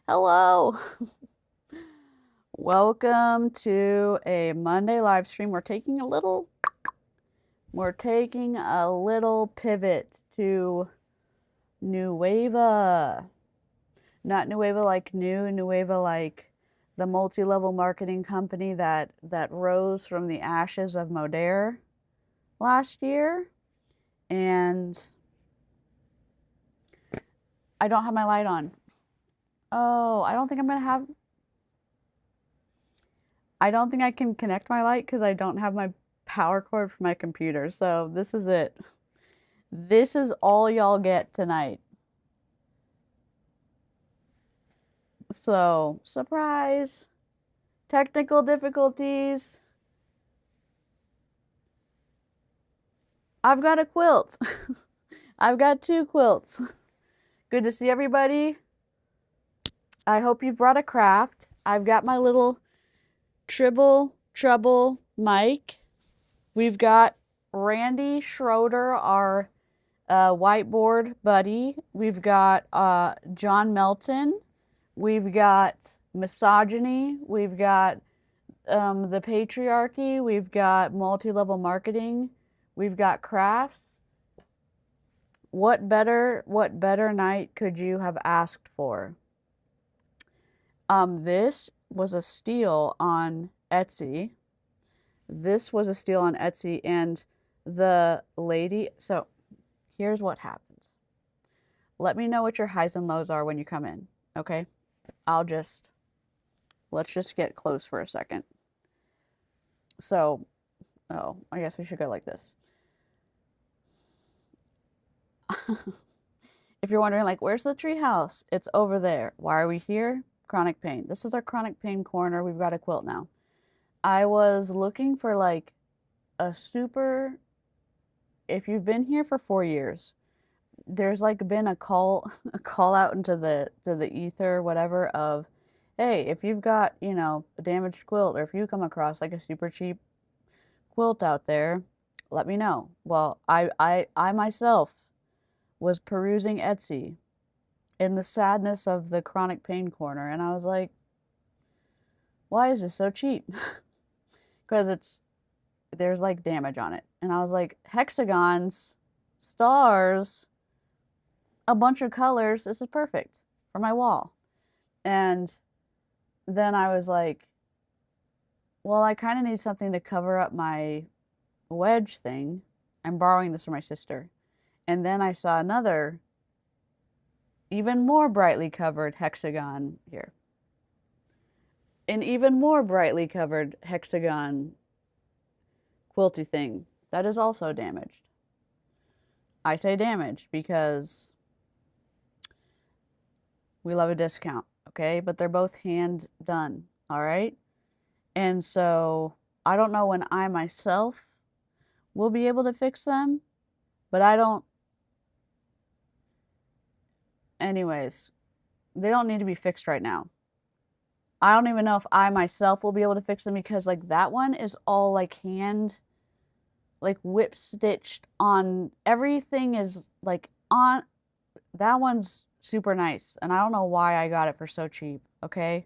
Hello. Welcome to a Monday live stream. We're taking a little pivot to Nueva. Not Nueva like new, Nueva like the multi-level marketing company that rose from the ashes of Modere last year. And I don't have my light on. Oh, I don't think I can connect my light because I don't have my power cord for my computer. So this is it. This is all y'all get tonight. So, surprise! Technical difficulties. I've got a quilt. I've got 2 quilts. Good to see everybody. I hope you've brought a craft. I've got my little treble mic. We've got Randy Schroeder, our whiteboard buddy. We've got John Melton. We've got misogyny. We've got the patriarchy. We've got multi-level marketing. We've got crafts. What better night could you have asked for? This was a steal on Etsy. And the lady, so here's what happened. Let me know what your highs and lows are when you come in, okay? Let's just get close for a second. So, I guess we should go like this. If you're wondering, like, where's the treehouse? It's over there. Why are we here? Chronic pain. This is our chronic pain corner. We've got a quilt now. I was looking for like a super, if you've been here for 4 years, there's like been a call out into the ether, whatever, of, hey, if you've got, a damaged quilt, or if you come across like a super cheap quilt out there, let me know. Well, I myself was perusing Etsy in the sadness of the chronic pain corner, and I was like, why is this so cheap? Because there's like damage on it. And I was like, hexagons, stars, a bunch of colors, this is perfect for my wall. And then I was like, well, I kind of need something to cover up my wedge thing. I'm borrowing this from my sister. And then I saw another, even more brightly covered hexagon here. An even more brightly covered hexagon quilty thing that is also damaged. I say damaged because we love a discount, okay? But they're both hand done, all right? And so I don't know when I myself will be able to fix them, but anyways, they don't need to be fixed right now. I don't even know if I myself will be able to fix them because like that one is all like hand, like whip stitched on, everything is like on, that one's super nice. And I don't know why I got it for so cheap, okay?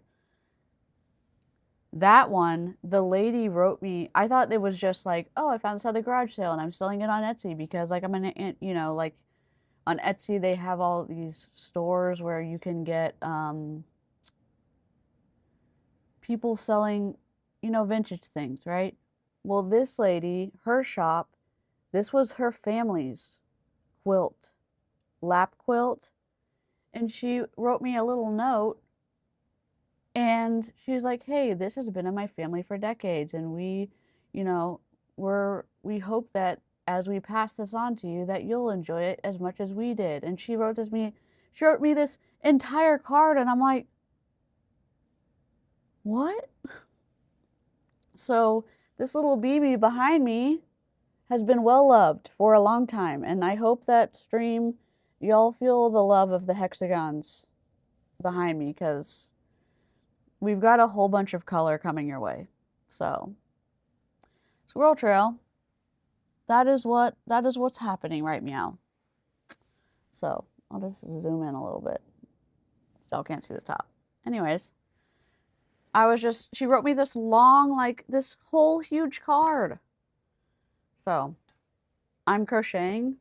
That one, the lady wrote me, I thought it was just like, oh, I found this at the garage sale and I'm selling it on Etsy because like I'm an, like on Etsy they have all these stores where you can get people selling, vintage things, right? Well, this lady, her shop, this was her family's quilt, lap quilt, and she wrote me a little note, and she was like, hey, this has been in my family for decades, and we hope that as we pass this on to you that you'll enjoy it as much as we did. And she wrote me this entire card, and I'm like, what? So this little BB behind me has been well loved for a long time, and I hope that stream y'all feel the love of the hexagons behind me, because we've got a whole bunch of color coming your way. So Squirrel Trail, that is what's happening right meow. So I'll just zoom in a little bit. Still can't see the top. Anyways, she wrote me this long, like, this whole huge card. So, I'm crocheting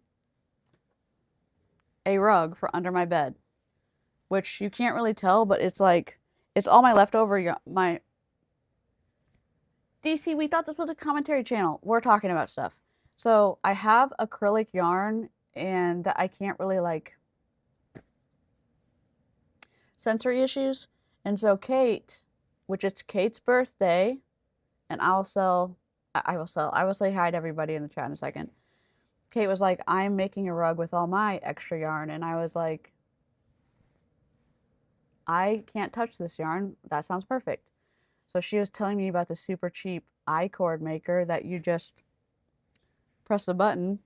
a rug for under my bed, which you can't really tell, but it's like, it's all my leftover, my... DC, we thought this was a commentary channel. We're talking about stuff. So, I have acrylic yarn, and that I can't really, like, sensory issues. And so Kate, which it's Kate's birthday, and I will say hi to everybody in the chat in a second. Kate was like, I'm making a rug with all my extra yarn. And I was like, I can't touch this yarn. That sounds perfect. So she was telling me about the super cheap I-cord maker that you just press the button.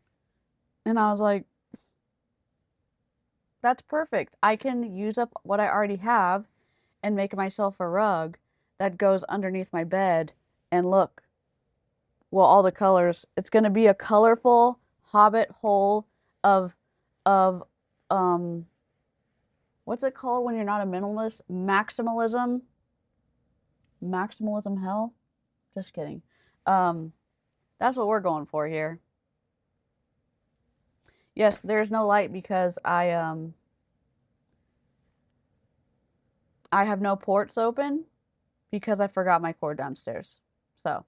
And I was like, that's perfect. I can use up what I already have and make myself a rug that goes underneath my bed. And look, well, all the colors. It's going to be a colorful hobbit hole of what's it called when you're not a minimalist? Maximalism. Maximalism hell? Just kidding. That's what we're going for here. Yes, there's no light because I have no ports open because I forgot my cord downstairs. So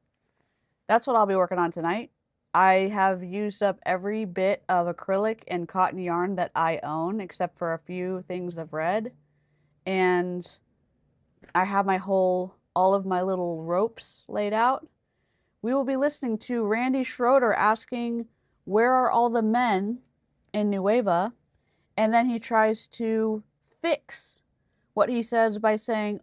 that's what I'll be working on tonight. I have used up every bit of acrylic and cotton yarn that I own, except for a few things of red. And I have all of my little ropes laid out. We will be listening to Randy Schroeder asking, where are all the men in Nueva? And then he tries to fix what he says by saying,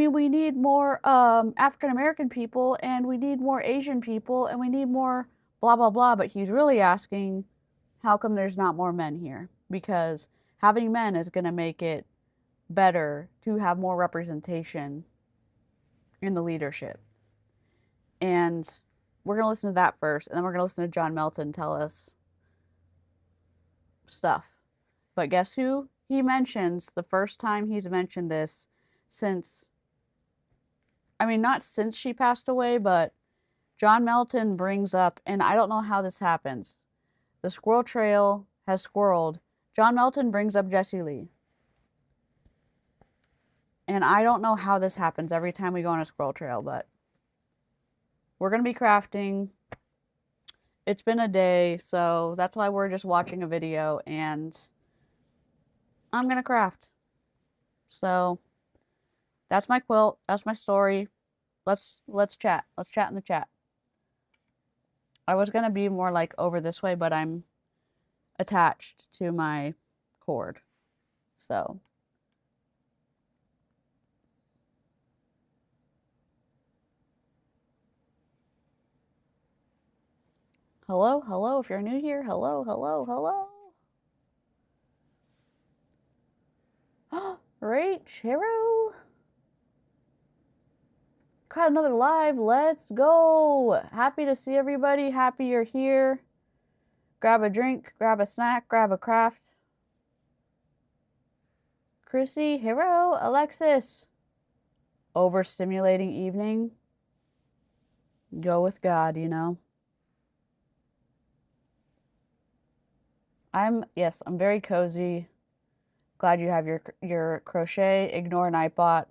we need more African American people, and we need more Asian people, and we need more blah, blah, blah. But he's really asking, how come there's not more men here? Because having men is going to make it better to have more representation in the leadership. And we're going to listen to that first, and then we're going to listen to John Melton tell us stuff. But guess who he mentions the first time he's mentioned this since... not since she passed away, but John Melton brings up, and I don't know how this happens. The squirrel trail has squirreled. John Melton brings up Jessie Lee. And I don't know how this happens every time we go on a squirrel trail, but we're going to be crafting. It's been a day, so that's why we're just watching a video, and I'm going to craft. So that's my quilt. That's my story. Let's chat. Let's chat in the chat. I was going to be more like over this way, but I'm attached to my cord. So hello, if you're new here. Hello. Right, Chero. Got another live. Let's go. Happy to see everybody. Happy you're here. Grab a drink, grab a snack, grab a craft. Chrissy, Hero, Alexis. Overstimulating evening. Go with God, you know. I'm very cozy. Glad you have your crochet. Ignore Nightbot.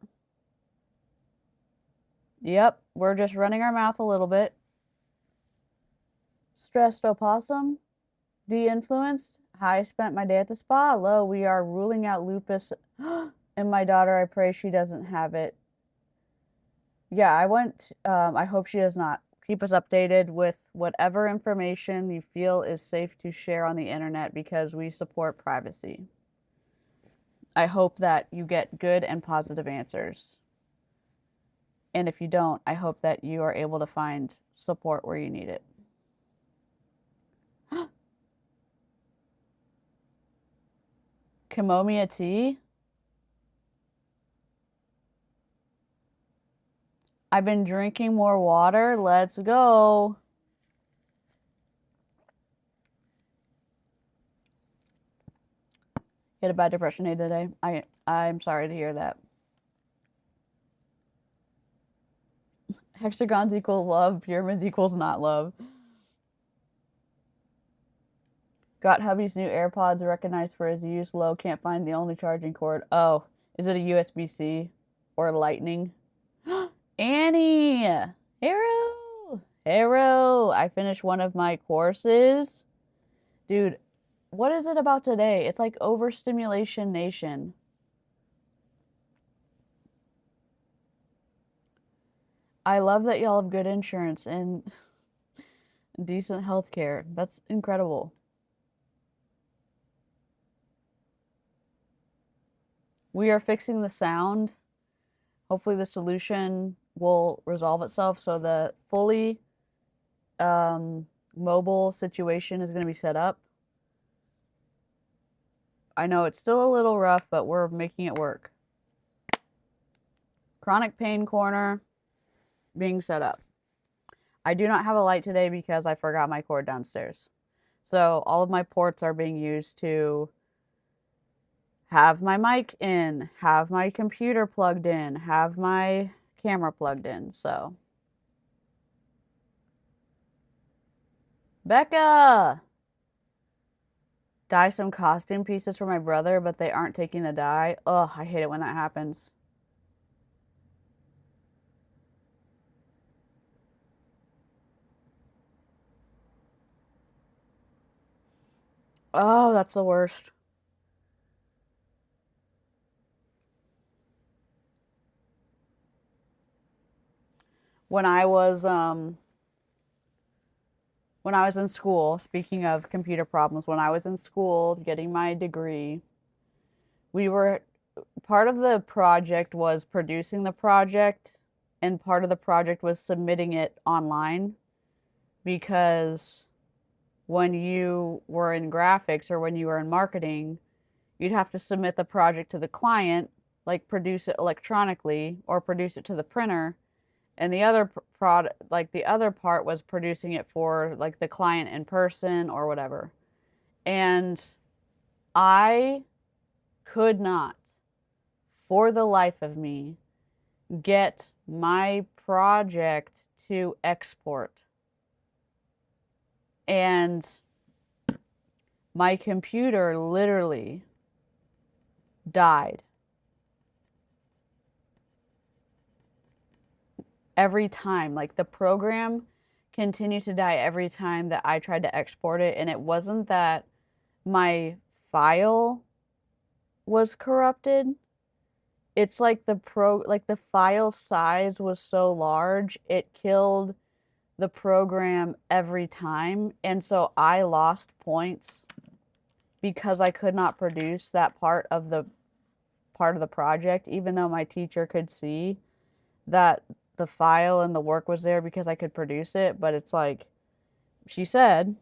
Yep, we're just running our mouth a little bit. Stressed opossum. De-influenced. Hi, spent my day at the spa. Hello, we are ruling out lupus. And my daughter, I pray she doesn't have it. Yeah, I went. I hope she does not. Keep us updated with whatever information you feel is safe to share on the internet because we support privacy. I hope that you get good and positive answers. And if you don't, I hope that you are able to find support where you need it. Kimomia tea? I've been drinking more water. Let's go. You had a bad depression day today. I'm sorry to hear that. Hexagons equals love. Pyramids equals not love. Got hubby's new AirPods recognized for his use. Low, can't find the only charging cord. Oh, is it a USB-C or lightning? Annie! Hero! Hero! I finished one of my courses. Dude, what is it about today? It's like overstimulation nation. I love that y'all have good insurance and decent health care. That's incredible. We are fixing the sound. Hopefully the solution will resolve itself. So the fully mobile situation is going to be set up. I know it's still a little rough, but we're making it work. Chronic pain corner being set up. I do not have a light today because I forgot my cord downstairs. So all of my ports are being used to have my mic in, have my computer plugged in, have my camera plugged in, so. Becca! Dye some costume pieces for my brother, but they aren't taking the dye. Ugh, I hate it when that happens. Oh, that's the worst. When I was in school, speaking of computer problems, when I was in school getting my degree, part of the project was producing the project, and part of the project was submitting it online, because when you were in graphics or when you were in marketing, you'd have to submit the project to the client, like produce it electronically or produce it to the printer. And the other the other part was producing it for like the client in person or whatever. And I could not, for the life of me, get my project to export. And my computer literally died. Every time, like the program continued to die every time that I tried to export it. And it wasn't that my file was corrupted. It's like the file size was so large, it killed the program every time. And so I lost points because I could not produce that part of the project, even though my teacher could see that the file and the work was there because I could produce it. But it's like, she said,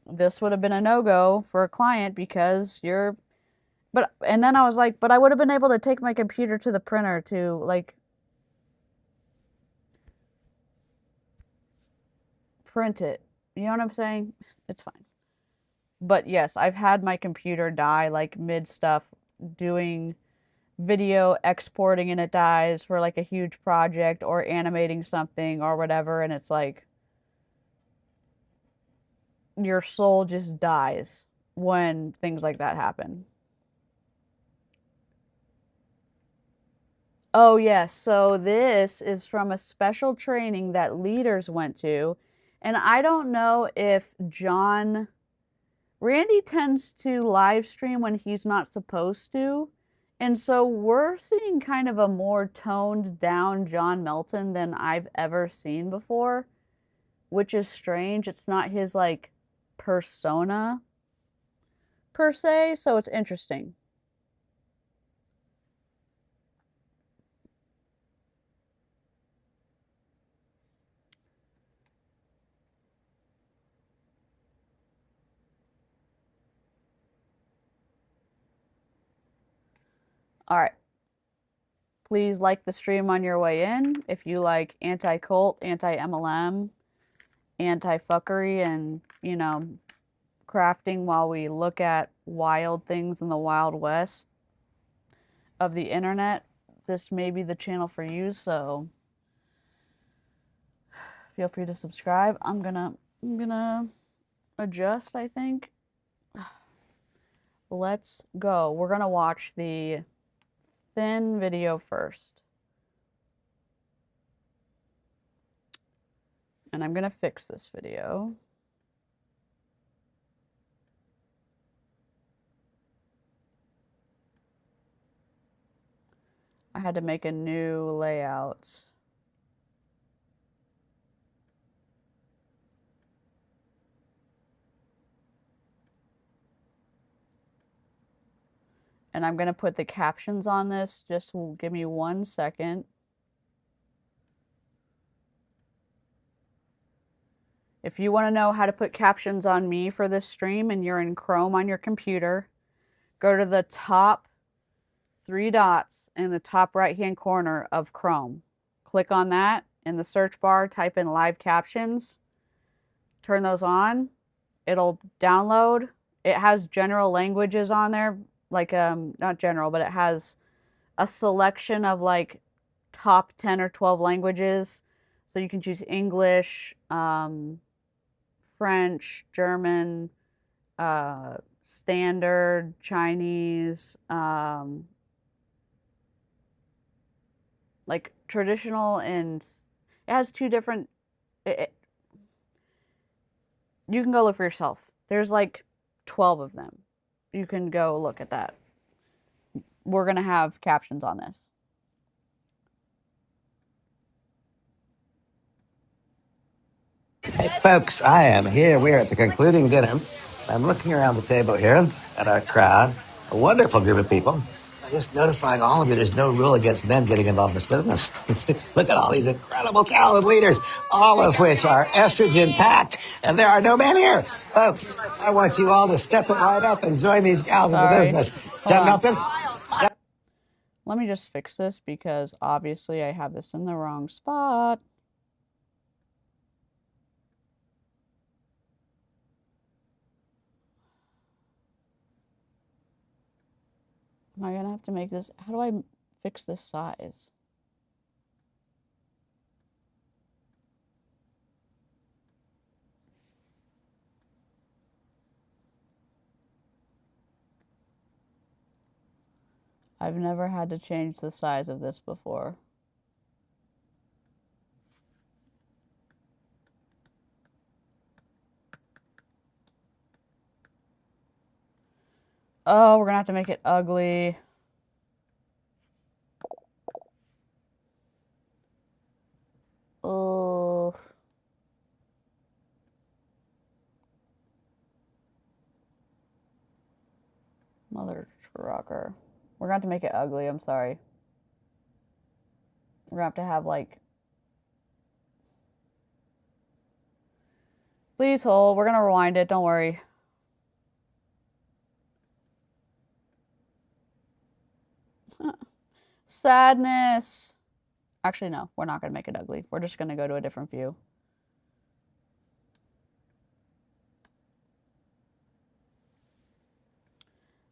this would have been a no-go for a client because and then I was like, but I would have been able to take my computer to the printer to like print it. You know what I'm saying? It's fine. But yes, I've had my computer die like mid stuff doing video exporting, and it dies for like a huge project or animating something or whatever, and it's like your soul just dies when things like that happen. Oh yes, so this is from a special training that leaders went to, and I don't know if Randy tends to live stream when he's not supposed to. And so we're seeing kind of a more toned down John Melton than I've ever seen before, which is strange. It's not his like persona per se, so it's interesting. All right. Please like the stream on your way in if you like anti-cult, anti-MLM, anti-fuckery, and, crafting while we look at wild things in the Wild West of the internet, this may be the channel for you, so feel free to subscribe. I'm gonna adjust, I think. Let's go. We're gonna watch the thin video first. And I'm gonna fix this video. I had to make a new layout. And I'm gonna put the captions on this. Just give me 1 second. If you want to know how to put captions on me for this stream and you're in Chrome on your computer, go to the top 3 dots in the top right-hand corner of Chrome. Click on that. In the search bar, type in live captions. Turn those on. It'll download. It has general languages on there, like not general, but it has a selection of like top 10 or 12 languages. So you can choose English, French, German, standard, Chinese, like traditional, and it has 2 different, you can go look for yourself. There's like 12 of them. You can go look at that. We're going to have captions on this. Hey folks, I am here. We are at the concluding dinner. I'm looking around the table here at our crowd, a wonderful group of people. I'm just notifying all of you there's no rule against men getting involved in this business. Look at all these incredible talented leaders, all of which are estrogen packed, and there are no men here. Folks, I want you all to step it right up and join these gals in the business. Jen Melton. Let me just fix this because obviously I have this in the wrong spot. Am I gonna have to make this? How do I fix this size? I've never had to change the size of this before. Oh, we're gonna have to make it ugly. Oh. Mother trucker. We're gonna have to make it ugly, I'm sorry. We're gonna have like... Please hold, we're gonna rewind it, don't worry. Sadness. Actually, no, we're not gonna make it ugly. We're just gonna go to a different view.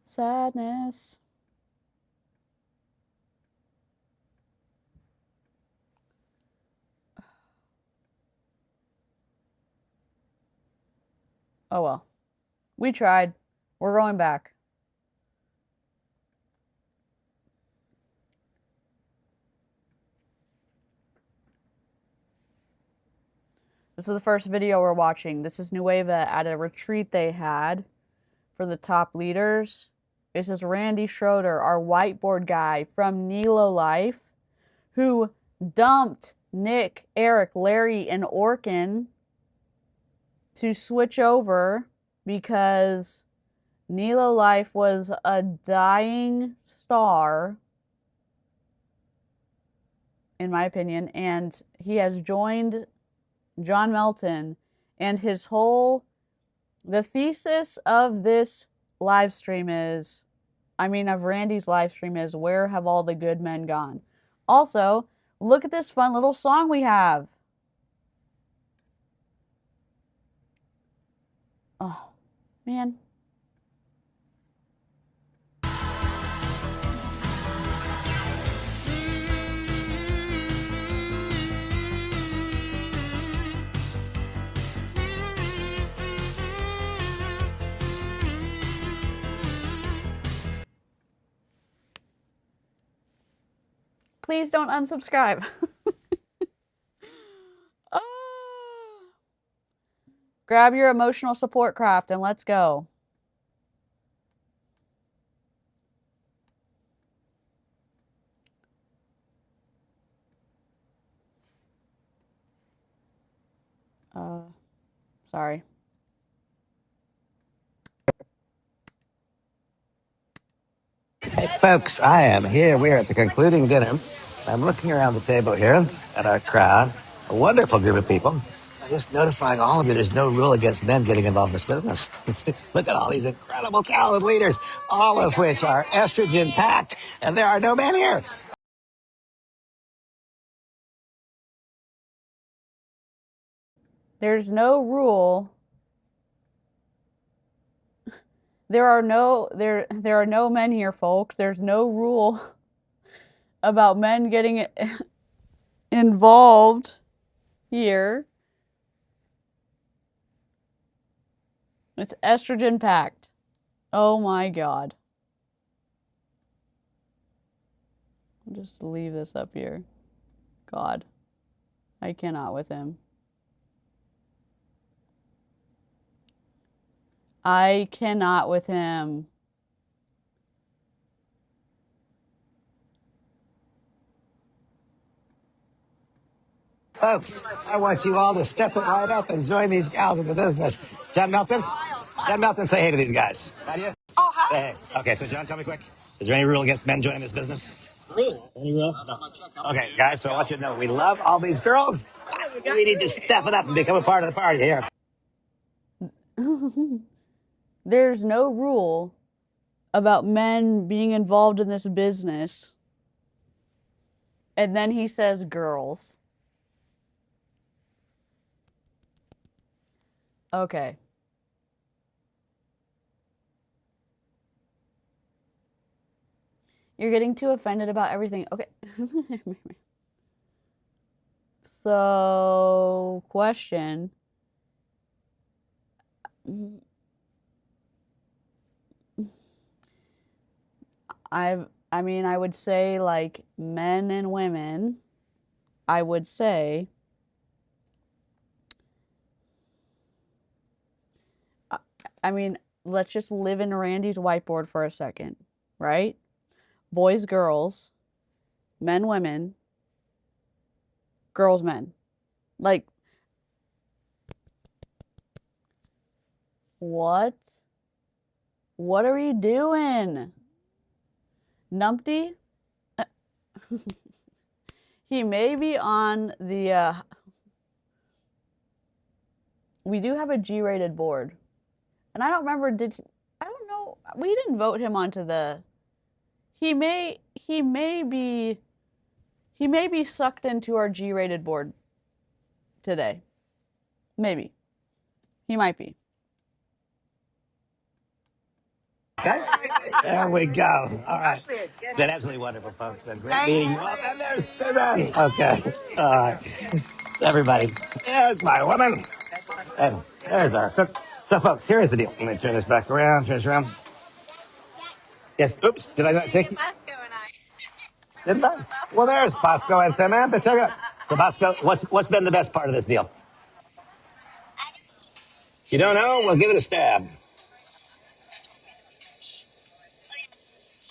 Sadness. Oh well. We tried. We're going back. This is the first video we're watching. This is Nueva at a retreat they had for the top leaders. This is Randy Schroeder, our whiteboard guy from Nilo Life, who dumped Nick, Eric, Larry, and Orkin to switch over because Nilo Life was a dying star, in my opinion, and he has joined John Melton, and his whole, the thesis of this live stream is, of Randy's live stream is, where have all the good men gone? Also, look at this fun little song we have. Oh, man. Please don't unsubscribe. Grab your emotional support craft and let's go. Sorry. Hey, folks, I am here. We're at the concluding dinner. I'm looking around the table here at our crowd. A wonderful group of people. I'm just notifying all of you there's no rule against men getting involved in this business. Look at all these incredible, talented leaders, all of which are estrogen packed, and there are no men here. There's no rule. There are no men here, folks. There's no rule about men getting involved here. It's estrogen packed. Oh my God. I'll just leave this up here. God. I cannot with him. I cannot with him. Folks, I want you all to step it right up and join these gals in the business. John Melton? John Melton, say hey to these guys. How do you? Oh, hi. Say hey. Okay, so John, tell me quick. Is there any rule against men joining this business? Rule? Any rule? No. Okay, guys, so I want you to know we love all these girls. We need to step it up and become a part of the party here. There's no rule about men being involved in this business. And then he says girls. Okay. You're getting too offended about everything. Okay. So, question. I mean, I would say like men and women. I would say I mean, let's just live in Randy's whiteboard for a second, right? Boys, girls, men, women, girls, men. Like, what? What are we doing? Numpty? He may be on the, we do have a G-rated board. And I don't remember, I don't know, we didn't vote him onto the, he may be sucked into our G-rated board today. Maybe. He might be. Okay. There we go. All right. It's been absolutely wonderful, folks. It's been great meeting you all. And there's Susan. Okay. All right. Everybody, there's my woman. And there's our cook. So, folks, here's the deal. Let me turn this back around. Turn this around. Yes. Oops. Did I not take you? Didn't I? Well, there's Bosco and Samantha. Check it out. So, Bosco, what's been the best part of this deal? You don't know? Well, give it a stab.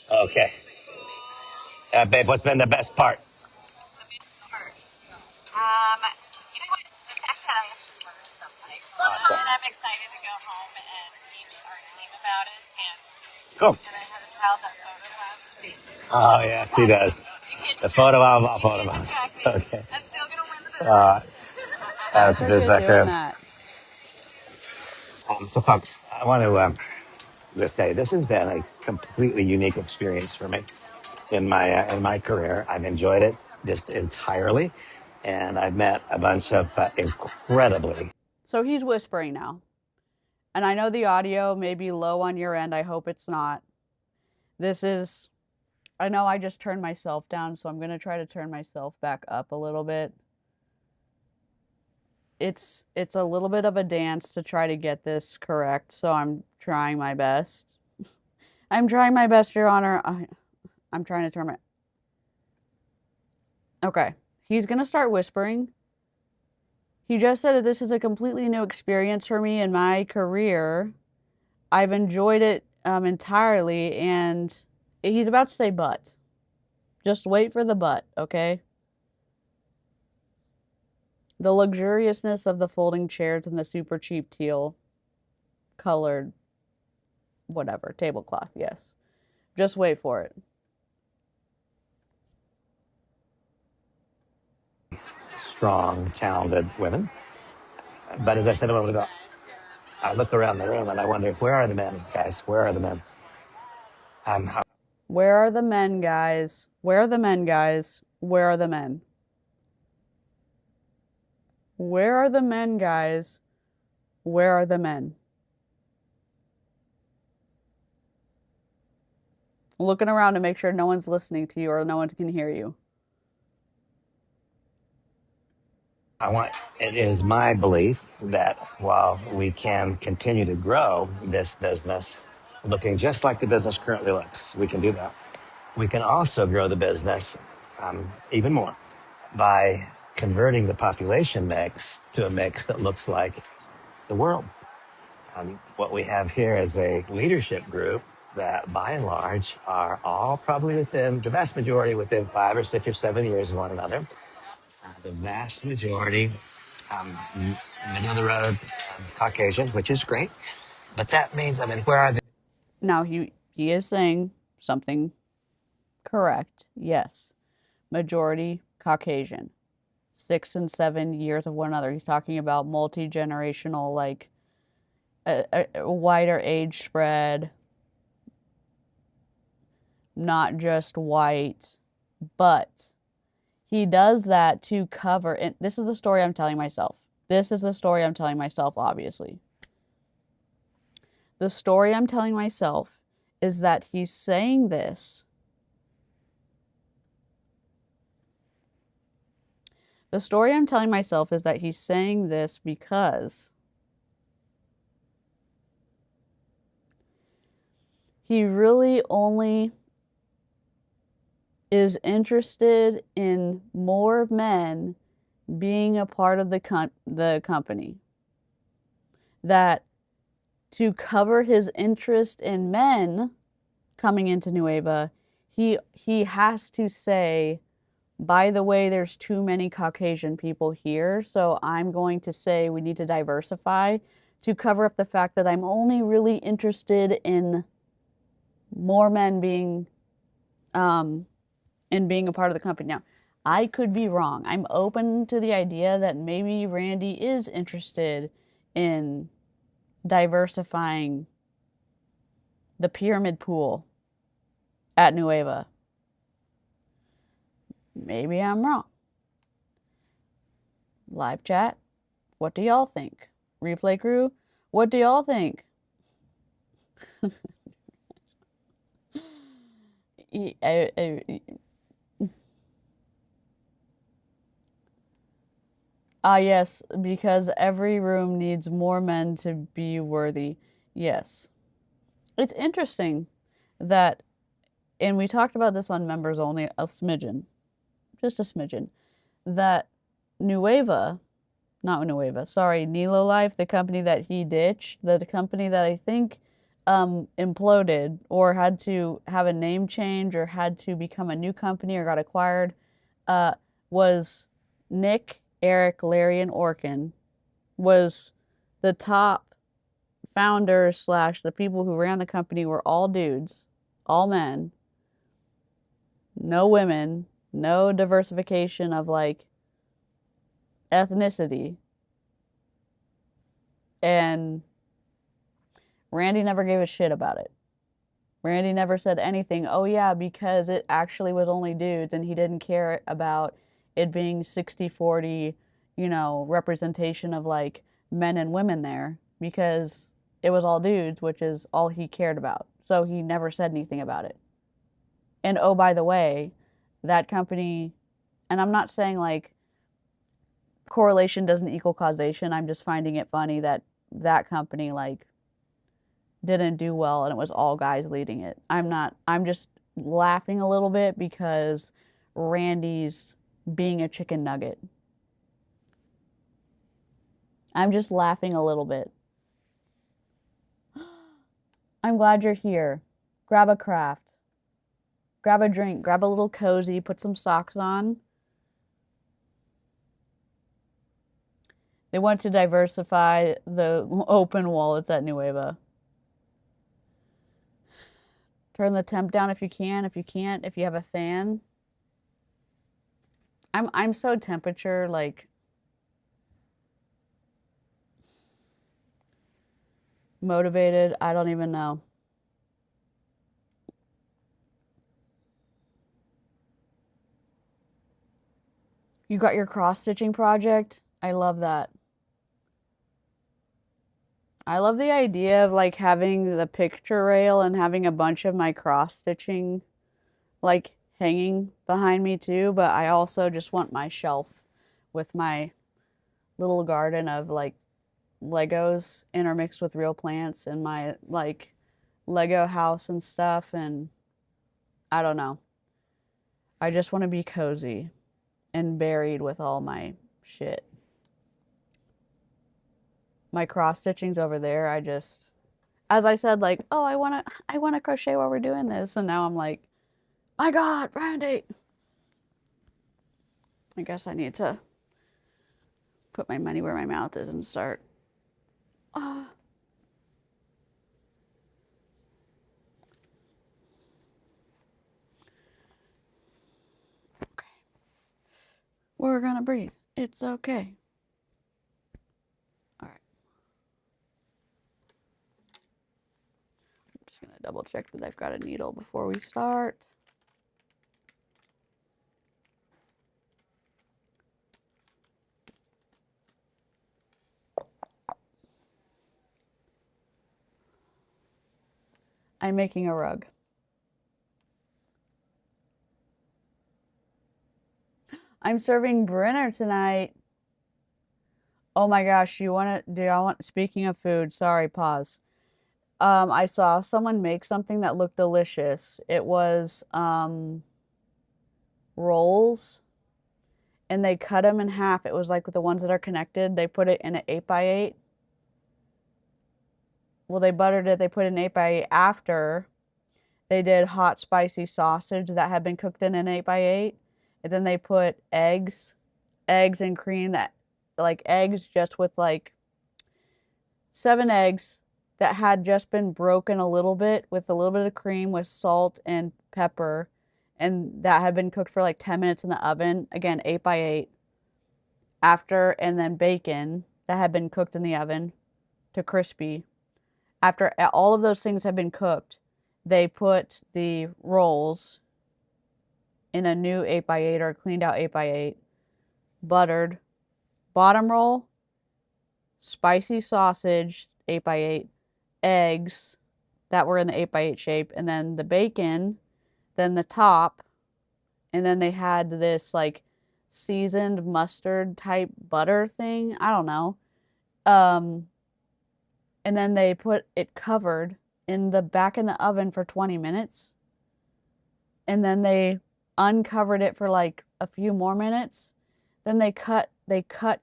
Okay. Babe, what's been the best part? You know what? The fact that I actually learned something. Awesome. And I'm excited to go home and teach our team about it. And Cool. I have a child that photographs me. Oh, yes, he does. The photo of all photo You can't bombs. distract me. Okay. I'm still going to win the business. That's a bit back there. That. So, folks, I want to just tell you, this has been a completely unique experience for me in my career. I've enjoyed it just entirely, and I've met a bunch of incredibly. So he's whispering now. And I know the audio may be low on your end. I hope it's not. I know I just turned myself down, so I'm going to try to turn myself back up a little bit. It's a little bit of a dance to try to get this correct, so I'm trying my best. I'm trying my best, Your Honor. I'm trying to turn my... Okay. He's going to start whispering. He just said that this is a completely new experience for me in my career. I've enjoyed it entirely, and he's about to say but. Just wait for the but, okay? The luxuriousness of the folding chairs and the super cheap teal colored whatever, tablecloth, yes. Just wait for it. Strong, talented women. But as I said a moment ago, I look around the room and I wonder, where are the men, guys? Where are the men? Where are the men, guys? Where are the men, guys? Where are the men? Where are the men, guys? Where are the men? Looking around to make sure no one's listening to you or no one can hear you. It is my belief that while we can continue to grow this business looking just like the business currently looks, we can do that. We can also grow the business even more by converting the population mix to a mix that looks like the world. What we have here is a leadership group that by and large are all probably within, the vast majority within 5 or 6 or 7 years of one another. The vast majority, middle of the road, Caucasian, which is great. But that means, where are they? Now, he is saying something correct. Yes. Majority Caucasian. 6 and 7 years of one another. He's talking about multi-generational, like a wider age spread, not just white, but he does that to cover, and this is the story I'm telling myself. This is the story I'm telling myself, obviously. The story I'm telling myself is that he's saying this. The story I'm telling myself is that he's saying this because he really only is interested in more men being a part of the company. That to cover his interest in men coming into Nueva, he has to say, by the way, there's too many Caucasian people here, so I'm going to say we need to diversify to cover up the fact that I'm only really interested in more men being in being a part of the company. Now, I could be wrong. I'm open to the idea that maybe Randy is interested in diversifying the pyramid pool at Nueva. Maybe I'm wrong. Live chat, what do y'all think? Replay crew, what do y'all think? Yes, because every room needs more men to be worthy. Yes. It's interesting that, and we talked about this on members only a smidgen, just a smidgen, that Nueva, not Nueva, sorry, Nilo Life, the company that he ditched, the company that I think imploded or had to have a name change or had to become a new company or got acquired, was Nick, Eric, Larry, and Orkin, was the top founders / the people who ran the company were all dudes, all men, no women, no diversification of like ethnicity. And Randy never gave a shit about it. Randy never said anything, oh yeah, because it actually was only dudes and he didn't care about it being 60-40, representation of like men and women there because it was all dudes, which is all he cared about. So he never said anything about it. And oh, by the way, that company, and I'm not saying like correlation doesn't equal causation. I'm just finding it funny that that company like didn't do well and it was all guys leading it. I'm just laughing a little bit because Randy's being a chicken nugget. I'm just laughing a little bit. I'm glad you're here. Grab a craft. Grab a drink. Grab a little cozy. Put some socks on. They want to diversify the open wallets at Nueva. Turn the temp down if you can. If you can't, if you have a fan. I'm so temperature like motivated. I don't even know. You got your cross stitching project? I love that. I love the idea of like having the picture rail and having a bunch of my cross stitching like hanging behind me too, but I also just want my shelf with my little garden of like Legos intermixed with real plants and my like Lego house and stuff, and I don't know. I just want to be cozy and buried with all my shit. My cross stitching's over there. I just, as I said, like, oh, I wanna crochet while we're doing this, and now I'm like, my God, Brandy. I guess I need to put my money where my mouth is and start. Okay. We're gonna breathe. It's okay. All right. I'm just gonna double check that I've got a needle before we start. I'm making a rug. I'm serving Brenner tonight. Oh my gosh, do y'all want, speaking of food, sorry, pause. I saw someone make something that looked delicious. It was rolls, and they cut them in half. It was like with the ones that are connected. They put it in an 8x8. Well, they buttered it. They put it in 8x8 after they did hot spicy sausage that had been cooked in an 8x8. And then they put eggs and cream, that like eggs just with like 7 eggs that had just been broken a little bit with a little bit of cream with salt and pepper, and that had been cooked for like 10 minutes in the oven, again 8x8 after, and then bacon that had been cooked in the oven to crispy. After all of those things had been cooked, they put the rolls in a new 8x8 or cleaned out 8x8, buttered, bottom roll, spicy sausage, 8x8, eggs that were in the 8x8 shape, and then the bacon, then the top, and then they had this like seasoned mustard type butter thing. I don't know. And then they put it covered in the back in the oven for 20 minutes. And then they uncovered it for like a few more minutes. Then they cut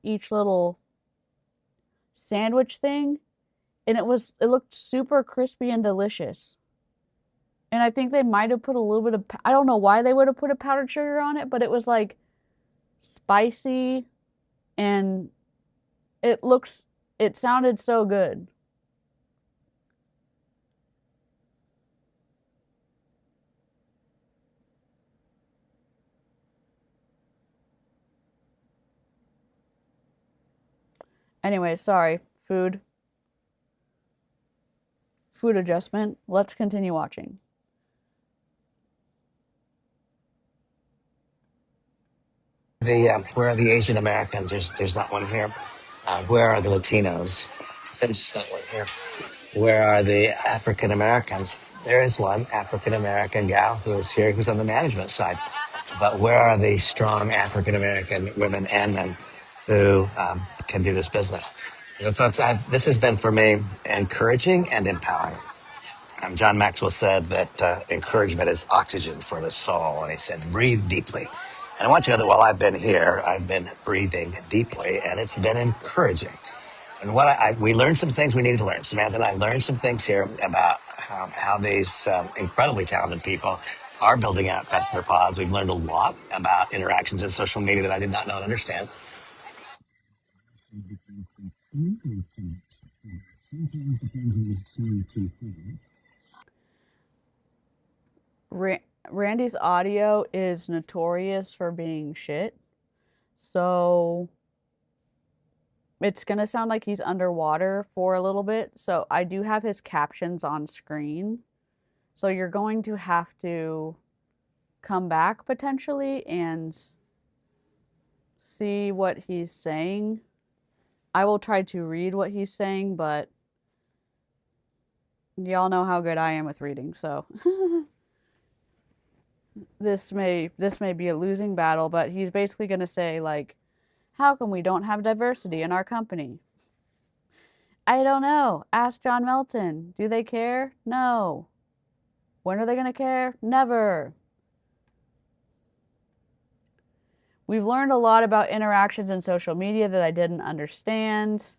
each little sandwich thing, and it looked super crispy and delicious. And I think they might have put a little bit of, I don't know why they would have put a powdered sugar on it, but it was like spicy, and it sounded so good. Anyway, sorry, food adjustment. Let's continue watching. Where are the Asian Americans? There's not one here. Where are the Latinos? There's not one here. Where are the African Americans? There is one African American gal who is here who's on the management side. But where are the strong African American women and men who can do this business? You know, folks, this has been for me encouraging and empowering. John Maxwell said that encouragement is oxygen for the soul, and he said, breathe deeply. And I want you to know that while I've been here, I've been breathing deeply, and it's been encouraging. And we learned some things we needed to learn. Samantha and I learned some things here about how these incredibly talented people are building out customer pods. We've learned a lot about interactions in social media that I did not know and understand. Sometimes the pendulums swing too far. Randy's audio is notorious for being shit. So it's going to sound like he's underwater for a little bit. So I do have his captions on screen. So you're going to have to come back potentially and see what he's saying. I will try to read what he's saying, but y'all know how good I am with reading, so this may be a losing battle, but he's basically going to say like, how come we don't have diversity in our company? I don't know. Ask John Melton. Do they care? No. When are they going to care? Never. We've learned a lot about interactions in social media that I didn't understand.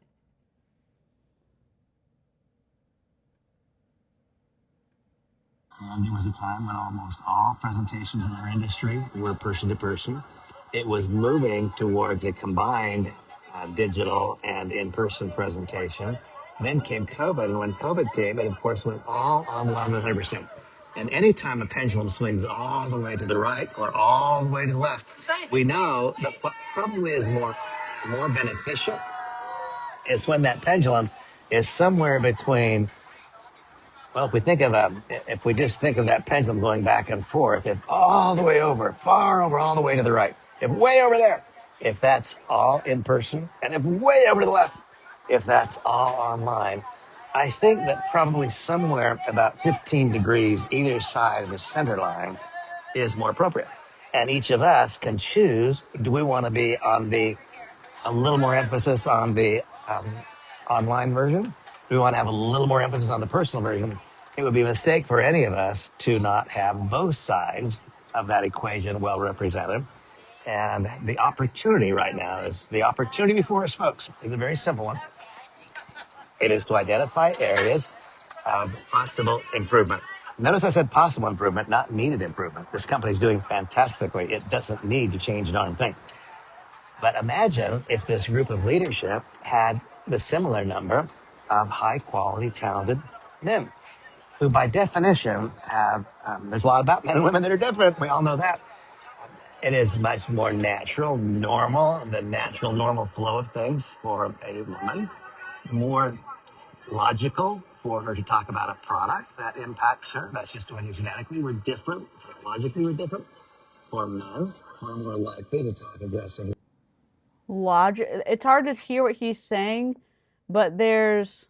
And there was a time when almost all presentations in our industry were person to person. It was moving towards a combined digital and in-person presentation. Then came COVID, and when COVID came, it of course went all online 100%. And anytime a pendulum swings all the way to the right or all the way to the left, we know that what probably is more beneficial is when that pendulum is somewhere between, well, if we just think of that pendulum going back and forth, if all the way over, far over, all the way to the right, if way over there, if that's all in person, and if way over to the left, if that's all online, I think that probably somewhere about 15 degrees either side of the center line is more appropriate. And each of us can choose, do we want to be on a little more emphasis on the online version? Do we want to have a little more emphasis on the personal version? It would be a mistake for any of us to not have both sides of that equation well represented. And the opportunity right now is the opportunity before us, folks, is a very simple one. It is to identify areas of possible improvement. Notice I said possible improvement, not needed improvement. This company is doing fantastically. It doesn't need to change a darn thing. But imagine if this group of leadership had the similar number of high quality, talented men who by definition have, there's a lot about men and women that are different. We all know that. It is much more natural, normal, the natural, normal flow of things for a woman, more logical for her to talk about a product that impacts her. That's just the way genetically we're different. Logically we're different. For men, far more likely to talk aggressively. It's hard to hear what he's saying, but there's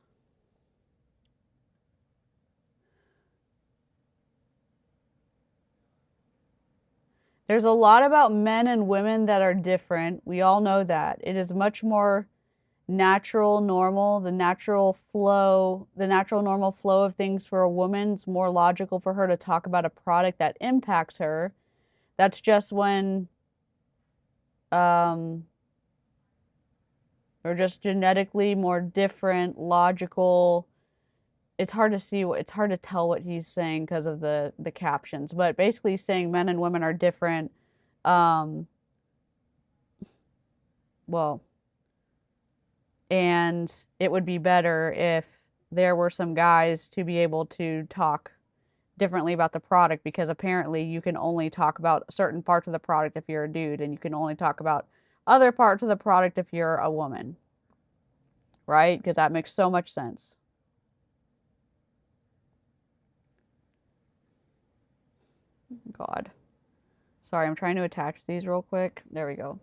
a lot about men and women that are different. We all know that. It is much more natural, normal, the natural normal flow of things for a woman. It's more logical for her to talk about a product that impacts her. That's just when they're just genetically more different, logical. It's hard to tell what he's saying because of the captions, but basically he's saying men and women are different. Well, and it would be better if there were some guys to be able to talk differently about the product, because apparently you can only talk about certain parts of the product if you're a dude, and you can only talk about other parts of the product if you're a woman, right? Because that makes so much sense. God. Sorry, I'm trying to attach these real quick. There we go.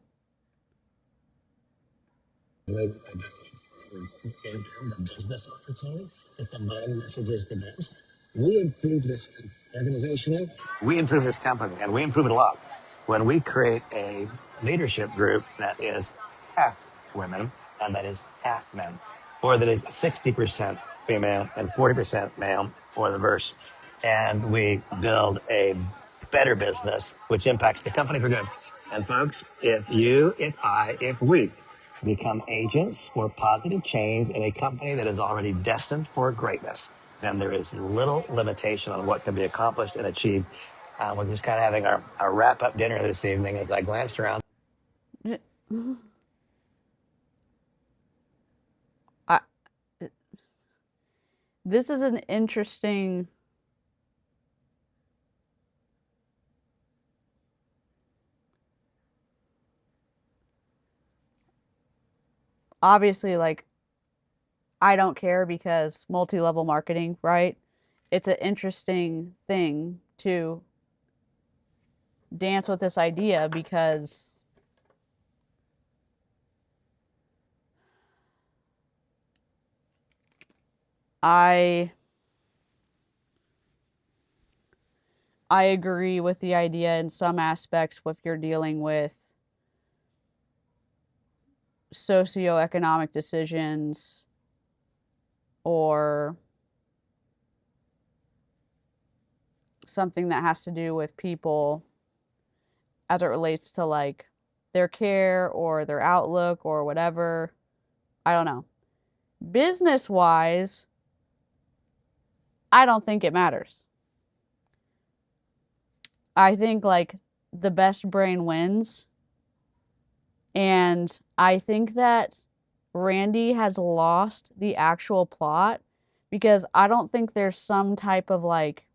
In terms of business opportunity, the combined messages the best. We improve this organizationally. We improve this company, and we improve it a lot when we create a leadership group that is half women and that is half men, or that is 60% female and 40% male, or the verse. And we build a better business, which impacts the company for good. And folks, if we become agents for positive change in a company that is already destined for greatness, then there is little limitation on what can be accomplished and achieved. We're just kind of having our wrap-up dinner this evening as I glanced around. I, this is an interesting... Obviously, like, I don't care because multi-level marketing, right? It's an interesting thing to dance with this idea because I agree with the idea in some aspects if you're dealing with socioeconomic decisions or something that has to do with people as it relates to like their care or their outlook or whatever. I don't know. Business wise, I don't think it matters. I think like the best brain wins. And I think that Randy has lost the actual plot because I don't think there's some type of like,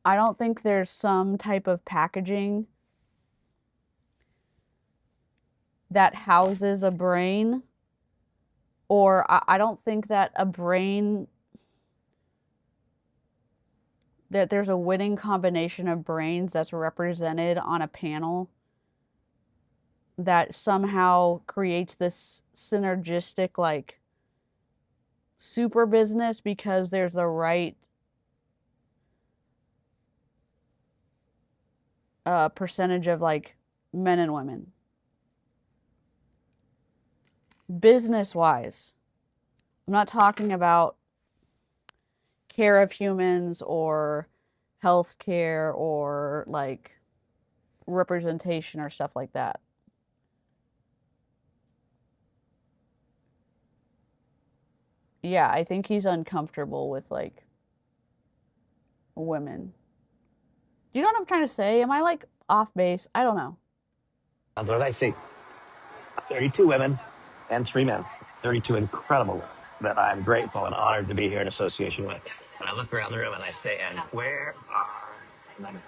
I don't think there's some type of packaging that houses a brain, or I don't think that a brain, that there's a winning combination of brains that's represented on a panel that somehow creates this synergistic like super business because there's the right percentage of like men and women. Business wise, I'm not talking about care of humans or healthcare or like representation or stuff like that. Yeah, I think he's uncomfortable with like women. Do you know what I'm trying to say? Am I like off base? I don't know. What did I see? 32 women and 3 men. 32 incredible women that I'm grateful and honored to be here in association with. And I look around the room and I say, and where are the men?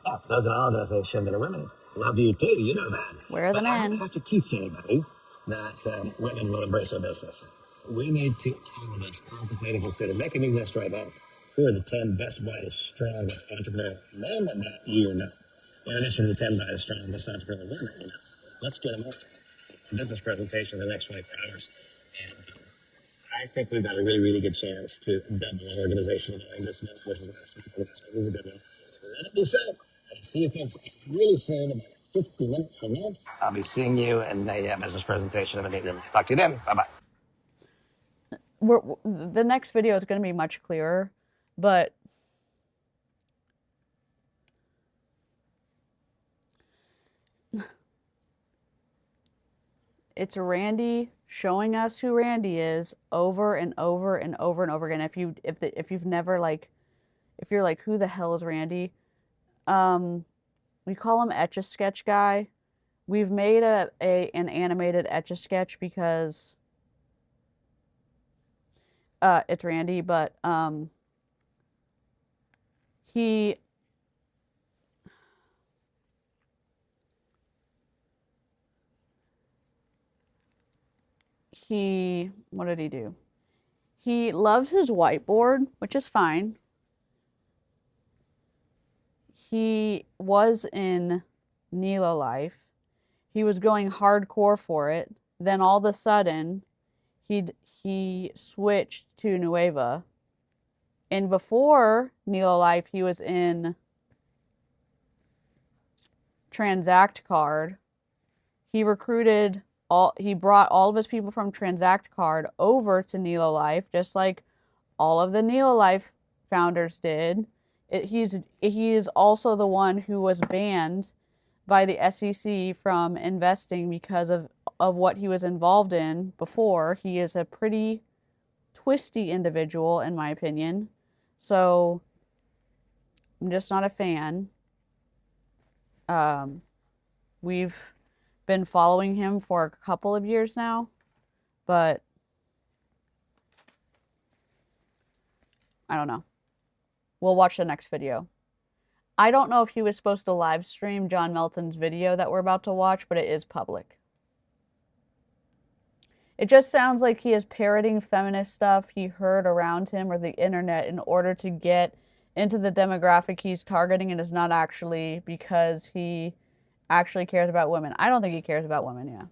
Oh, those in our organization that are women love you too, you know that. Where are the But I don't men? have to teach anybody that women will embrace our business. We need to, all of us, contemplate and consider, make a new list right now. Who are the 10 best, brightest, strongest entrepreneurial men that you know? In addition to the 10 brightest, strongest entrepreneurial women you know. Let's get them all. Business presentation in the next 24 hours. And I think we've got a really, really good chance to double our organization in this month, which is last week. This is a good one. Let it be so. I'll see you folks really soon, about 50 minutes from now. I'll be seeing you in a business presentation in the meeting room. Talk to you then. Bye-bye. The next video is going to be much clearer, but it's Randy showing us who Randy is over and over and over and over again. If you've never like, if you're like, who the hell is Randy? We call him Etch-a-Sketch guy. We've made an animated Etch-a-Sketch because it's Randy, but he what did he do? He loves his whiteboard, which is fine. He was in Nilo Life. He was going hardcore for it. Then all of a sudden, he switched to Nueva. And before Nilo Life, he was in Transact Card. He brought all of his people from Transact Card over to Nilo Life, just like all of the Nilo Life founders did. He is also the one who was banned by the SEC from investing because of what he was involved in before. He is a pretty twisty individual, in my opinion. So I'm just not a fan. We've been following him for a couple of years now, but I don't know. We'll watch the next video. I don't know if he was supposed to live stream John Melton's video that we're about to watch, but it is public. It just sounds like he is parroting feminist stuff he heard around him or the internet in order to get into the demographic he's targeting, and is not actually because he actually cares about women. I don't think he cares about women, yeah.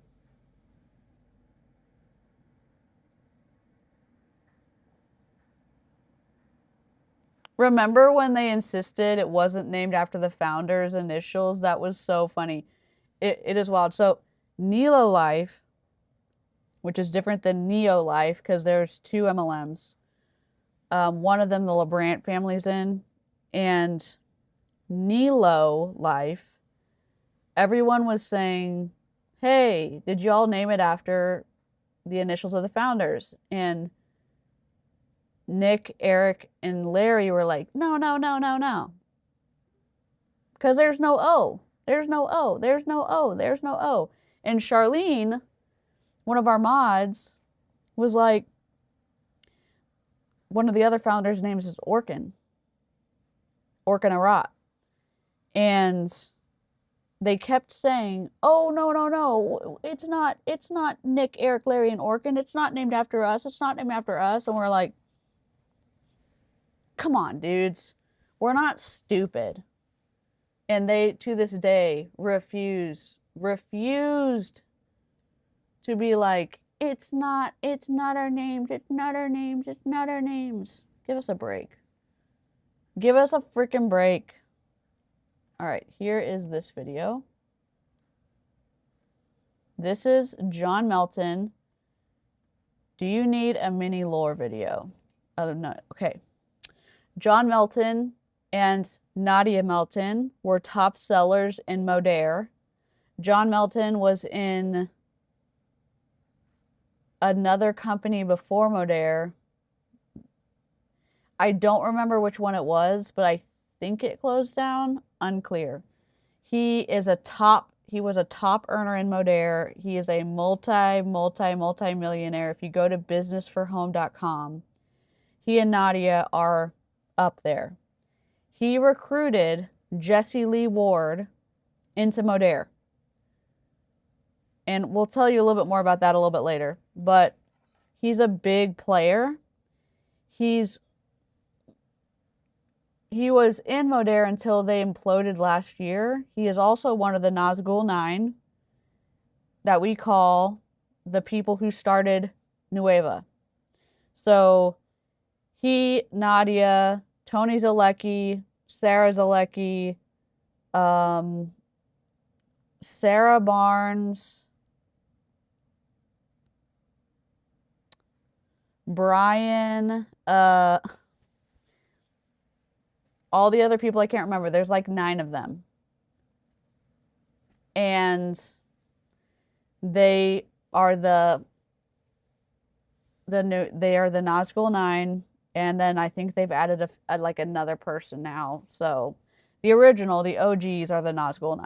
Remember when they insisted it wasn't named after the founder's initials? That was so funny. It is wild. So, Nelo Life, which is different than Neo Life because there's two MLMs. One of them the LeBrant family's in. And Nelo Life, everyone was saying, hey, did y'all name it after the initials of the founders? And Nick, Eric, and Larry were like, no, no, no, no, no. Because there's no O. There's no O. There's no O. There's no O. And Charlene, one of our mods, was like, one of the other founders' names is Orkin. Orkin Arat. And they kept saying, oh, no, no, no. It's not Nick, Eric, Larry, and Orkin. It's not named after us. It's not named after us. And we're like, come on, dudes. We're not stupid. And they, to this day, refused to be like, it's not our names, it's not our names, it's not our names. Give us a break. Give us a freaking break. All right, here is this video. This is John Melton. Do you need a mini lore video? Oh, no, okay. John Melton and Nadia Melton were top sellers in Modere. John Melton was in another company before Modere. I don't remember which one it was, but I think it closed down. Unclear. He was a top earner in Modere. He is a multi-millionaire. If you go to businessforhome.com, he and Nadia are up there. He recruited Jesse Lee Ward into Modere. And we'll tell you a little bit more about that a little bit later. But he's a big player. He was in Modere until they imploded last year. He is also one of the Nazgul 9 that we call the people who started Nueva. So he, Nadia, Tony Zalecki, Sarah Zalecki, Sarah Barnes, Brian, all the other people I can't remember. There's like 9 of them. And they are the Nazgul 9. And then I think they've added like another person now. So the original, the OGs are the Nazgul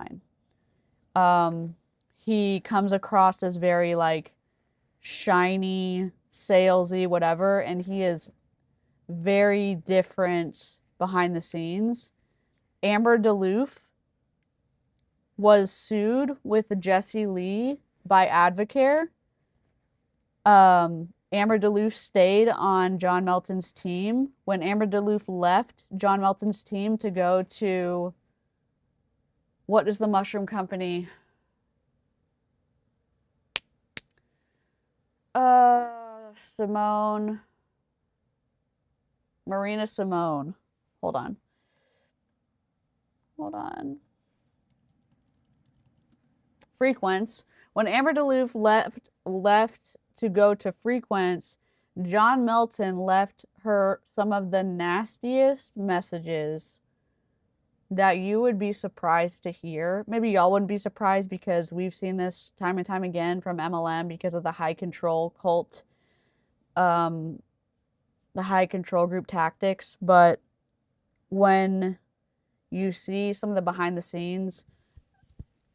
9. He comes across as very like shiny, salesy, whatever. And he is very different behind the scenes. Amber DeLoof was sued with Jesse Lee by Advocare. Amber DeLoof stayed on John Melton's team. When Amber DeLoof left John Melton's team to go to, what is the mushroom company? Marina Simone. Hold on. Frequence. When Amber DeLoof left to go to Frequence, John Melton left her some of the nastiest messages that you would be surprised to hear. Maybe y'all wouldn't be surprised because we've seen this time and time again from MLM because of the high control cult, the high control group tactics. But when you see some of the behind the scenes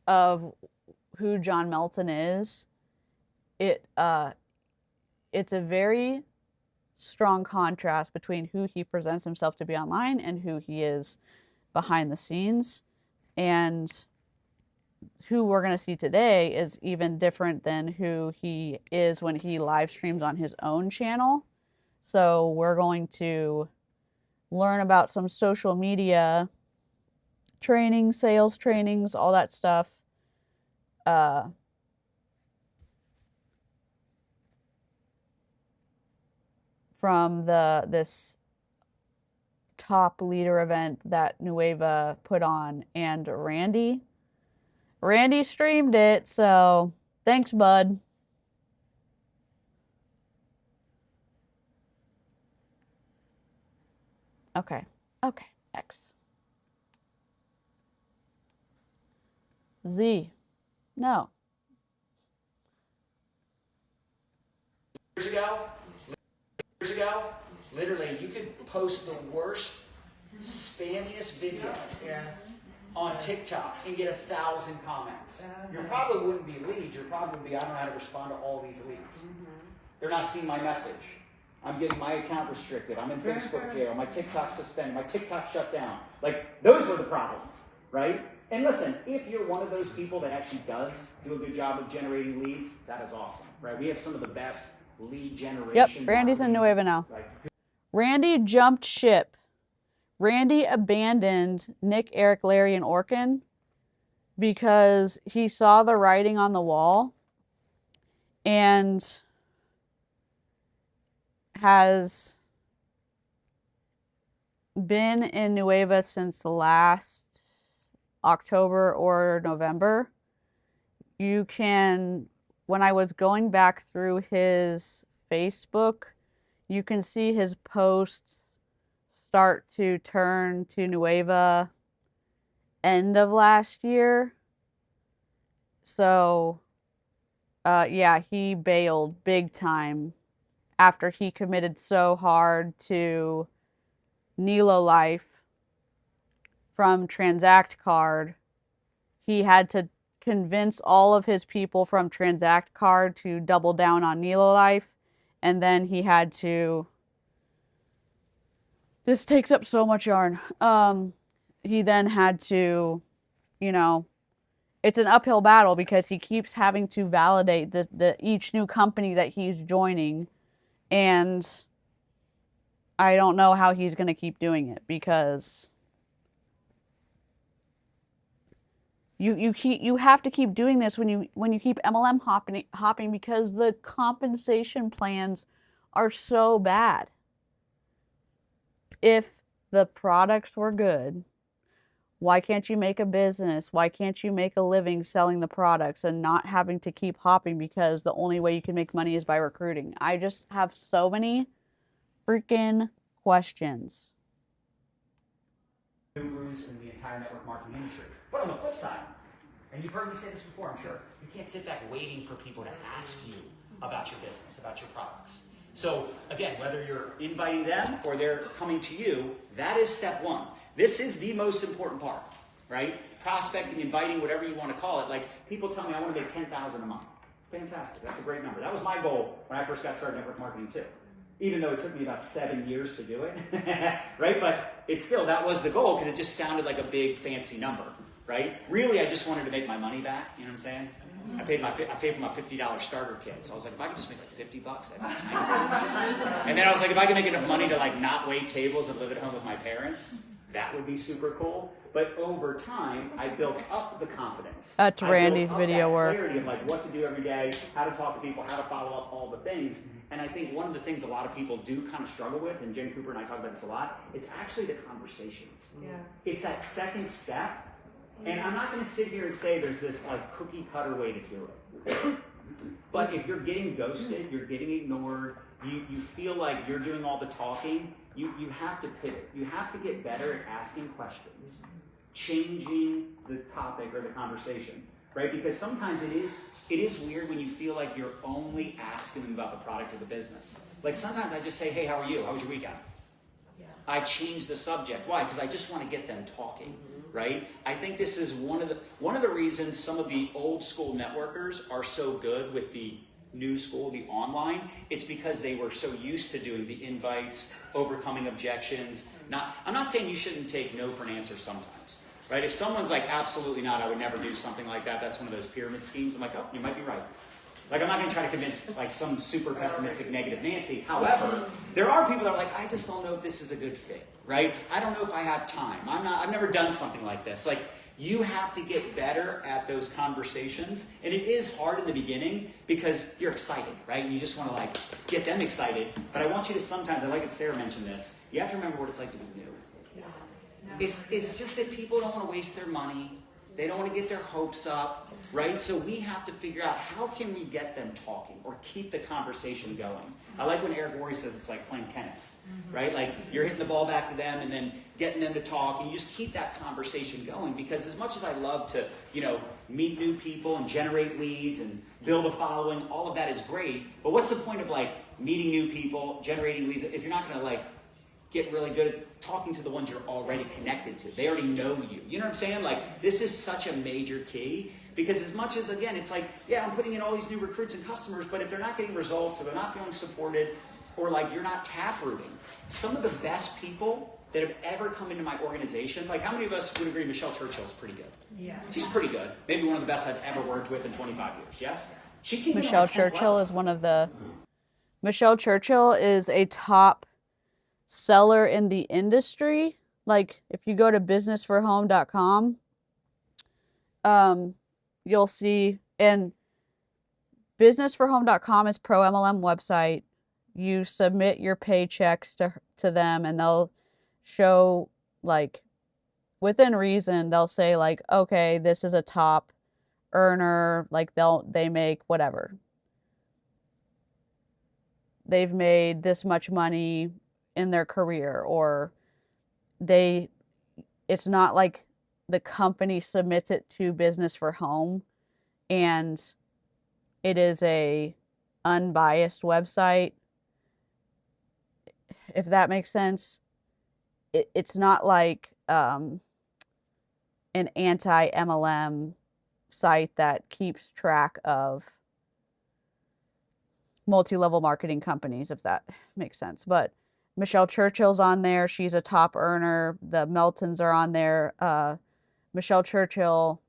of who John Melton is, it's a very strong contrast between who he presents himself to be online and who he is behind the scenes. And who we're going to see today is even different than who he is when he live streams on his own channel. So we're going to learn about some social media training, sales trainings, all that stuff. From this top leader event that Nueva put on, and Randy streamed it, so thanks, bud. Okay, X. Z. No. Years ago, literally, you could post the worst, spammiest video on TikTok and get 1,000 comments. You probably wouldn't be leads. You're probably, I don't know how to respond to all these leads. They're not seeing my message. I'm getting my account restricted. I'm in Facebook jail. My TikTok suspended. My TikTok shut down. Like, those were the problems, right? And listen, if you're one of those people that actually does do a good job of generating leads, that is awesome, right? We have some of the best lead generation. Yep, Randy's in Nueva now. Right? Randy jumped ship. Randy abandoned Nick, Eric, Larry, and Orkin because he saw the writing on the wall and has been in Nueva since last October or November. You can, when I was going back through his Facebook, you can see his posts start to turn to Nueva end of last year. So, yeah, he bailed big time after he committed so hard to Nilo Life from Transact Card. He had to convince all of his people from Transact Card to double down on Nilo Life. And then he had to... This takes up so much yarn. He then had to, you know... It's an uphill battle because he keeps having to validate each new company that he's joining. And I don't know how he's going to keep doing it because you have to keep doing this when you keep MLM hopping because the compensation plans are so bad. If the products were good, why can't you make a business? Why can't you make a living selling the products and not having to keep hopping because the only way you can make money is by recruiting? I just have so many freaking questions. Gurus in the entire network marketing industry. But on the flip side, and you've heard me say this before, I'm sure, you can't sit back waiting for people to ask you about your business, about your products. So again, whether you're inviting them or they're coming to you, that is step one. This is the most important part, right? Prospecting, inviting, whatever you want to call it. Like, people tell me I want to make $10,000 a month. Fantastic. That's a great number. That was my goal when I first got started network marketing too. Even though it took me about 7 years to do it, right? But it's still, that was the goal because it just sounded like a big fancy number, right? Really, I just wanted to make my money back. You know what I'm saying? I paid for my $50 starter kit. So I was like, if I could just make like $50, and then I was like, if I could make enough money to like not wait tables and live at home with my parents, that would be super cool. But over time, I built up the confidence. That's Randy's video work. Clarity of like what to do every day, how to talk to people, how to follow up, all the things. And I think one of the things a lot of people do kind of struggle with, and Jen Cooper and I talk about this a lot, it's actually the conversations. Yeah. It's that second step. And I'm not going to sit here and say there's this like cookie cutter way to do it. But if you're getting ghosted, you're getting ignored, you feel like you're doing all the talking, you have to pivot. You have to get better at asking questions, changing the topic or the conversation, right? Because sometimes it is weird when you feel like you're only asking them about the product or the business. Like sometimes I just say, hey, how are you? How was your weekend? Yeah. I change the subject. Why? Because I just want to get them talking, right? I think this is one of the reasons some of the old school networkers are so good with the new school, the online. It's because they were so used to doing the invites, overcoming objections. I'm not saying you shouldn't take no for an answer sometimes, right? If someone's like, absolutely not, I would never do something like that, that's one of those pyramid schemes, I'm like, oh, you might be right. Like, I'm not going to try to convince like some super pessimistic negative Nancy. However, there are people that are like, I just don't know if this is a good fit, right? I don't know if I have time. I've never done something like this. Like, you have to get better at those conversations. And it is hard in the beginning because you're excited, right? You just want to like get them excited. But I want you to sometimes, I like that Sarah mentioned this, you have to remember what it's like to be new. It's just that people don't want to waste their money. They don't want to get their hopes up, right? So we have to figure out how can we get them talking or keep the conversation going. I like when Eric Worre says it's like playing tennis, right? Like you're hitting the ball back to them and then getting them to talk, and you just keep that conversation going, because as much as I love to, meet new people and generate leads and build a following, all of that is great. But what's the point of like meeting new people, generating leads, if you're not going to like get really good at talking to the ones you're already connected to? They already know you. You know what I'm saying? Like, this is such a major key, because as much as, again, it's like, yeah, I'm putting in all these new recruits and customers, but if they're not getting results or they're not feeling supported, or like you're not taprooting, some of the best people that have ever come into my organization, like how many of us would agree Michelle Churchill's pretty good? Yeah. She's pretty good. Maybe one of the best I've ever worked with in 25 years, yes? She came Michelle Churchill is one of the... Michelle Churchill is a top seller in the industry. Like, if you go to businessforhome.com, you'll see, and businessforhome.com is pro MLM website. You submit your paychecks to them, and they'll show, like, within reason, they'll say like, okay, this is a top earner, like they make whatever. They've made this much money in their career, or it's not like the company submits it to Business for Home and it is a unbiased website, if that makes sense. It's not like an anti-MLM site that keeps track of multi-level marketing companies, if that makes sense. But Michelle Churchill's on there. She's a top earner. The Meltons are on there. Michelle Churchill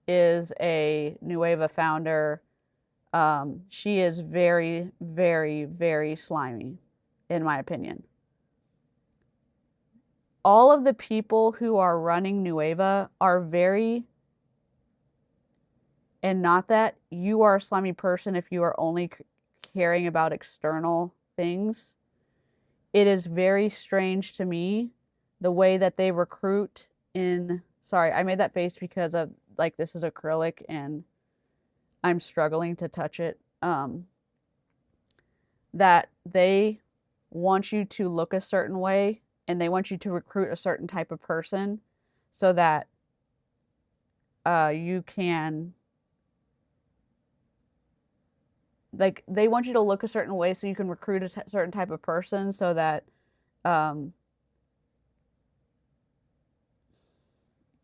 is a Nueva founder. She is very, very, very slimy, in my opinion. All of the people who are running Nueva are very, and not that you are a slimy person if you are only caring about external things. It is very strange to me the way that they recruit in, sorry, I made that face because of, like, this is acrylic and I'm struggling to touch it. That they want you to look a certain way and they want you to recruit a certain type of person so that you can, like, they want you to look a certain way so you can recruit a certain type of person so that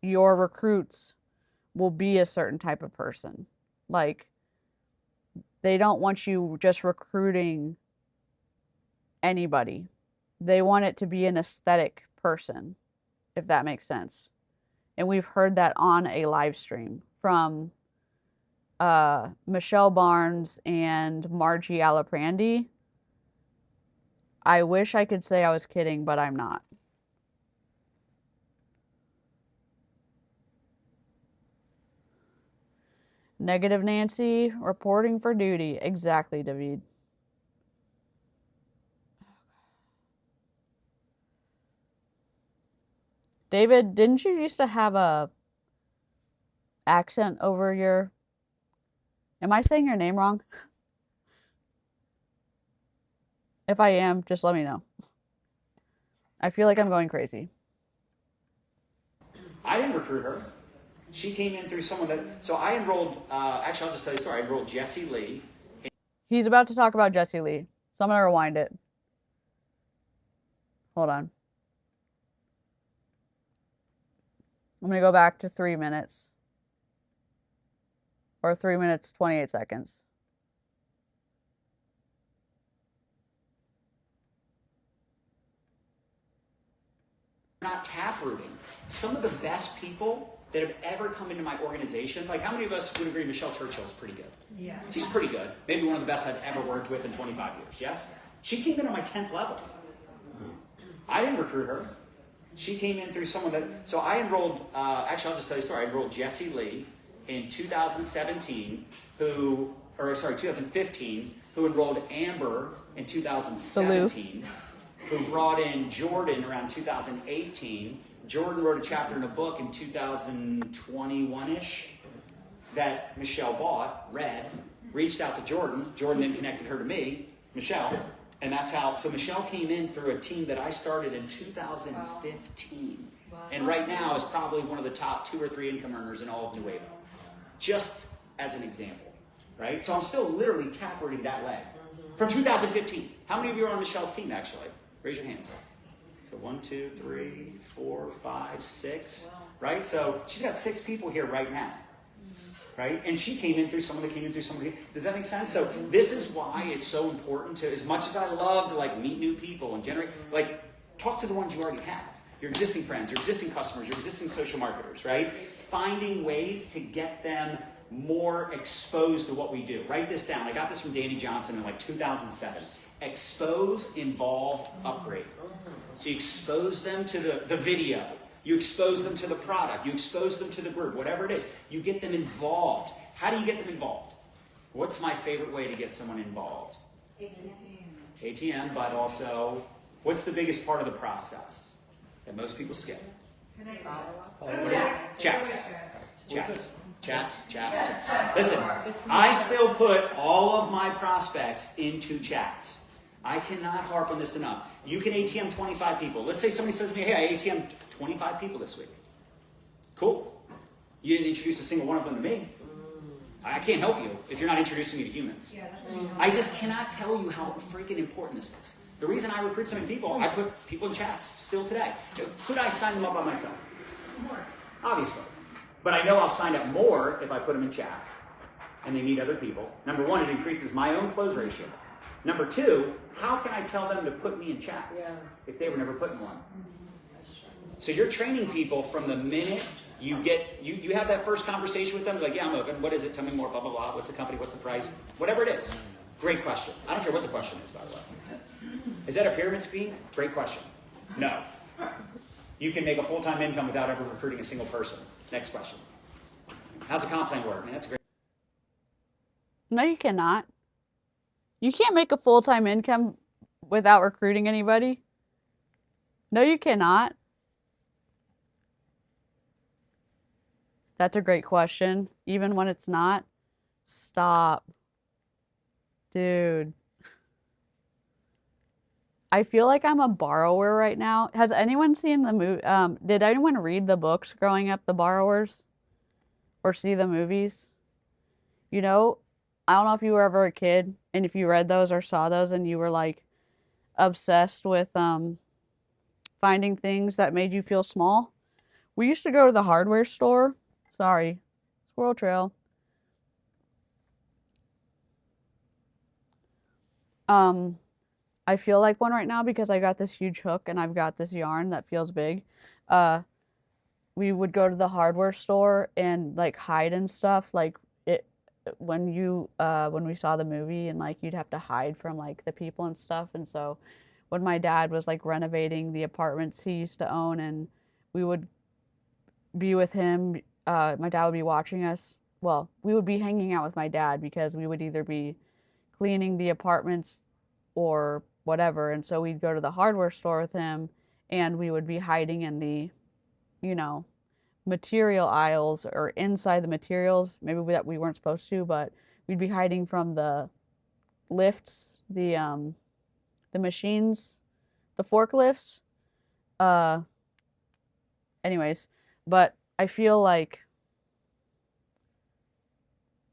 your recruits will be a certain type of person. Like, they don't want you just recruiting anybody. They want it to be an aesthetic person, if that makes sense. And we've heard that on a live stream from Michelle Barnes and Margie Alaprandi. I wish I could say I was kidding, but I'm not. Negative Nancy, reporting for duty. Exactly, David. David, didn't you used to have a accent over your... Am I saying your name wrong? If I am, just let me know. I feel like I'm going crazy. I didn't recruit her. She came in through someone that, so I enrolled, actually I'll just tell you a story. I enrolled Jesse Lee. He's about to talk about Jesse Lee. So I'm going to rewind it. Hold on. I'm going to go back to 3 minutes. Or 3 minutes, 28 seconds. Not taprooting. Some of the best people that have ever come into my organization, like how many of us would agree Michelle Churchill's pretty good? Yeah. She's pretty good. Maybe one of the best I've ever worked with in 25 years, yes? She came in on my 10th level. I didn't recruit her. She came in through someone that, so I enrolled, actually I'll just tell you a story. I enrolled Jesse Lee in 2015, 2015, who enrolled Amber in 2017, who brought in Jordan around 2018. Jordan wrote a chapter in a book in 2021-ish that Michelle bought, read, reached out to Jordan. Jordan then connected her to me, Michelle. And that's how, so Michelle came in through a team that I started in 2015. Wow. And right now is probably one of the top 2 or 3 income earners in all of Nueva. Just as an example, right? So I'm still literally taprooting that leg. From 2015. How many of you are on Michelle's team, actually? Raise your hands. So 1, 2, 3, 4, 5, 6, right? So she's got 6 people here right now, right? And she came in through someone that came in through somebody. Does that make sense? So this is why it's so important to, as much as I love to like meet new people and generate, like talk to the ones you already have. Your existing friends, your existing customers, your existing social marketers, right? Finding ways to get them more exposed to what we do. Write this down. I got this from Danny Johnson in like 2007. Expose, involve, upgrade. So you expose them to the video. You expose them to the product. You expose them to the group, whatever it is. You get them involved. How do you get them involved? What's my favorite way to get someone involved? ATM, but also, what's the biggest part of the process that most people skip? Chats. Listen, I still put all of my prospects into chats. I cannot harp on this enough. You can ATM 25 people. Let's say somebody says to me, hey, I ATM 25 people this week. Cool. You didn't introduce a single one of them to me. I can't help you if you're not introducing me to humans. I just cannot tell you how freaking important this is. The reason I recruit so many people, I put people in chats still today. Could I sign them up by myself? Obviously. But I know I'll sign up more if I put them in chats and they meet other people. Number 1, it increases my own close ratio. Number 2, how can I tell them to put me in chats if they were never put in one? So you're training people from the minute you get, you have that first conversation with them, like, yeah, I'm open. What is it? Tell me more, blah, blah, blah. What's the company? What's the price? Whatever it is. Great question. I don't care what the question is, by the way. Is that a pyramid scheme? Great question. No. You can make a full-time income without ever recruiting a single person. Next question. How's the comp plan work? Man, that's a great. No, you cannot. You can't make a full-time income without recruiting anybody. No, you cannot. That's a great question. Even when it's not. Stop. Dude. I feel like I'm a borrower right now. Has anyone seen the movie? Did anyone read the books growing up, The Borrowers? Or see the movies? You know, I don't know if you were ever a kid and if you read those or saw those and you were like obsessed with finding things that made you feel small. We used to go to the hardware store. Sorry, squirrel trail. I feel like one right now because I got this huge hook and I've got this yarn that feels big. We would go to the hardware store and like hide and stuff. Like when we saw the movie and like you'd have to hide from like the people and stuff. And so when my dad was like renovating the apartments he used to own and we would be with him, my dad would be watching us. Well, we would be hanging out with my dad because we would either be cleaning the apartments or whatever. And so we'd go to the hardware store with him and we would be hiding in the, you know, material aisles or inside the materials, maybe that we weren't supposed to, but we'd be hiding from the lifts, the the machines, the forklifts. Anyways, but I feel like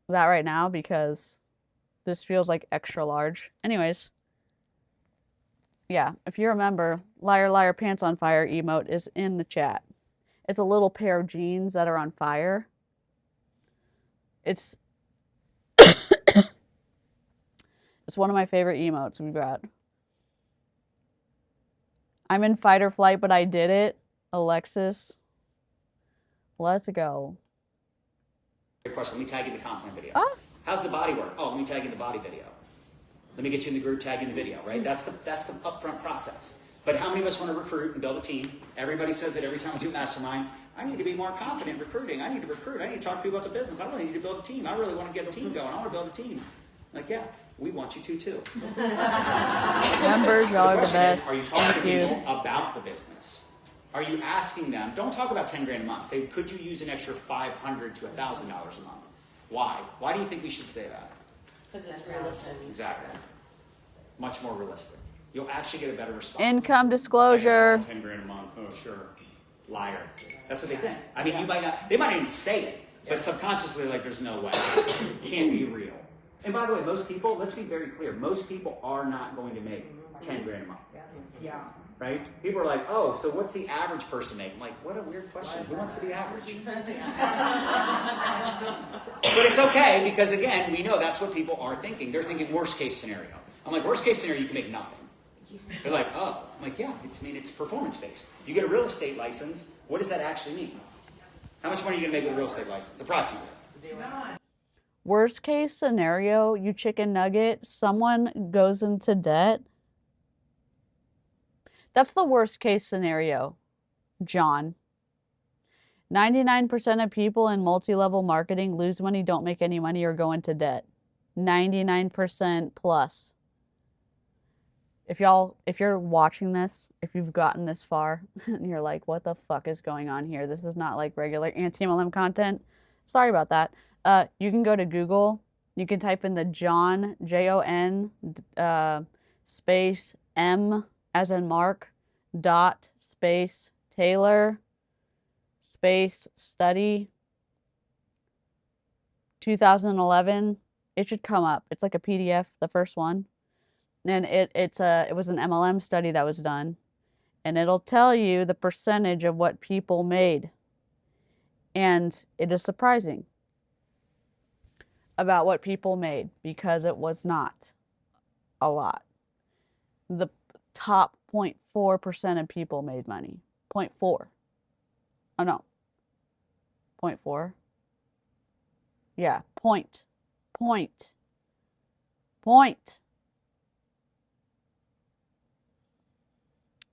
that right now because this feels like extra large. Anyways, yeah, if you remember, liar, liar, pants on fire emote is in the chat. It's a little pair of jeans that are on fire. It's it's one of my favorite emotes we've got. I'm in fight or flight, but I did it. Alexis, let's go. Great question. Let me tag you the compliment video. Ah. How's the body work? Oh, let me tag you the body video. Let me get you in the group, tag you in the video, right? That's the upfront process. But how many of us want to recruit and build a team? Everybody says it every time we do Mastermind. I need to be more confident recruiting. I need to recruit. I need to talk to people about the business. I really need to build a team. I really want to get a team going. I want to build a team. Like, yeah, we want you to too. Members, y'all are the best. Are you talking to people about the business? Are you asking them, don't talk about 10 grand a month. Say, could you use an extra $500 to $1,000 a month? Why? Why do you think we should say that? Because it's realistic. Exactly. Much more realistic. You'll actually get a better response. Income disclosure. 10 grand a month. Oh, sure. Liar. That's what they think. I mean, they might not even say it, but subconsciously, like, there's no way. It can't be real. And by the way, most people, let's be very clear, most people are not going to make 10 grand a month. Yeah. Right? People are like, oh, so what's the average person make? I'm like, what a weird question. Who wants to be average? But it's okay because, again, we know that's what people are thinking. They're thinking worst case scenario. I'm like, worst case scenario, you can make nothing. They're like, oh. I'm like, yeah, it's performance based. You get a real estate license. What does that actually mean? How much money are you going to make with a real estate license? Approximately. Worst case scenario, you chicken nugget, someone goes into debt. That's the worst case scenario, John. 99% of people in multi-level marketing lose money, don't make any money, or go into debt. 99% plus. If you're watching this, if you've gotten this far, and you're like, what the fuck is going on here? This is not like regular anti-MLM content. Sorry about that. You can go to Google. You can type in the John, Jon, space M as in Mark, dot, space, Taylor, space, study, 2011. It should come up. It's like a PDF, the first one. And it was an MLM study that was done. And it'll tell you the percentage of what people made. And it is surprising about what people made because it was not a lot. The top 0.4% of people made money. 0.4. Oh, no. 0.4. Yeah, point.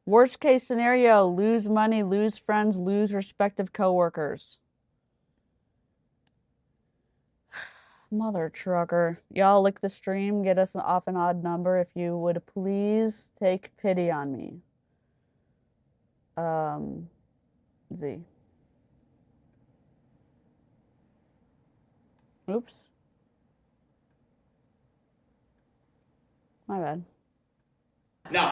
Worst case scenario, lose money, lose friends, lose respective coworkers. Mother trucker. Y'all like the stream, get us off an odd number if you would please take pity on me. Z. Oops. My bad. No.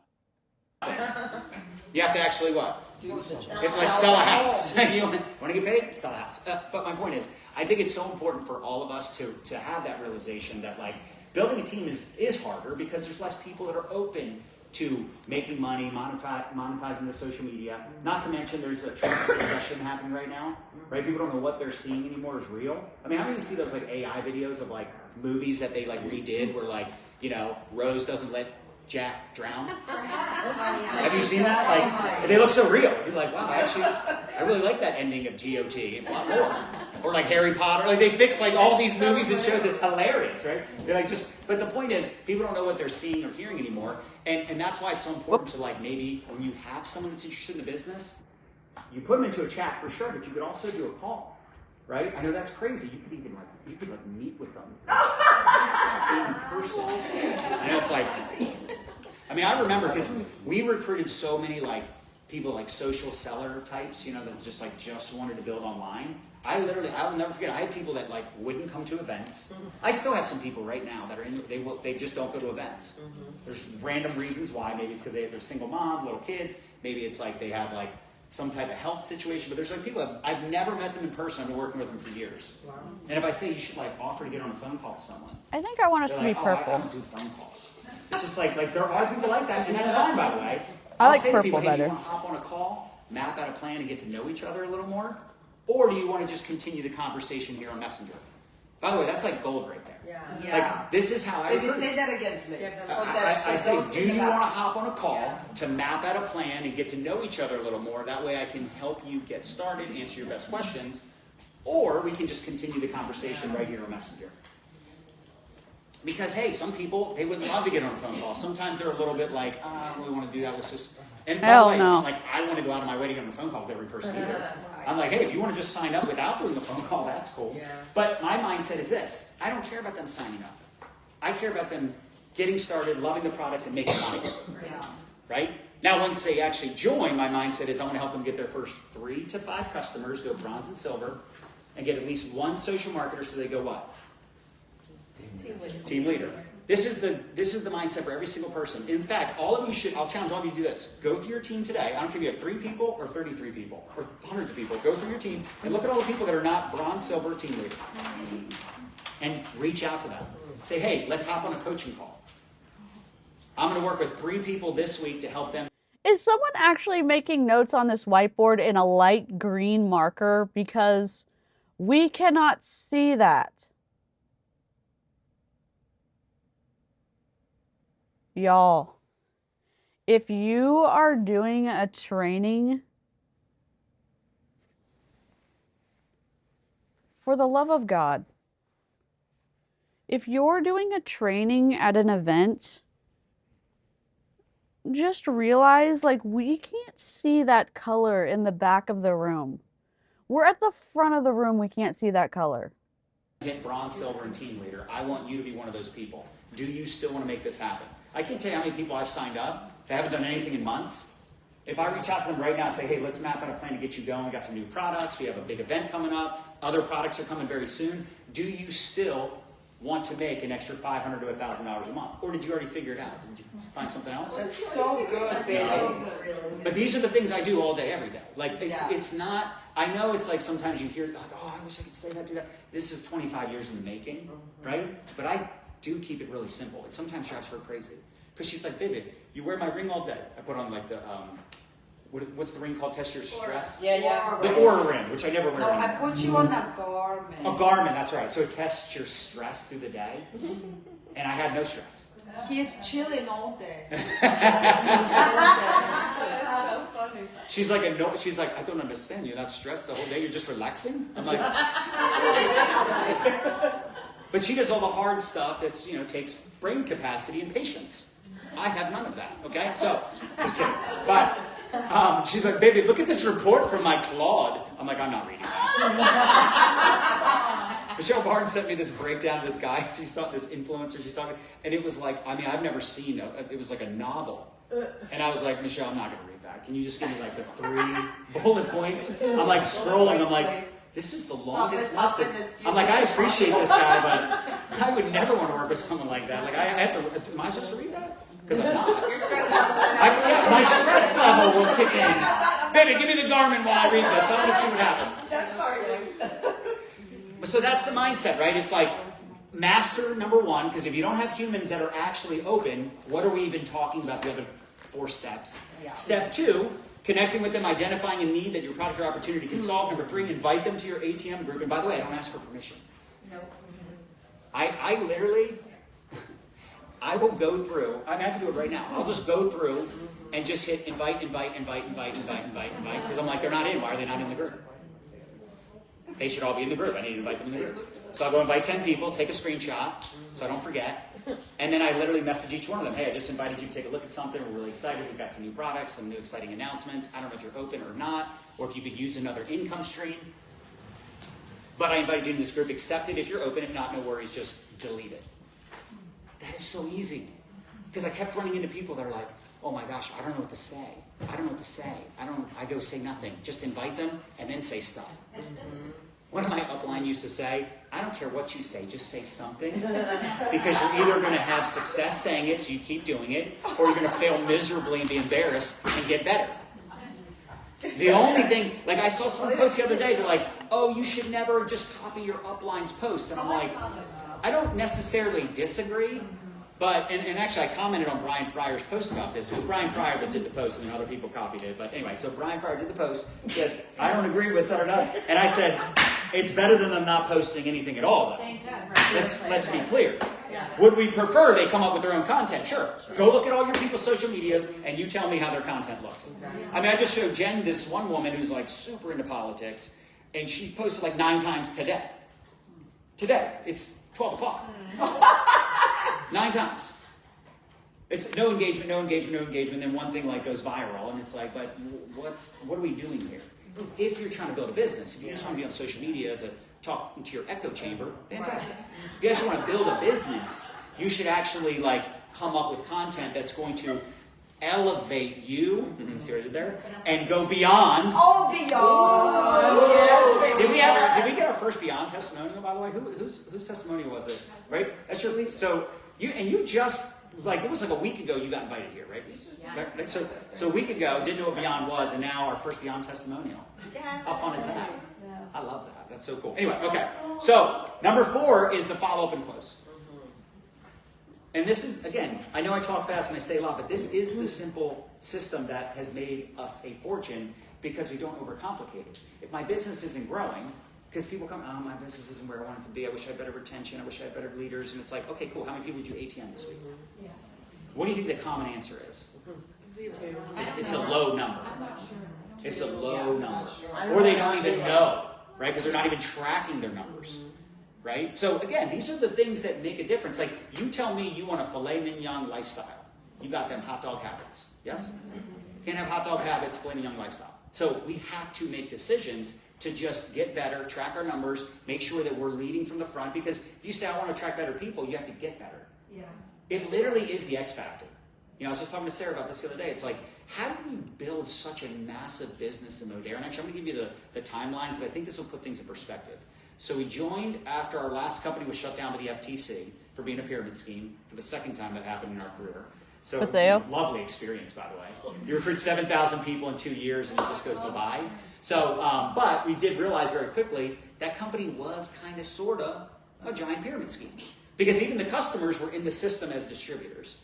You have to actually what? It's like sell a house. You want to get paid? Sell a house. But my point is, I think it's so important for all of us to have that realization that like building a team is harder because there's less people that are open to making money, monetizing their social media. Not to mention there's a trust recession happening right now, right? People don't know what they're seeing anymore is real. I mean, how many of you see those like AI videos of like movies that they like redid where like, you know, Rose doesn't let Jack drown? Have you seen that? Like, they look so real. You're like, wow, I really like that ending of GOT a lot more. Or like Harry Potter. Like they fix like all these movies and shows. It's hilarious, right? They're like but the point is, people don't know what they're seeing or hearing anymore. And that's why it's so important to like maybe when you have someone that's interested in the business, you put them into a chat for sure, but you could also do a call. Right? I know that's crazy. You could even like meet with them in person. I know it's like, I mean, I remember because we recruited so many like people like social seller types, you know, that just wanted to build online. I will never forget, I had people that like wouldn't come to events. I still have some people right now that are they just don't go to events. There's random reasons why. Maybe it's because they're single mom, little kids. Maybe it's like they have like some type of health situation. But there's like people I've never met them in person. I've been working with them for years. Wow. And if I say you should like offer to get on a phone call with someone, I think I want us to be purple. I don't do phone calls. It's just like there are people like that, and that's fine, by the way. I like say to people, purple better. Hey, you want to hop on a call, map out a plan, and get to know each other a little more? Or do you want to just continue the conversation here on Messenger? By the way, that's like gold right there. Yeah. Like, this is how I Maybe say that again, please. I say, do you want to hop on a call to map out a plan and get to know each other a little more? That way I can help you get started, answer your best questions. Or we can just continue the conversation right here on Messenger. Because, hey, some people, they would love to get on a phone call. Sometimes they're a little bit like, I don't really want to do that. Let's just... And by the way, it's not like I want to go out of my way to get on a phone call with every person either. I'm like, hey, if you want to just sign up without doing a phone call, that's cool. Yeah. But my mindset is this. I don't care about them signing up. I care about them getting started, loving the products, and making money. Right? Now, once they actually join, my mindset is I want to help them get their first 3 to 5 customers, go bronze and silver, and get at least 1 social marketer so they go what? Team leader. This is the mindset for every single person. In fact, all of you should, I'll challenge all of you to do this. Go through your team today. I don't care if you have 3 people or 33 people or hundreds of people. Go through your team and look at all the people that are not bronze, silver, team leader. And reach out to them. Say, hey, let's hop on a coaching call. I'm going to work with 3 people this week to help them. Is someone actually making notes on this whiteboard in a light green marker? Because we cannot see that. Y'all, if you are doing a training, for the love of God, if you're doing a training at an event, just realize, like, we can't see that color in the back of the room. We're at the front of the room, we can't see that color. Hit bronze, silver, and team leader. I want you to be one of those people. Do you still want to make this happen? I can't tell you how many people I've signed up. They haven't done anything in months. If I reach out to them right now and say, hey, let's map out a plan to get you going. We got some new products. We have a big event coming up. Other products are coming very soon. Do you still want to make an extra $500 to $1,000 a month? Or did you already figure it out? Did you find something else? That's so good, baby. But these are the things I do all day, every day. Like, it's not, I know it's like sometimes you hear, like, oh, I wish I could say that, do that. This is 25 years in the making, right? But I do keep it really simple. It sometimes drives her crazy. Because she's like, baby, you wear my ring all day. I put on like the, what's the ring called? Test your stress? Yeah. The Oura ring, which I never wear anymore. I put you on a Garmin. A Garmin, that's right. So it tests your stress through the day. And I had no stress. He's chilling all day. That's so funny. She's like, I don't understand. You're not stressed the whole day. You're just relaxing. I'm like, but she does all the hard stuff that's, takes brain capacity and patience. I have none of that. Okay, so just kidding. But she's like, baby, look at this report from my Claude. I'm like, I'm not reading that. Michelle Barnes sent me this breakdown of this guy. She's talking, this influencer she's talking, and it was like, I've never seen it was like a novel. And I was like, Michelle, I'm not going to read that. Can you just give me like the 3 bullet points? I'm like scrolling. I'm like, this is the longest message. I'm like, I appreciate this guy, but I would never want to work with someone like that. Like, I have to, am I supposed to read that? Because I'm not. Your stress level. My stress level will kick in. Baby, give me the Garmin while I read this. I want to see what happens. That's starting. So that's the mindset, right? It's like, master number 1, because if you don't have humans that are actually open, what are we even talking about the other 4 steps? Yeah. Step 2, connecting with them, identifying a need that your product or opportunity can solve. Number 3, invite them to your ATM group. And by the way, I don't ask for permission. Nope. I literally, I will go through, I can do it right now. I'll just go through and just hit invite, because I'm like, they're not in. Why are they not in the group? They should all be in the group. I need to invite them in the group. So I'll go invite 10 people, take a screenshot, so I don't forget. And then I literally message each one of them, hey, I just invited you to take a look at something. We're really excited. We've got some new products, some new exciting announcements. I don't know if you're open or not, or if you could use another income stream. But I invited you to this group. Accept it if you're open. If not, no worries. Just delete it. That is so easy. Because I kept running into people that are like, oh my gosh, I don't know what to say. I don't know what to say. I go say nothing. Just invite them and then say stuff. One of my upline used to say, I don't care what you say, just say something. Because you're either going to have success saying it, so you keep doing it, or you're going to fail miserably and be embarrassed and get better. The only thing, like I saw someone post the other day, they're like, oh, you should never just copy your upline's posts. And I'm like, I don't necessarily disagree, but, and actually I commented on Brian Fryer's post about this. It was Brian Fryer that did the post and then other people copied it. But anyway, so Brian Fryer did the post, said, I don't agree with it or not. And I said, it's better than them not posting anything at all, though. Let's be clear. Would we prefer they come up with their own content? Sure. Go look at all your people's social medias and you tell me how their content looks. I mean, I just showed Jen this one woman who's like super into politics, and she posted like 9 times today. Today. It's 12 o'clock. 9 times. It's no engagement, no engagement, no engagement. Then one thing like goes viral, and it's like, but what are we doing here? If you're trying to build a business, if you just want to be on social media to talk into your echo chamber, fantastic. If you actually want to build a business, you should actually like come up with content that's going to elevate you, see what I did there, and go beyond. Oh, beyond. Yes, Did we get our first Beyond testimonial, by the way? Whose testimonial was it? Right? That's your. So you just like it was like a week ago you got invited here, right? Like, so a week ago didn't know what Beyond was, and now our first Beyond testimonial. How fun is that? I love that. That's so cool. Anyway, okay. So number 4 is the follow up and close. And this is, again, I know I talk fast and I say a lot, but this is the simple system that has made us a fortune because we don't overcomplicate it. If my business isn't growing, because people come, oh, my business isn't where I want it to be. I wish I had better retention. I wish I had better leaders. And it's like, okay, cool. How many people did you ATM this week? Yeah. What do you think the common answer is? 0. It's a low number. It's a low number. Or they don't even know, right? Because they're not even tracking their numbers. Right? So again, these are the things that make a difference. Like you tell me you want a filet mignon lifestyle. You got them hot dog habits. Yes? Can't have hot dog habits, filet mignon lifestyle. So we have to make decisions to just get better, track our numbers, make sure that we're leading from the front. Because if you say I want to attract better people, you have to get better. Yes. It literally is the X factor. You know, I was just talking to Sarah about this the other day. It's like, how do we build such a massive business in Modera? And actually, I'm going to give you the timeline because I think this will put things in perspective. So we joined after our last company was shut down by the FTC for being a pyramid scheme for the second time that happened in our career. So lovely experience, by the way. You recruit 7,000 people in 2 years and it just goes bye-bye. So, but we did realize very quickly that company was kind of, sort of, a giant pyramid scheme. Because even the customers were in the system as distributors.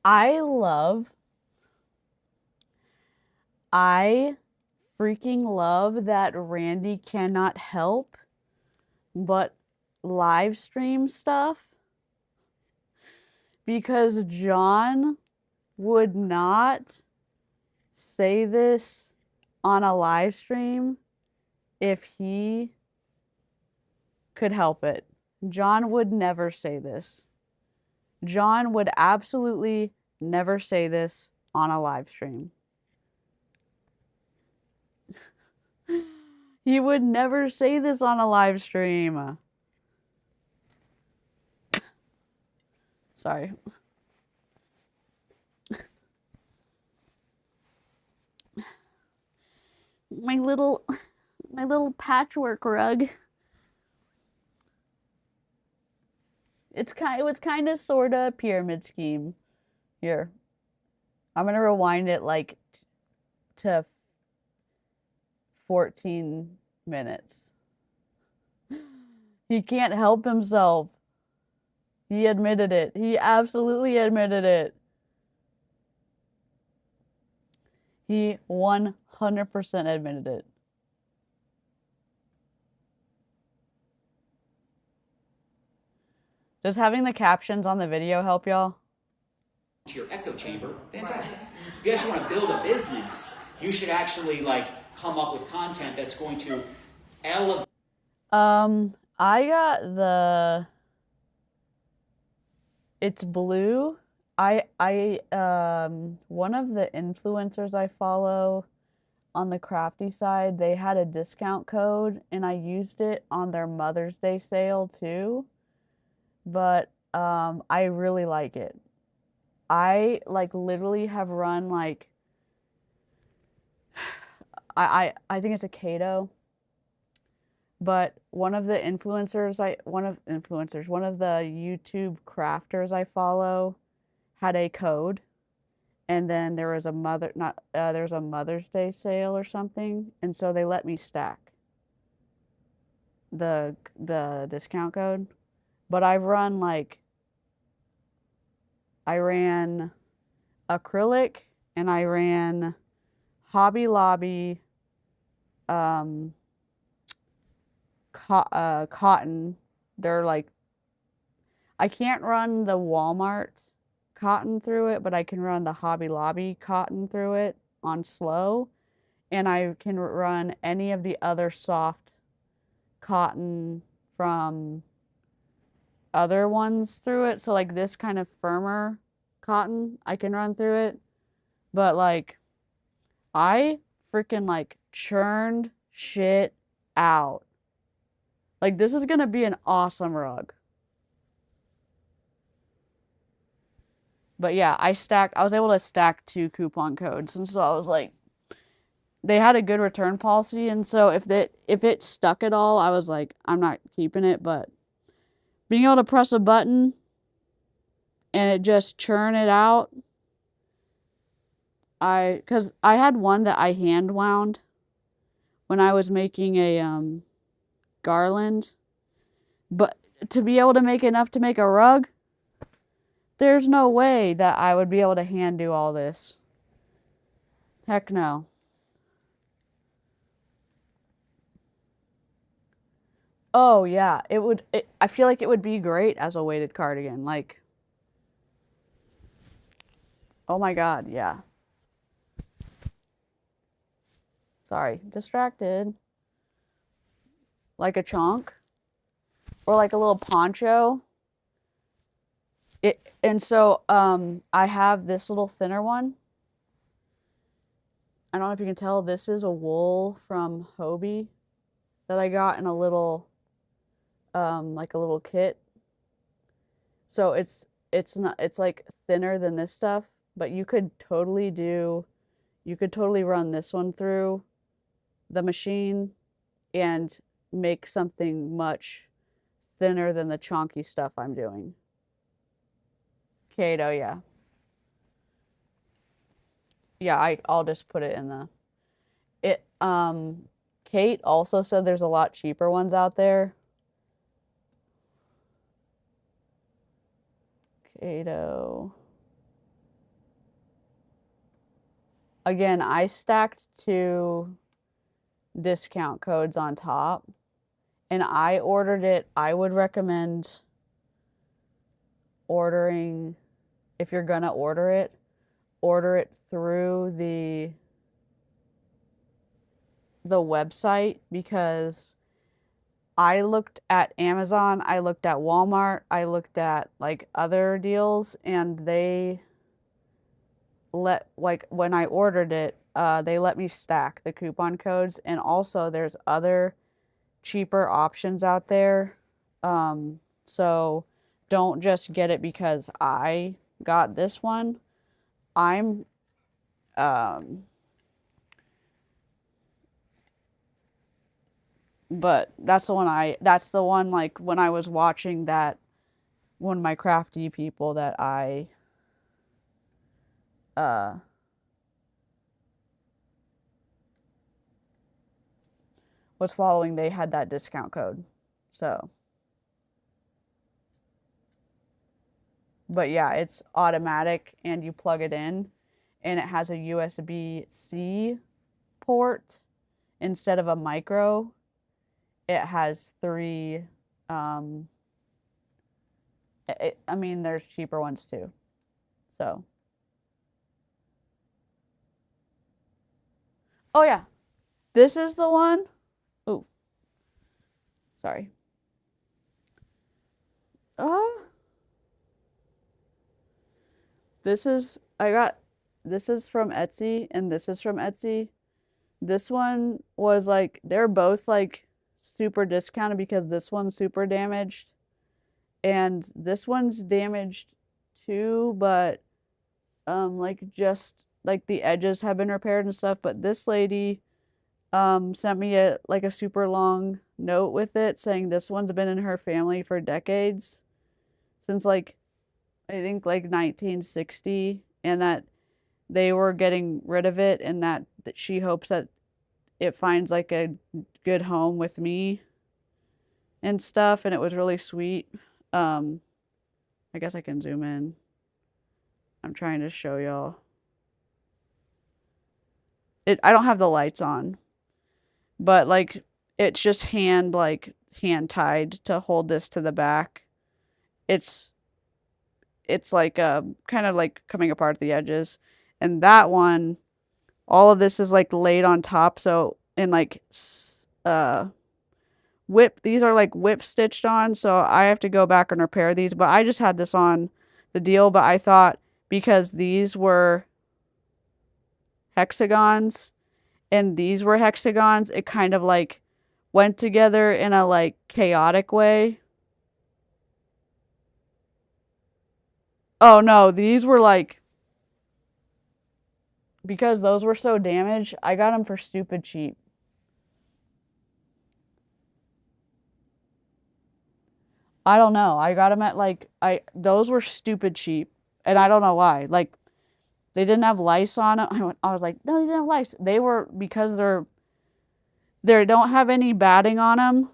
I freaking love that Randy cannot help but live stream stuff, because John would not say this on a live stream if he could help it. John would never say this. John would absolutely never say this on a live stream. He would never say this on a live stream. Sorry. My little patchwork rug. It was kind of sort of a pyramid scheme. Here. I'm going to rewind it like to 14 minutes. He can't help himself. He admitted it. He absolutely admitted it. He 100% admitted it. Does having the captions on the video help y'all? To your echo chamber, fantastic. If you actually want to build a business, you should actually like come up with content that's going to elevate. I got it's blue. One of the influencers I follow on the crafty side, they had a discount code and I used it on their Mother's Day sale too. But I really like it. I like literally have run like I think it's a Cato, but one of the YouTube crafters I follow had a code, and then there was a there's a Mother's Day sale or something, and so they let me stack the discount code. But I've run like I ran acrylic and I ran Hobby Lobby cotton. They're like I can't run the Walmart cotton through it, but I can run the Hobby Lobby cotton through it on slow, and I can run any of the other soft cotton from other ones through it. So like this kind of firmer cotton, I can run through it. But like I freaking like churned shit out. Like this is gonna be an awesome rug. But yeah, I was able to stack 2 coupon codes, and so I was like, they had a good return policy, and so if it stuck at all, I was like, I'm not keeping it. But being able to press a button and it just churn it out, because I had one that I hand wound when I was making a garland, but to be able to make enough to make a rug, there's no way that I would be able to hand do all this. Heck no. Oh yeah, I feel like it would be great as a weighted cardigan. Like, oh my God, yeah. Sorry, distracted. Like a chonk or like a little poncho. And so I have this little thinner one. I don't know if you can tell, this is a wool from Hobie that I got in a little like a little kit. So it's like thinner than this stuff, but you could totally run this one through the machine and make something much thinner than the chonky stuff I'm doing. Kato, yeah. Yeah, I'll just put it in the Kate also said there's a lot cheaper ones out there. Kato. Again, I stacked 2 discount codes on top, and I ordered it. I would recommend ordering, if you're gonna order it through the website, because I looked at Amazon, I looked at Walmart, I looked at like other deals, and they when I ordered it, they let me stack the coupon codes, and also there's other cheaper options out there. So don't just get it because I got this one. But that's the one like when I was watching that, one of my crafty people that I was following, they had that discount code. So, but yeah, it's automatic and you plug it in, and it has a USB-C port instead of a micro. It has 3, I mean, there's cheaper ones too. So, oh yeah, this is the one. Ooh, sorry. This is from Etsy, and this is from Etsy. This one was like, they're both like super discounted because this one's super damaged and this one's damaged too, but like just like the edges have been repaired and stuff, but this lady sent me a like a super long note with it saying this one's been in her family for decades, since like I think like 1960, and that they were getting rid of it, and that she hopes that it finds like a good home with me and stuff, and it was really sweet. Um I guess I can zoom in. I'm trying to show y'all. I don't have the lights on, but like it's just hand tied to hold this to the back. It's like kind of like coming apart at the edges. And that one, all of this is like laid on top, so in like these are like whip stitched on, so I have to go back and repair these, but I just had this on the deal, but I thought because these were hexagons and these were hexagons, it kind of like went together in a like chaotic way. Oh no, these were like, because those were so damaged, I got them for stupid cheap. I don't know. I got them at like those were stupid cheap, and I don't know why. Like they didn't have lice on them. I was like, no, they didn't have lice. They were, because they don't have any batting on them.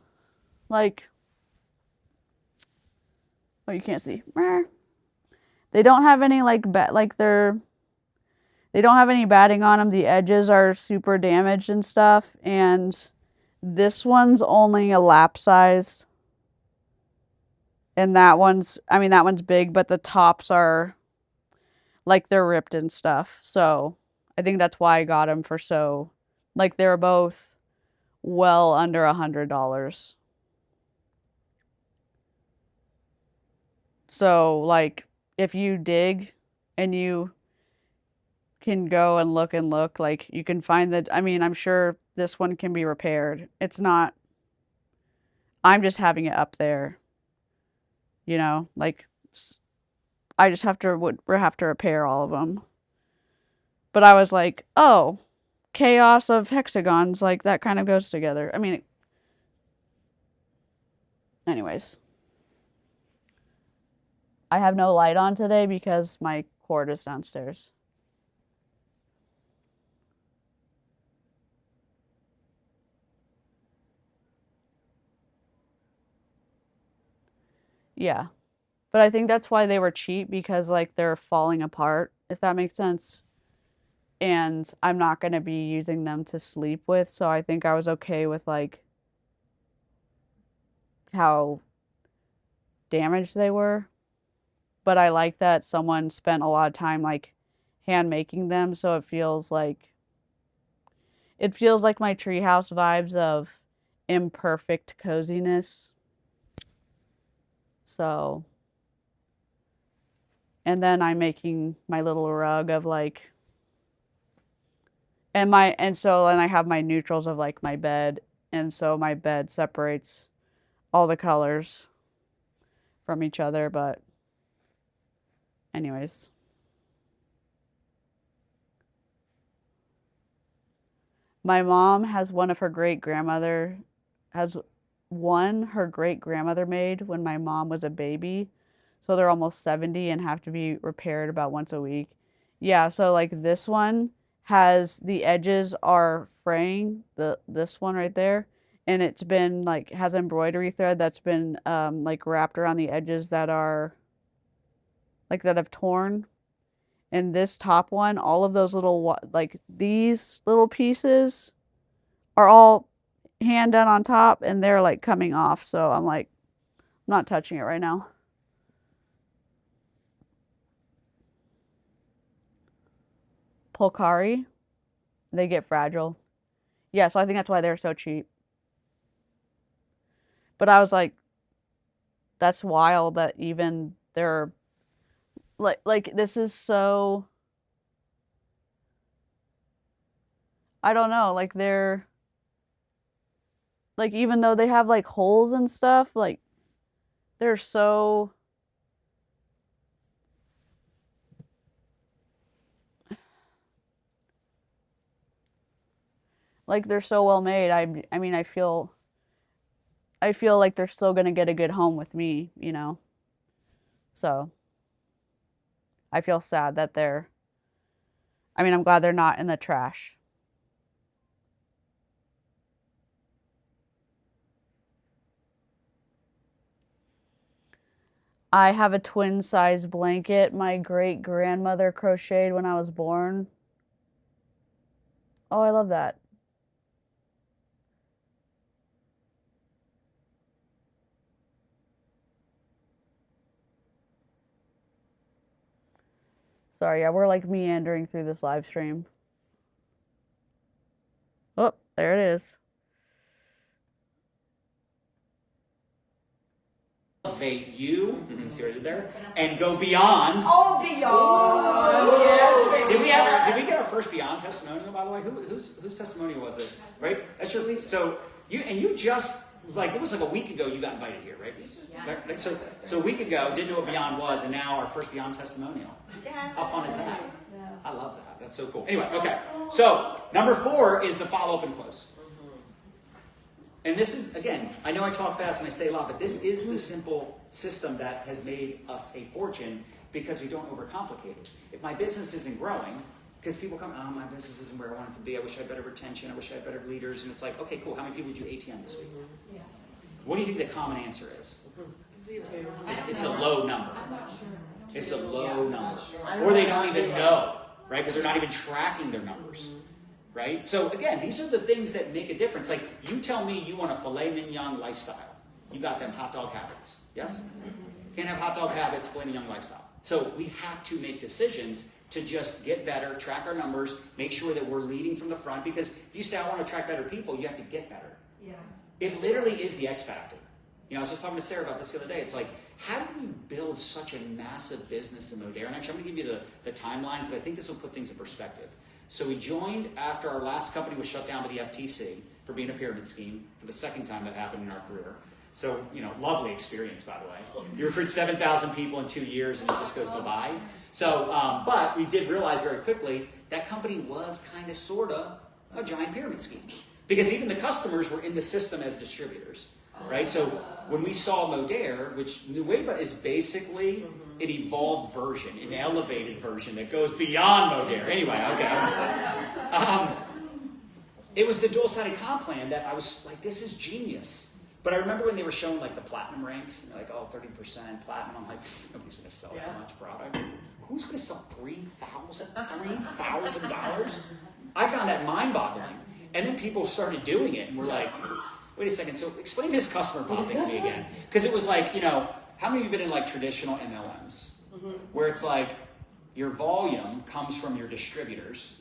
Like, oh, you can't see. They don't have any like they don't have any batting on them. The edges are super damaged and stuff. And this one's only a lap size. And that one's big, but the tops are like they're ripped and stuff. So I think that's why I got them for like they're both well under $100. So like if you dig and you can go and look, like you can find that. I mean, I'm sure this one can be repaired. It's not, I'm just having it up there, like I just have to repair all of them. But I was like, oh, chaos of hexagons, like that kind of goes together. I mean, anyways, I have no light on today because my cord is downstairs. Yeah. But I think that's why they were cheap, because like they're falling apart, if that makes sense. And I'm not going to be using them to sleep with, so I think I was okay with like how damaged they were. But I like that someone spent a lot of time like hand making them, so it feels like my treehouse vibes of imperfect coziness. So, and then I'm making my little rug of like, and I have my neutrals of like my bed, and so my bed separates all the colors from each other. But anyways, my mom has one her great grandmother made when my mom was a baby, so they're almost 70 and have to be repaired about once a week. Yeah, so like this one has, the edges are fraying, this one right there, and it's been like, has embroidery thread that's been like wrapped around the edges that are like, that have torn. And this top one, all of those little, like these little pieces are all hand done on top, and they're like coming off, so I'm like, I'm not touching it right now. Polcari, they get fragile. Yeah, so I think that's why they're so cheap. But I was like, that's wild that even they're like this is so, I don't know, like they're like, even though they have like holes and stuff, like they're so, like they're so well made. I mean, I feel like they're still gonna get a good home with me, you know. So I feel sad that I'm glad they're not in the trash. I have a twin size blanket my great grandmother crocheted when I was born. Oh, I love that. Sorry, yeah, we're like meandering through this live stream. Oh, there it is. Elevate you, see what I did there, and go beyond. Oh, beyond. Yes, Did we get our first Beyond testimonial, by the way? Whose testimonial was it? Right? That's your so you just like it was like a week ago you got invited here, right? Yeah. So a week ago didn't know what Beyond was, and now our first Beyond testimonial. Yeah. How fun is that? Yeah. I love that. That's so cool. Anyway, okay. So number 4 is the follow up and close. And this is, again, I know I talk fast and I say a lot, but this is the simple system that has made us a fortune because we don't overcomplicate it. If my business isn't growing, because people come, oh, my business isn't where I want it to be. I wish I had better retention. I wish I had better leaders. And it's like, okay, cool. How many people did you ATM this week? Yeah. What do you think the common answer is? 0. It's a low number. It's a low number. Or they don't even know, right? Because they're not even tracking their numbers. Right? So again, these are the things that make a difference. Like you tell me you want a filet mignon lifestyle. You got them hot dog habits. Yes? Can't have hot dog habits, filet mignon lifestyle. So we have to make decisions to just get better, track our numbers, make sure that we're leading from the front. Because if you say I want to attract better people, you have to get better. Yes. It literally is the X factor. You know, I was just talking to Sarah about this the other day. It's like, how do we build such a massive business in Modern? Actually, I'm going to give you the timeline because I think this will put things in perspective. So we joined after our last company was shut down by the FTC for being a pyramid scheme for the second time that happened in our career. So, you know, lovely experience, by the way. You recruit 7,000 people in 2 years and it just goes bye-bye. So, but we did realize very quickly that company was kind of, sort of, a giant pyramid scheme. Because even the customers were in the system as distributors, right? So when we saw Modern, which Nueva is basically an evolved version, an elevated version that goes beyond Modern. Anyway, okay, it was the dual-sided comp plan that I was like, this is genius. But I remember when they were showing like the platinum ranks, and they're like, oh, 30% platinum. I'm like, nobody's going to sell that much product. Who's going to sell $3,000? I found that mind-boggling. And then people started doing it, and we're like, wait a second, so explain this customer bond thing to me again. Because it was like, you know, how many of you have been in like traditional MLMs? Where it's like, your volume comes from your distributors,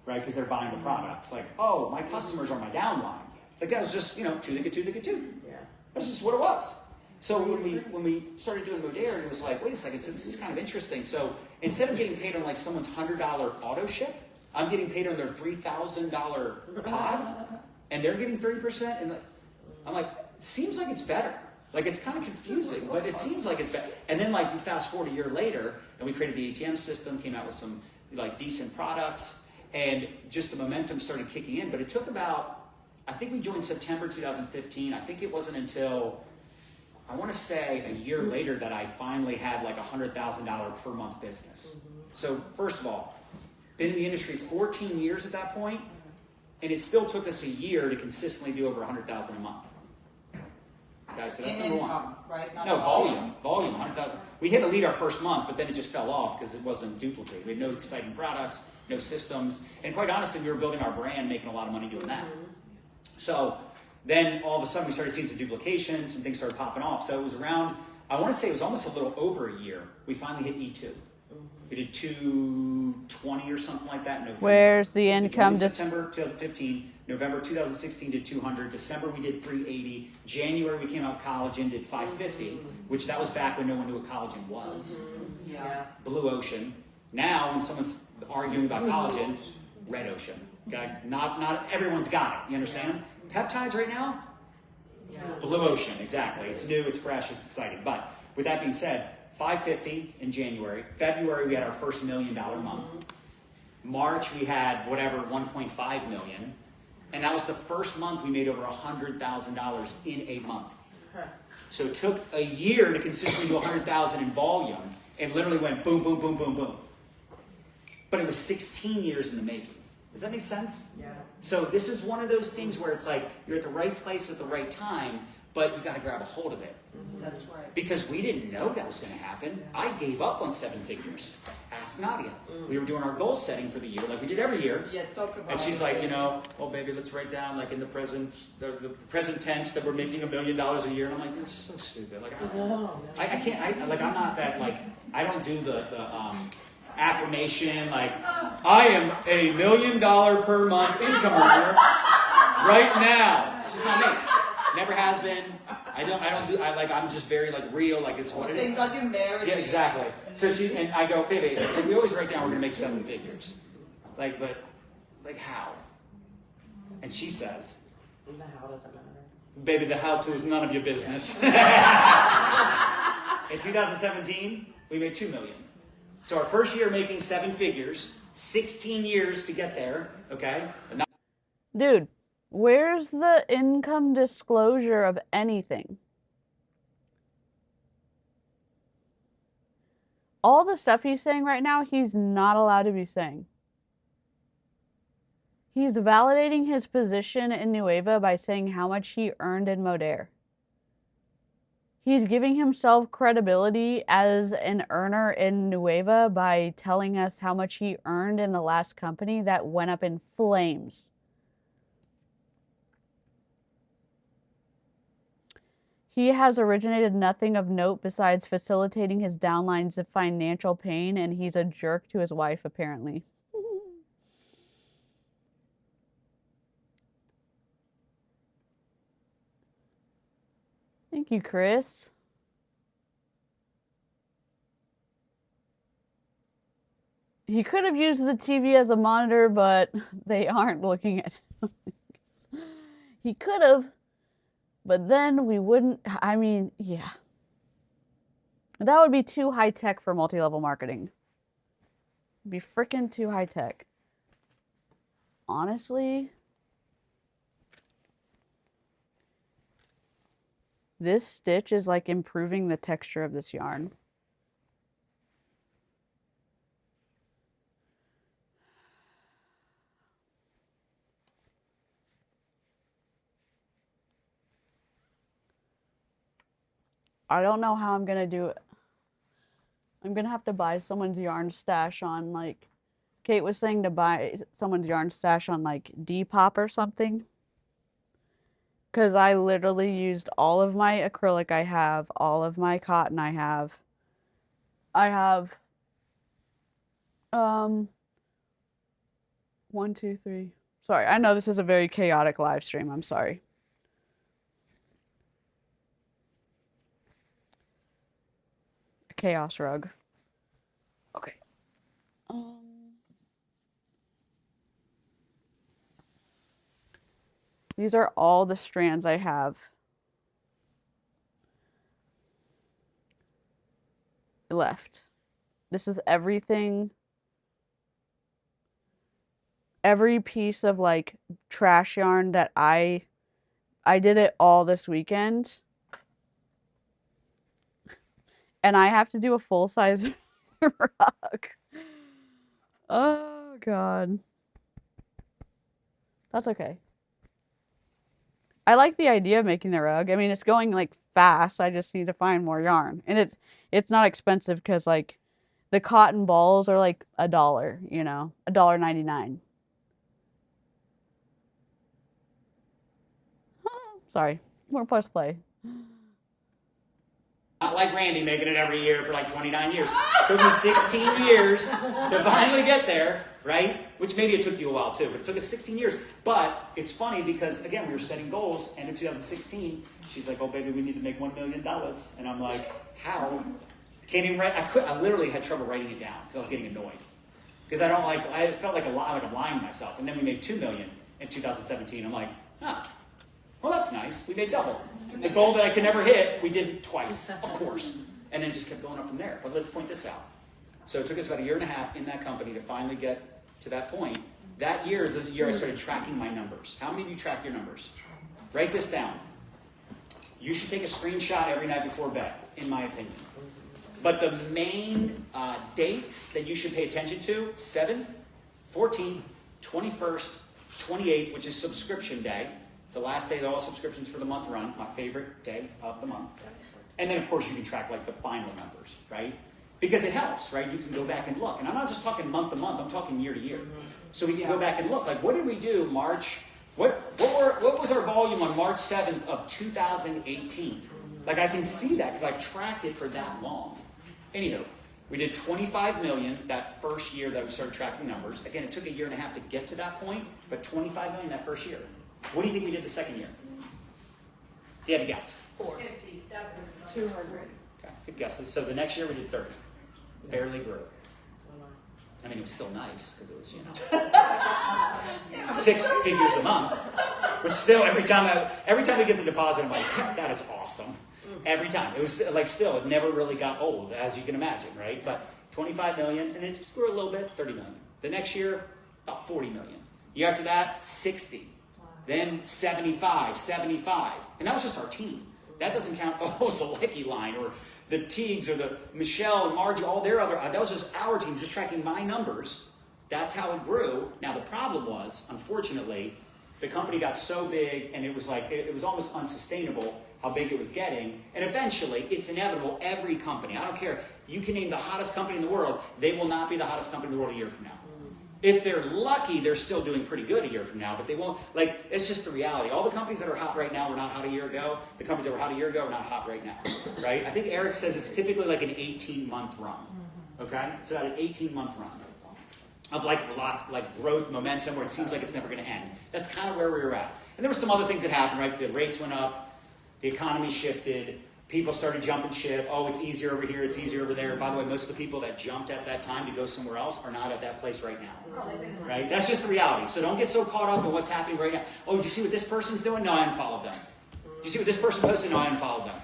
right? Because they're buying the products. Like, oh, my customers are my downline. Like that was just, you know, 2 they get 2, they get 2. Yeah. That's just what it was. So when we started doing Modern, it was like, wait a second, so this is kind of interesting. So instead of getting paid on like someone's $100 auto ship, I'm getting paid on their $3,000 pod, and they're getting 30%. And I'm like, it seems like it's better. Like it's kind of confusing, but it seems like it's better. And then like you fast forward a year later, and we created the ATM system, came out with some like decent products, and just the momentum started kicking in. But it took about, I think we joined September 2015. I think it wasn't until, I want to say a year later that I finally had like a $100,000 per month business. So first of all, been in the industry 14 years at that point, and it still took us a year to consistently do over 100,000 a month. Guys, so that's number one. Right? No, volume, 100,000. We hit a lead our first month, but then it just fell off because it wasn't duplicated. We had no exciting products, no systems, and quite honestly, we were building our brand, making a lot of money doing that. So then all of a sudden we started seeing some duplications and things started popping off. So it was around, I want to say it was almost a little over a year, we finally hit E2. We did 220 or something like that in November. Where's the income? September 2015, November 2016 did 200, December we did 380, January we came out of college and did 550, which that was back when no one knew what collagen was. Yeah. Blue ocean. Now when someone's arguing about collagen, red ocean. Okay? Not everyone's got it, you understand? Peptides right now? Yeah. Blue ocean, exactly. It's new, it's fresh, it's exciting. But with that being said, 550 in January. February, we had our first $1 million month. March, we had whatever, 1.5 million. And that was the first month we made over $100,000 in a month. So it took a year to consistently do 100,000 in volume, and literally went boom, boom, boom, boom, boom. But it was 16 years in the making. Does that make sense? Yeah. So this is one of those things where it's like you're at the right place at the right time, but you got to grab a hold of it. That's right. Because we didn't know that was going to happen. I gave up on 7 figures. Ask Nadia. We were doing our goal setting for the year, like we did every year. Yeah, talk about And she's it. like, oh baby, let's write down like in the present tense that we're making $1 million a year. And I'm like, this is so stupid. Like, I can't. I'm not that like. I don't do the affirmation like I am a $1 million per month income earner right now. It's just not me. Never has been. I'm just very like real, like it's what it is. Thank God you married Yeah, me. exactly. So and I go, baby, and we always write down we're gonna make 7 figures. Like how? And she says, The how doesn't matter. baby, the how to is none of your business. In 2017, we made $2 million. So our first year making 7 figures, 16 years to get there, okay? Dude, where's the income disclosure of anything? All the stuff he's saying right now, he's not allowed to be saying. He's validating his position in Nueva by saying how much he earned in Modair. He's giving himself credibility as an earner in Nueva by telling us how much he earned in the last company that went up in flames. He has originated nothing of note besides facilitating his downlines of financial pain, and he's a jerk to his wife, apparently. Thank you, Chris. He could have used the TV as a monitor, but they aren't looking at him. He could have, but then we wouldn't. I mean, yeah. That would be too high tech for multi-level marketing. It'd be freaking too high tech. Honestly, this stitch is like improving the texture of this yarn. I don't know how I'm gonna do it. I'm gonna have to buy someone's yarn stash on like, Kate was saying to buy someone's yarn stash on like Depop or something. Because I literally used all of my acrylic I have, all of my cotton I have. I have 1, 2, 3. Sorry, I know this is a very chaotic live stream. I'm sorry. A chaos rug. Okay. These are all the strands I have left. This is everything, every piece of like trash yarn that I did it all this weekend. And I have to do a full size rug. Oh God. That's okay. I like the idea of making the rug. I mean, it's going like fast. I just need to find more yarn. And it's not expensive because like the cotton balls are like $1, you know, $1.99. Sorry, more plus play. Not like Randy making it every year for like 29 years. Took me 16 years to finally get there, right? Which maybe it took you a while too, but it took us 16 years. But it's funny because, again, we were setting goals, and in 2016, she's like, oh, baby, we need to make $1 million. And I'm like, how? Can't even write. I literally had trouble writing it down because I was getting annoyed. Because I felt like I'm lying to myself. And then we made $2 million in 2017. I'm like, well, that's nice. We made double. The goal that I could never hit, we did twice, of course. And then it just kept going up from there. But let's point this out. So it took us about 1.5 years in that company to finally get to that point. That year is the year I started tracking my numbers. How many of you track your numbers? Write this down. You should take a screenshot every night before bed, in my opinion. But the main dates that you should pay attention to, 7th, 14th, 21st, 28th, which is subscription day. It's the last day that all subscriptions for the month run, my favorite day of the month. And then, of course, you can track like the final numbers, right? Because it helps, right? You can go back and look. And I'm not just talking month to month, I'm talking year to year. So we can go back and look, like what did we do March? What was our volume on March 7th of 2018? Like I can see that because I've tracked it for that long. Anywho, we did 25 million that first year that we started tracking numbers. Again, it took a year and a half to get to that point, but 25 million that first year. What do you think we did the second year? You had to guess. 450. 200. Okay, good guesses. So the next year we did 30. Barely grew. I mean, it was still nice because it was, 6 figures a month. But still, every time we get the deposit, I'm like, that is awesome. Every time. It was like still, it never really got old, as you can imagine, right? But 25 million, and it just grew a little bit, 30 million. The next year, about 40 million. Year after that, 60. Then 75. And that was just our team. That doesn't count the whole Zalecki line or the Teagues or the Michelle and Margie, all their other, that was just our team, just tracking my numbers. That's how it grew. Now the problem was, unfortunately, the company got so big and it was like, it was almost unsustainable how big it was getting. And eventually, it's inevitable, every company, I don't care, you can name the hottest company in the world, they will not be the hottest company in the world a year from now. If they're lucky, they're still doing pretty good a year from now, but they won't, like, it's just the reality. All the companies that are hot right now were not hot a year ago. The companies that were hot a year ago are not hot right now, right? I think Eric says it's typically like an 18-month run, okay? It's about an 18-month run of like growth momentum where it seems like it's never gonna end. That's kind of where we were at. And there were some other things that happened, right? The rates went up, the economy shifted, people started jumping ship. Oh, it's easier over here, it's easier over there. By the way, most of the people that jumped at that time to go somewhere else are not at that place right now. Right? That's just the reality. So don't get so caught up in what's happening right now. Oh, did you see what this person's doing? No, I unfollowed them. Did you see what this person posted? No, I unfollowed them.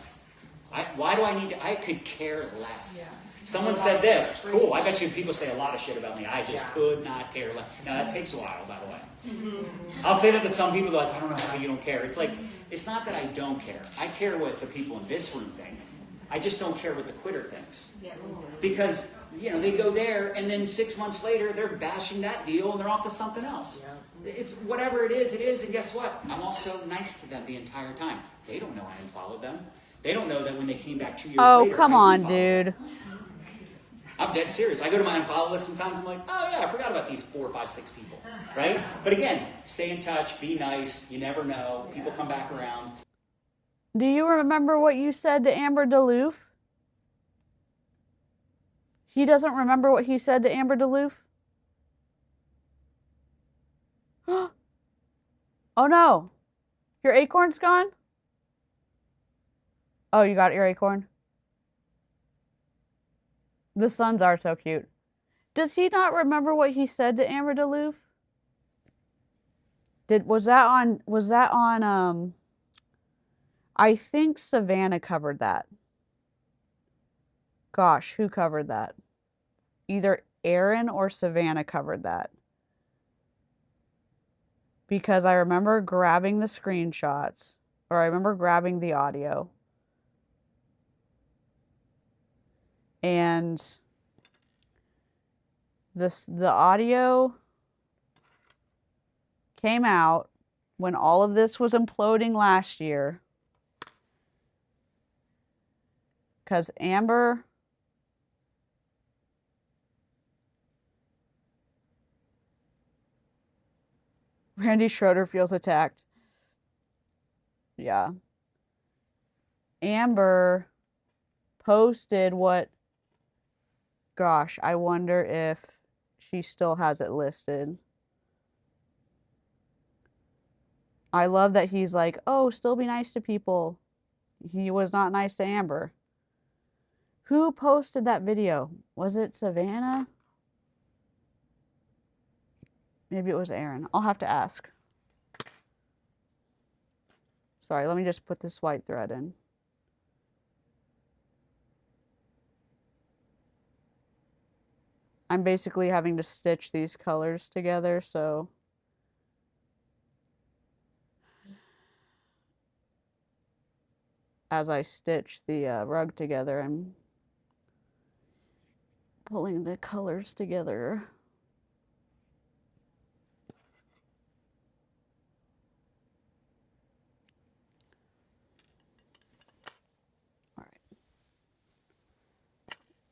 Why do I need to? I could care less. Yeah. Someone said this. Cool. I bet you people say a lot of shit about me. I just could not care less. Now, that takes a while, by the way. I'll say that to some people, they're like, I don't know how you don't care. It's like, it's not that I don't care. I care what the people in this room think. I just don't care what the quitter thinks. Because, they go there and then 6 months later, they're bashing that deal and they're off to something else. It's whatever it is. And guess what? I'm also nice to them the entire time. They don't know I unfollowed them. They don't know that when they came back 2 years later. Oh, come on, dude. Them. I'm dead serious. I go to my unfollow list sometimes. I'm like, oh yeah, I forgot about these 4, 5, 6 people, right? But again, stay in touch, be nice. You never know. People come back around. Do you remember what you said to Amber Duluth? He doesn't remember what he said to Amber Duluth? Oh no. Your acorn's gone? Oh, you got your acorn? The suns are so cute. Does he not remember what he said to Amber Duluth? Was that on I think Savannah covered that. Gosh, who covered that? Either Aaron or Savannah covered that. Because I remember grabbing the screenshots, or I remember grabbing the audio. And the audio came out when all of this was imploding last year. Because Amber Randy Schroeder feels attacked. Yeah. Amber posted what, gosh, I wonder if she still has it listed. I love that he's like, oh, still be nice to people. He was not nice to Amber. Who posted that video? Was it Savannah? Maybe it was Aaron. I'll have to ask. Sorry, let me just put this white thread in. I'm basically having to stitch these colors together, so as I stitch the rug together, I'm pulling the colors together.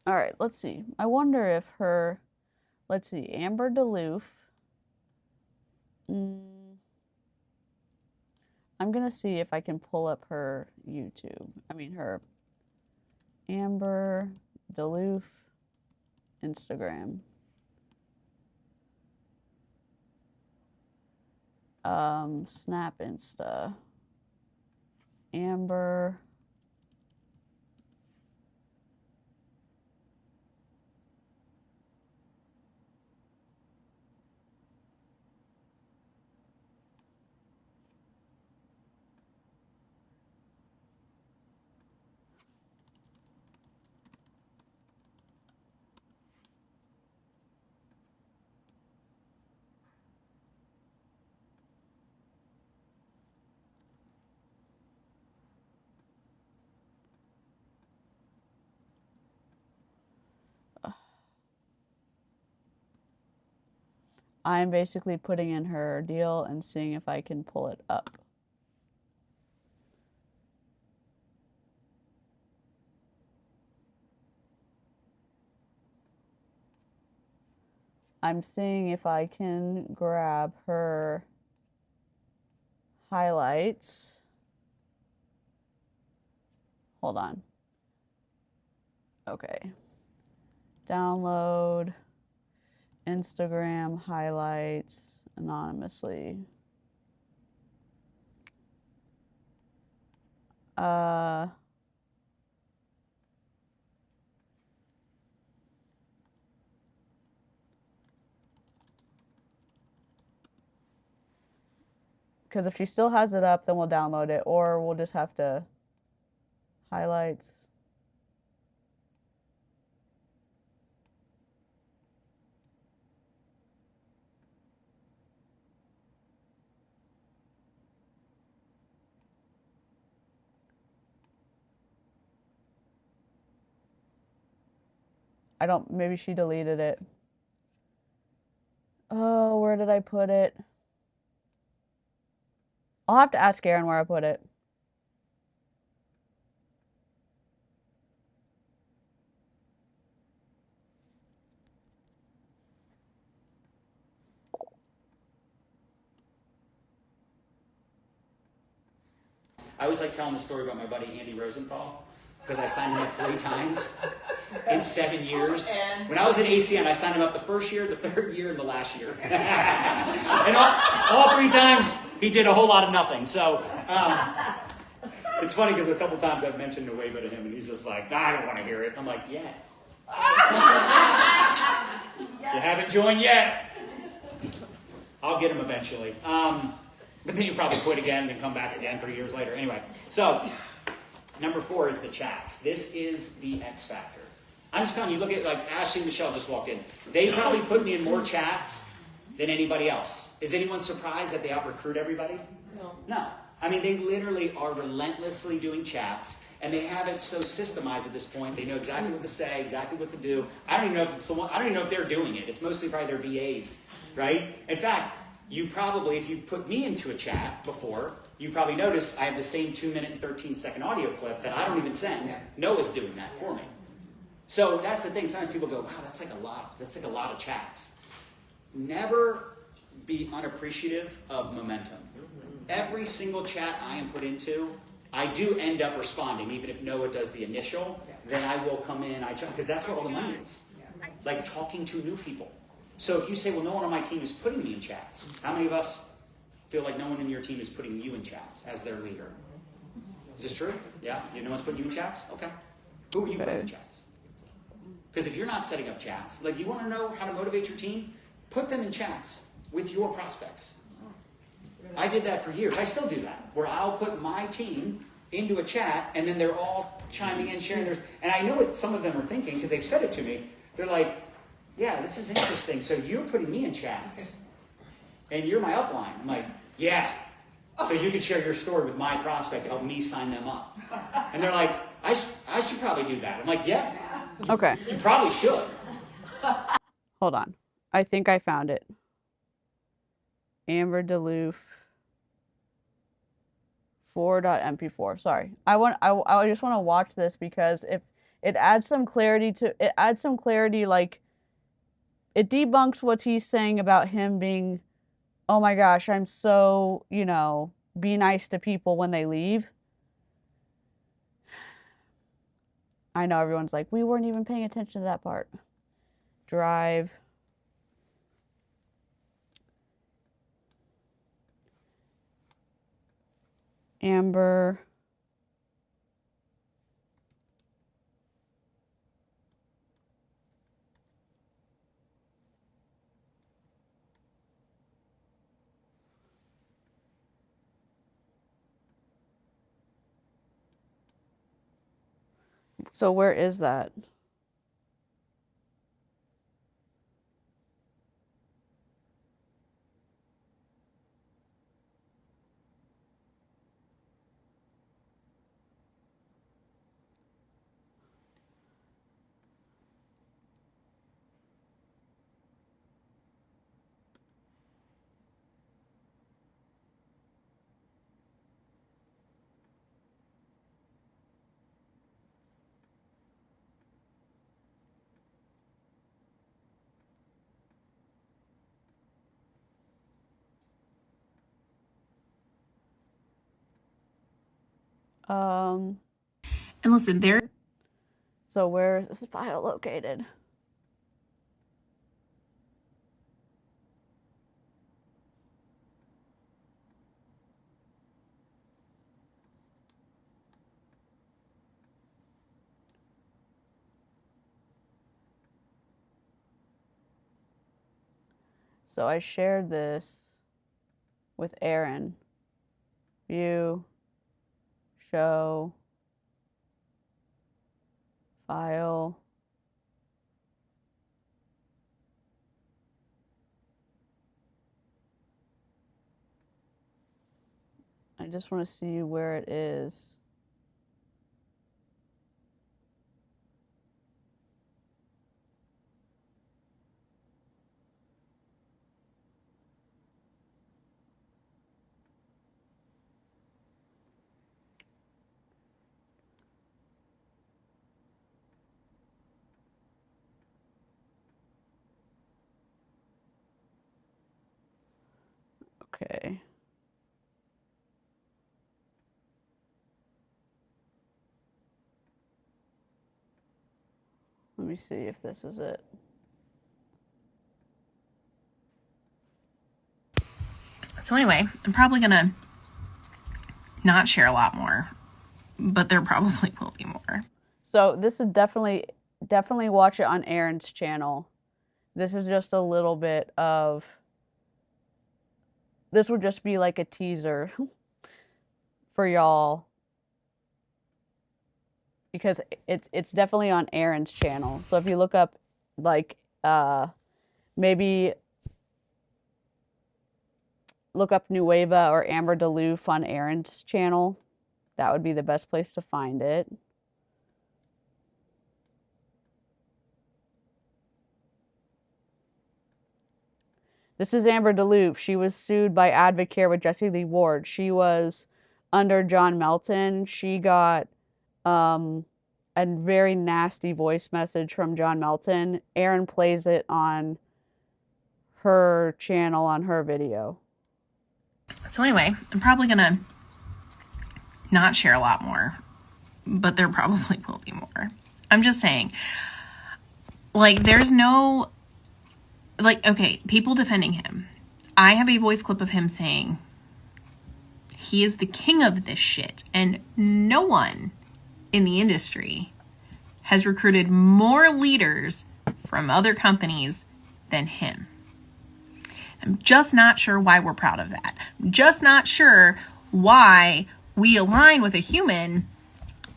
All right, let's see. I wonder if her, let's see, Amber Duluth. I'm going to see if I can pull up her YouTube. I mean, her Amber Duluth Instagram. Snap Insta. Amber. I'm basically putting in her deal and seeing if I can pull it up. I'm seeing if I can grab her highlights. Hold on. Okay. Download Instagram highlights anonymously. Because if she still has it up, then we'll download it, or we'll just have to highlights. I don't, maybe she deleted it. Oh, where did I put it? I'll have to ask Aaron where I put it. I always like telling the story about my buddy Andy Rosenthal, because I signed him up 3 times in 7 years. When I was in ACN, I signed him up the first year, the third year, and the last year. And all 3 times, he did a whole lot of nothing. So it's funny because a couple times I've mentioned Nueva to him, and he's just like, nah, I don't want to hear it. I'm like, yeah. You haven't joined yet. I'll get him eventually. But then you probably quit again and then come back again 3 years later. Anyway, so number 4 is the chats. This is the X factor. I'm just telling you, look at, like, Ashley and Michelle just walked in. They probably put me in more chats than anybody else. Is anyone surprised that they out-recruit everybody? No. No. I mean, they literally are relentlessly doing chats, and they have it so systemized at this point. They know exactly what to say, exactly what to do. I don't even know if it's the one. I don't even know if they're doing it. It's mostly probably their VAs, right? In fact, you probably, if you've put me into a chat before, you probably noticed I have the same 2-minute and 13-second audio clip that I don't even send. Yeah. Noah's doing that for me. So that's the thing. Sometimes people go, wow, that's like a lot. That's like a lot of chats. Never be unappreciative of momentum. Every single chat I am put into, I do end up responding, even if Noah does the initial. Then I will come in, because that's where all the money is. Like talking to new people. So if you say, well, no one on my team is putting me in chats, how many of us feel like no one in your team is putting you in chats as their leader? Is this true? Yeah? No one's putting you in chats? Okay. Who are you putting in chats? Because if you're not setting up chats, like, you want to know how to motivate your team? Put them in chats with your prospects. I did that for years. I still do that, where I'll put my team into a chat, and then they're all chiming in, sharing theirs. And I know what some of them are thinking, because they've said it to me. They're like, yeah, this is interesting. So you're putting me in chats, and you're my upline. I'm like, yeah. So you can share your story with my prospect to help me sign them up. And they're like, I should probably do that. I'm like, yeah. Okay. You probably should. Hold on. I think I found it. Amber Duluth 4.mp4. Sorry. I just want to watch this because if it adds some clarity like it debunks what he's saying about him being, oh my gosh, I'm so, be nice to people when they leave. I know everyone's like, we weren't even paying attention to that part. Drive. Amber. So where is that? And listen, So where is this file located? So I shared this with Aaron. View, show, file. I just want to see where it is. Okay. Let me see if this is it. so anyway, I'm probably going to not share a lot more, but there probably will be more. So this is definitely watch it on Aaron's channel. This is just a little bit of, this would just be like a teaser for y'all. Because it's definitely on Aaron's channel. So if you look up like maybe look up Nueva or Amber Duluth on Aaron's channel, that would be the best place to find it. This is Amber Duluth. She was sued by Advocare with Jesse Lee Ward. She was under John Melton. She got a very nasty voice message from John Melton. Aaron plays it on her channel, on her video. So anyway, I'm probably going to not share a lot more, but there probably will be more. I'm just saying, like, there's no, like, okay, people defending him. I have a voice clip of him saying he is the king of this shit, and no one in the industry has recruited more leaders from other companies than him. I'm just not sure why we're proud of that. I'm just not sure why we align with a human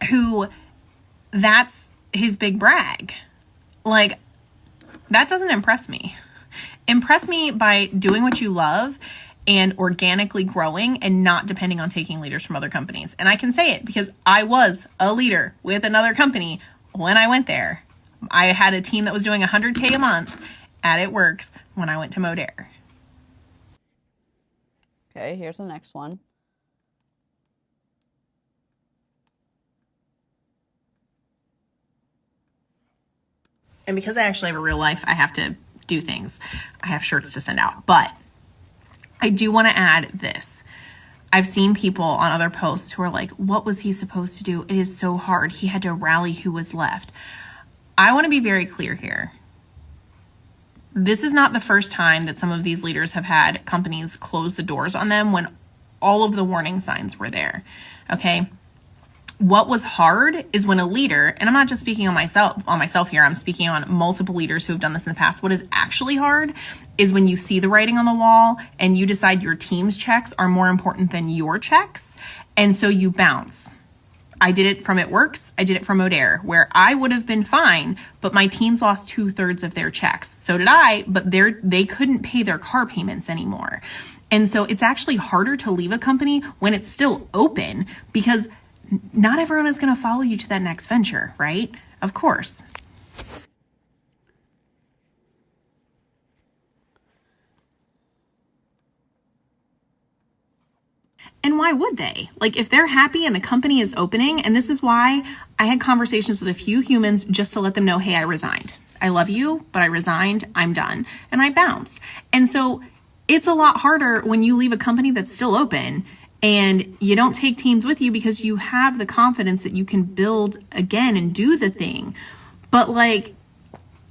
who that's his big brag. Like, That doesn't impress me. Impress me by doing what you love and organically growing and not depending on taking leaders from other companies. And I can say it because I was a leader with another company when I went there. I had a team that was doing 100K a month at It Works when I went to Modere. Okay, here's the next one. And because I actually have a real life, I have to do things. I have shirts to send out. But I do want to add this. I've seen people on other posts who are like, what was he supposed to do? It is so hard. He had to rally who was left. I want to be very clear here. This is not the first time that some of these leaders have had companies close the doors on them when all of the warning signs were there. Okay. What was hard is when a leader, and I'm not just speaking on myself here, I'm speaking on multiple leaders who have done this in the past. What is actually hard is when you see the writing on the wall and you decide your team's checks are more important than your checks. And so you bounce. I did it from It Works. I did it from Modere, where I would have been fine, but my teams lost 2/3 of their checks. So did I, but they couldn't pay their car payments anymore. And so it's actually harder to leave a company when it's still open because not everyone is going to follow you to that next venture, right? Of course. And why would they? Like, if they're happy and the company is opening, and this is why I had conversations with a few humans just to let them know, hey, I resigned. I love you, but I resigned. I'm done. And I bounced. And so it's a lot harder when you leave a company that's still open and you don't take teams with you because you have the confidence that you can build again and do the thing. But like,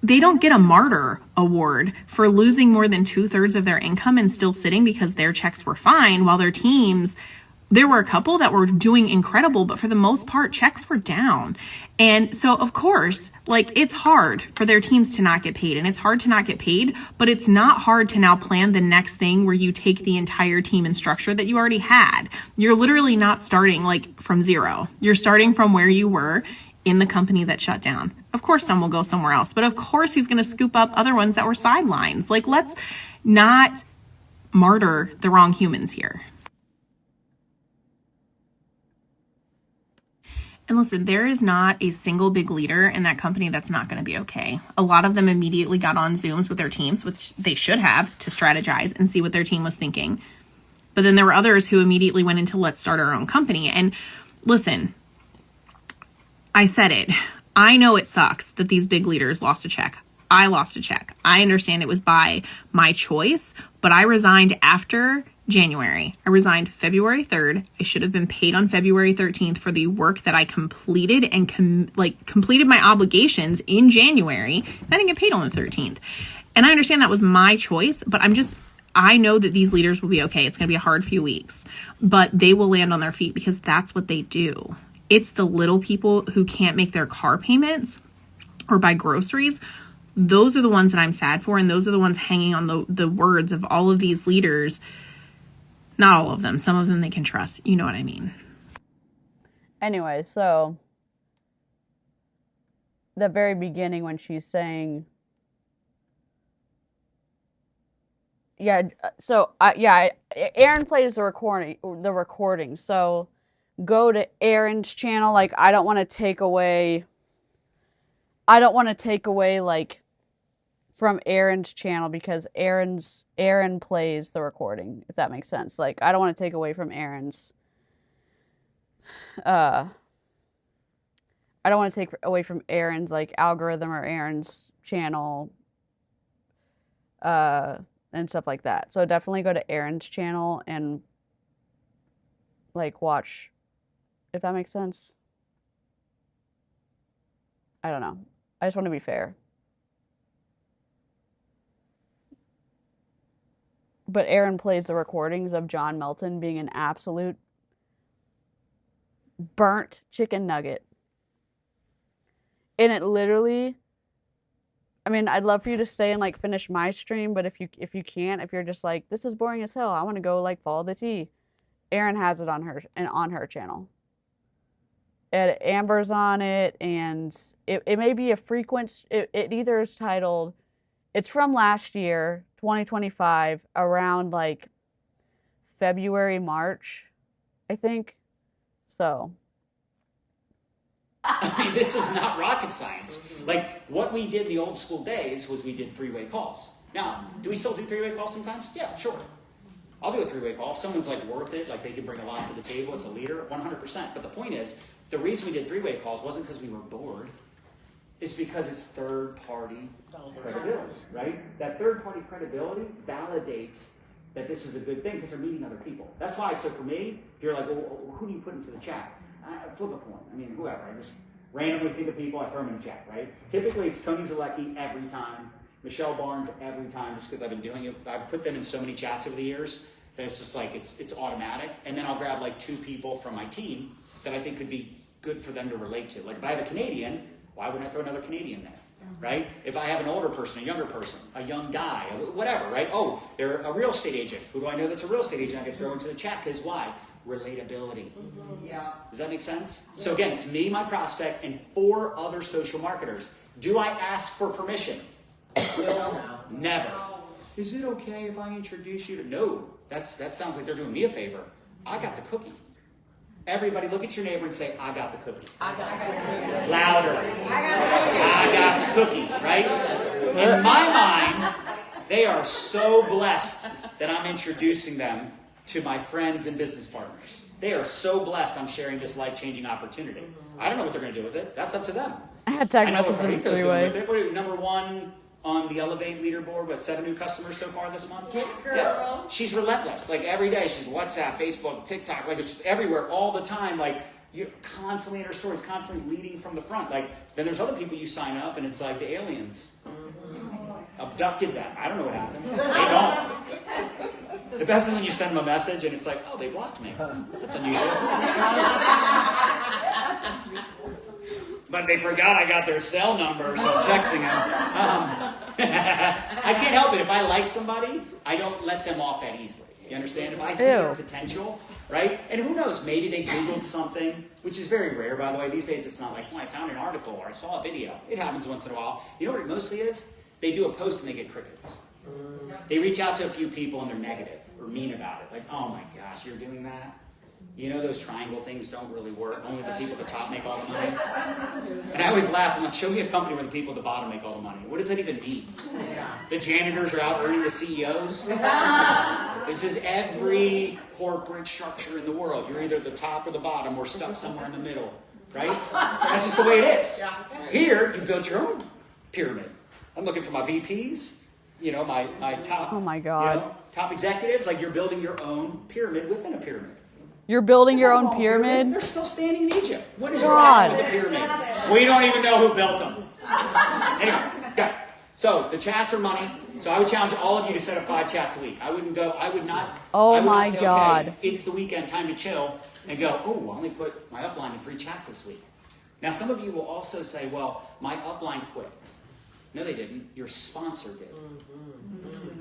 they don't get a martyr award for losing more than 2/3 of their income and still sitting because their checks were fine while their teams, there were a couple that were doing incredible, but for the most part, checks were down. And so, of course, like, it's hard for their teams to not get paid, and it's hard to not get paid, but it's not hard to now plan the next thing where you take the entire team and structure that you already had. You're literally not starting like from zero. You're starting from where you were in the company that shut down. Of course, some will go somewhere else, but of course he's going to scoop up other ones that were sidelines. Like, let's not martyr the wrong humans here. And listen, there is not a single big leader in that company that's not going to be okay. A lot of them immediately got on Zooms with their teams, which they should have, to strategize and see what their team was thinking. But then there were others who immediately went into let's start our own company. And listen, I said it. I know it sucks that these big leaders lost a check. I lost a check. I understand it was by my choice, but I resigned after January. I resigned February 3rd. I should have been paid on February 13th for the work that I completed and completed my obligations in January. I didn't get paid on the 13th. And I understand that was my choice, but I know that these leaders will be okay. It's going to be a hard few weeks, but they will land on their feet because that's what they do. It's the little people who can't make their car payments or buy groceries. Those are the ones that I'm sad for. And those are the ones hanging on the words of all of these leaders. Not all of them. Some of them they can trust. You know what I mean? Anyway, so the very beginning when she's saying, Aaron plays the recording. So go to Aaron's channel. Like, I don't want to take away like from Aaron's channel because Aaron plays the recording, if that makes sense. Like, I don't want to take away from Aaron's I don't want to take away from Aaron's like algorithm or Aaron's channel and stuff like that. So definitely go to Aaron's channel and like watch, if that makes sense. I don't know. I just want to be fair. But Aaron plays the recordings of John Melton being an absolute burnt chicken nugget. And it literally, I mean, I'd love for you to stay and like finish my stream, but if you can't, if you're just like, this is boring as hell, I want to go like follow the tea. Aaron has it on her channel. And Amber's on it, and it may be a frequent, it either is titled It's from last year, 2025, around like February, March, I think. So. I mean, this is not rocket science. Like, what we did in the old school days was we did three-way calls. Now, do we still do three-way calls sometimes? Yeah, sure. I'll do a three-way call. If someone's like worth it, like they can bring a lot to the table, it's a leader, 100%. But the point is, the reason we did three-way calls wasn't because we were bored. It's because it's third-party credibility, right? That third-party credibility validates that this is a good thing because they're meeting other people. That's why, so for me, if you're like, well, who do you put into the chat? Flip a coin. I mean, whoever. I just randomly think of people, I throw them in the chat, right? Typically, it's Tony Zalecki every time, Michelle Barnes every time, just because I've been doing it. I've put them in so many chats over the years that it's just like, it's automatic. And then I'll grab like 2 people from my team that I think could be good for them to relate to. Like if I have a Canadian, why wouldn't I throw another Canadian there? Right? If I have an older person, a younger person, a young guy, whatever, right? Oh, they're a real estate agent. Who do I know that's a real estate agent? I can throw into the chat because why? Relatability. Yeah. Does that make sense? So again, it's me, my prospect, and 4 other social marketers. Do I ask for permission? Never. Is it okay if I introduce you to? No. That sounds like they're doing me a favor. I got the cookie. Everybody look at your neighbor and say, I got the cookie. I got the cookie. Louder. I got the cookie, right? In my mind, they are so blessed that I'm introducing them to my friends and business partners. They are so blessed I'm sharing this life-changing opportunity. I don't know what they're going to do with it. That's up to them. I had tag I know message what in the Mariko's doing with three-way. it. What are you, number 1 on the Elevate leaderboard, but 7 new customers so far this month? Girl. Yeah. She's relentless. Like every day, she's WhatsApp, Facebook, TikTok, like it's everywhere all the time. Like you're constantly in her stories, constantly leading from the front. Like then there's other people you sign up and it's like the aliens abducted them. I don't know what happened. They don't. The best is when you send them a message and it's like, oh, they blocked me. That's unusual. But they forgot I got their cell number, so I'm texting them. I can't help it. If I like somebody, I don't let them off that easily. You understand? If I see their potential, right? And who knows, maybe they Googled something, which is very rare, by the way. These days, it's not like, oh, I found an article or I saw a video. It happens once in a while. You know what it mostly is? They do a post and they get crickets. They reach out to a few people and they're negative or mean about it. Like, oh my gosh, you're doing that? You know those triangle things don't really work. Only the people at the top make all the money. And I always laugh. I'm like, show me a company where the people at the bottom make all the money. What does that even mean? The janitors are out earning the CEOs? This is every corporate structure in the world. You're either at the top or the bottom or stuck somewhere in the middle. Right? That's just the way it is. Here, you build your own pyramid. I'm looking for my VPs. You know, my top, Oh my God. You know, top executives. Like you're building your own pyramid within a pyramid. You're building your own There's no pyramids. pyramid? They're still standing in Egypt. What is God. wrong with the pyramid? We don't even know who built them. Anyway, okay. So the chats are money. So I would challenge all of you to set up 5 chats a week. I would not say, God. okay, it's the weekend, time to chill, and go, oh, I only put my upline in 3 chats this week. Now some of you will also say, well, my upline quit. No, they didn't. Your sponsor did.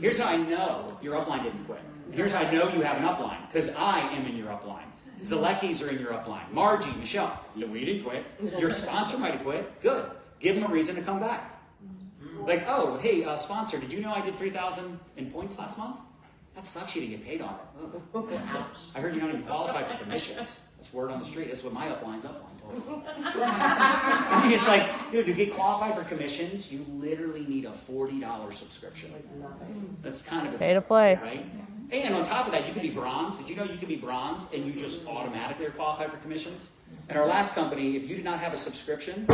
Here's how I know your upline didn't quit. Here's how I know you have an upline, because I am in your upline. Zaleckis are in your upline. Margie, Michelle, we didn't quit. Your sponsor might have quit. Good. Give them a reason to come back. Like, oh, hey, sponsor, did you know I did 3,000 in points last month? That sucks, you didn't get paid on it. I heard you don't even qualify for commissions. That's word on the street. That's what my upline's upline told me. I mean, it's like, dude, to get qualified for commissions, you literally need a $40 subscription. That's kind of a Pay to play. right? And on top of that, you can be bronze. Did you know you can be bronze and you just automatically are qualified for commissions? In our last company, if you did not have a subscription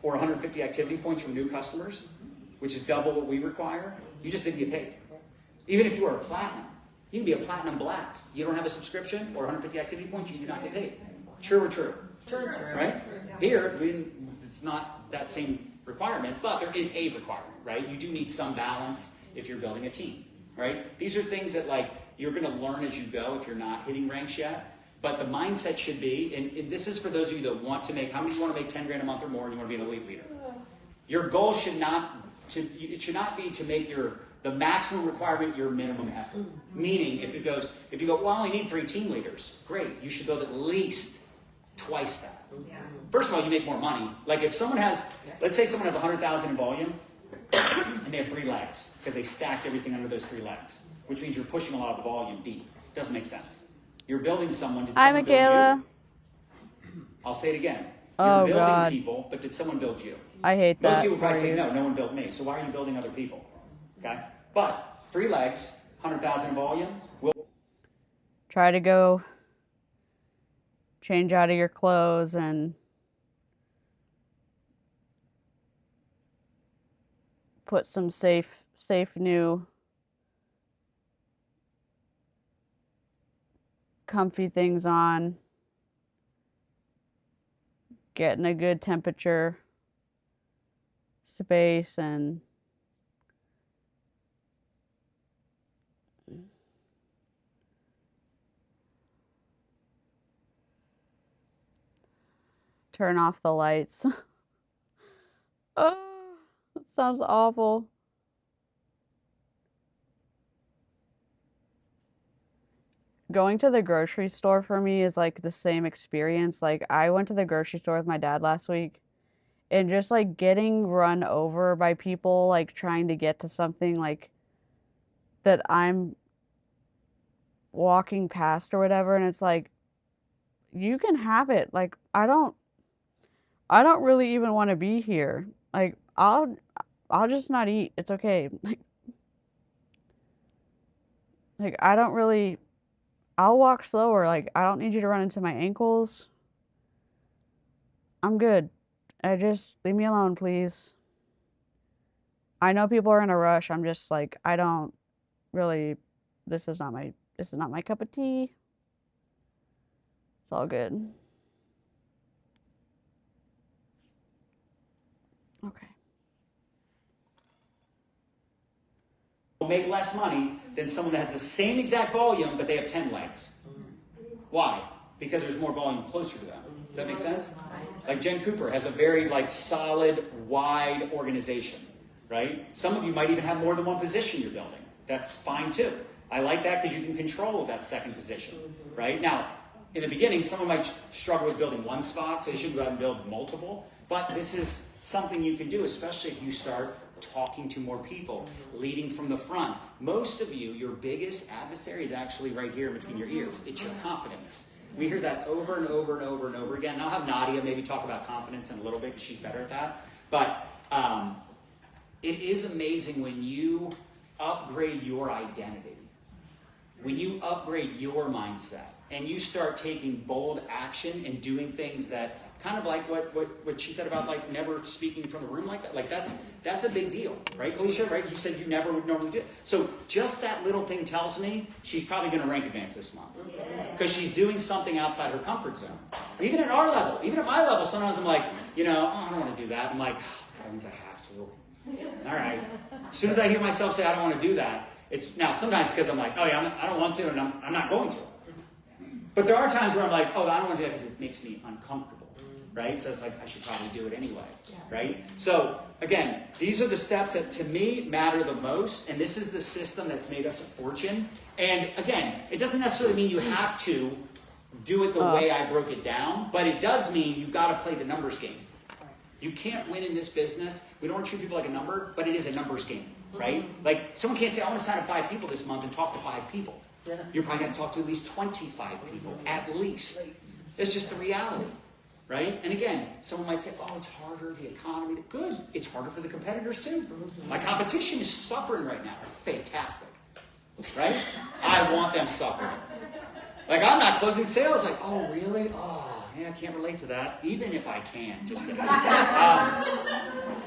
or 150 activity points from new customers, which is double what we require, you just didn't get paid. Even if you were a platinum, you can be a platinum black. You don't have a subscription or 150 activity points, you do not get paid. True or true? True. Right? Here, it's not that same requirement, but there is a requirement, right? You do need some balance if you're building a team, right? These are things that like you're going to learn as you go if you're not hitting ranks yet. But the mindset should be, and this is for those of you that want to make, how many of you want to make 10 grand a month or more and you want to be an elite leader? Your goal should not be to make the maximum requirement your minimum effort. Meaning, if you go, well, I only need 3 team leaders, great. You should build at least twice that. First of all, you make more money. Like if someone has, let's say someone has 100,000 in volume, and they have 3 legs because they stacked everything under those 3 legs, which means you're pushing a lot of the volume deep. Doesn't make sense. You're building someone. Did Hi, someone build Michaela. you? I'll say it again. You're Oh, building God. people, but did someone build you? I hate Most that. people probably for say, you. no, no one built me. So why are you building other people? Okay? But 3 legs, 100,000 volume, will Try to go change out of your clothes and put some safe new comfy things on. Get in a good temperature space and turn off the lights. Oh, that sounds awful. Going to the grocery store for me is like the same experience. Like I went to the grocery store with my dad last week and just like getting run over by people like trying to get to something like that I'm walking past or whatever, and it's like you can have it. Like I don't really even want to be here. Like I'll just not eat. It's okay. Like I don't really, I'll walk slower. Like I don't need you to run into my ankles. I'm good. Just leave me alone, please. I know people are in a rush. I'm just like, I don't really, this is not my cup of tea. It's all good. Okay. make less money than someone that has the same exact volume, but they have 10 legs. Why? Because there's more volume closer to them. Does that make sense? Like Jen Cooper has a very solid, wide organization, right? Some of you might even have more than one position you're building. That's fine too. I like that because you can control that second position, right? Now, in the beginning, someone might struggle with building one spot, so you should go out and build multiple. But this is something you can do, especially if you start talking to more people, leading from the front. Most of you, your biggest adversary is actually right here in between your ears. It's your confidence. We hear that over and over and over and over again. And I'll have Nadia maybe talk about confidence in a little bit because she's better at that. But it is amazing when you upgrade your identity, when you upgrade your mindset, and you start taking bold action and doing things that kind of like what she said about never speaking from the room like that. That's a big deal, right, Felicia? Right? You said you never would normally do it. So just that little thing tells me she's probably going to rank advance this month because she's doing something outside her comfort zone. Even at our level, even at my level, sometimes I'm like, I don't want to do that. I'm like, that means I have to. All right. As soon as I hear myself say I don't want to do that, it's now sometimes because I'm like, oh yeah, I don't want to, and I'm not going to. But there are times where I'm like, oh, I don't want to do that because it makes me uncomfortable. Right? So it's like, I should probably do it anyway, right? So again, these are the steps that to me matter the most, and this is the system that's made us a fortune. And again, it doesn't necessarily mean you have to do it the way I broke it down, but it does mean you got to play the numbers game. You can't win in this business. We don't want to treat people like a number, but it is a numbers game, right? Like someone can't say, I want to sign up 5 people this month and talk to 5 people. You're probably going to talk to at least 25 people, at least. It's just the reality. Right? And again, someone might say, oh, it's harder, the economy. Good. It's harder for the competitors too. My competition is suffering right now. Fantastic. Right? I want them suffering. I'm not closing sales. Oh, really? Oh, yeah, I can't relate to that. Even if I can. Just kidding.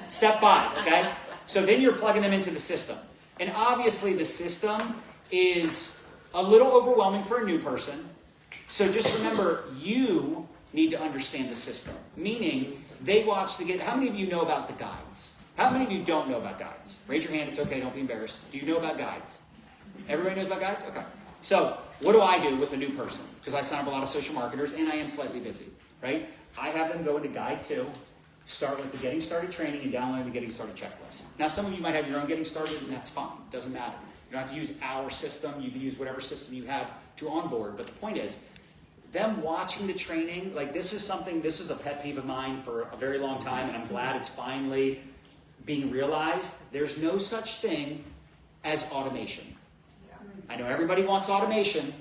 Step 5, okay? So then you're plugging them into the system. And obviously the system is a little overwhelming for a new person. So just remember, you need to understand the system. Meaning, they watch how many of you know about the guides? How many of you don't know about guides? Raise your hand, it's okay, don't be embarrassed. Do you know about guides? Everybody knows about guides? Okay. So, what do I do with a new person? Because I sign up a lot of social marketers, and I am slightly busy, right? I have them go into Guide 2, start with the Getting Started training, and download the Getting Started checklist. Now, some of you might have your own Getting Started, and that's fine. It doesn't matter. You don't have to use our system. You can use whatever system you have to onboard. But the point is, them watching the training, this is a pet peeve of mine for a very long time, and I'm glad it's finally being realized, there's no such thing as automation. I know everybody wants automation.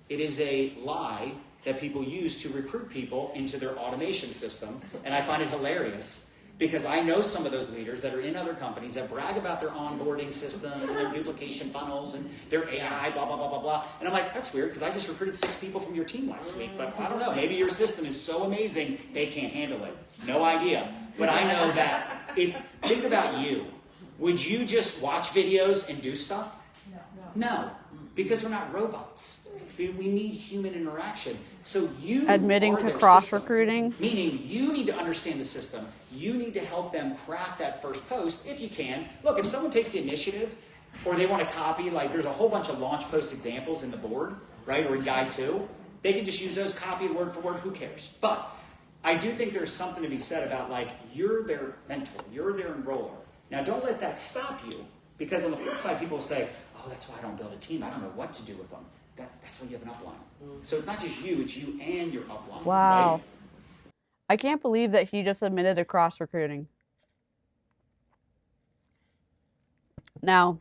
It is a lie that people use to recruit people into their automation system. And I find it hilarious because I know some of those leaders that are in other companies that brag about their onboarding systems and their duplication funnels and their AI, blah, blah, blah, blah, blah. And I'm like, that's weird because I just recruited 6 people from your team last week. But I don't know, maybe your system is so amazing they can't handle it. No idea. But I know that think about you. Would you just watch videos and do stuff? No. Because we're not robots. We need human interaction. So you Admitting are to their cross-recruiting. system. Meaning you need to understand the system. You need to help them craft that first post if you can. Look, if someone takes the initiative or they want to copy, like there's a whole bunch of launch post examples in the board, right, or in Guide 2. They can just use those, copy it word for word, who cares? But I do think there's something to be said about like you're their mentor, you're their enroller. Now don't let that stop you because on the flip side people will say, oh, that's why I don't build a team. I don't know what to do with them. That's why you have an upline. So it's not just you, it's you and your upline. Wow. Right? I can't believe that he just admitted to cross-recruiting. Now,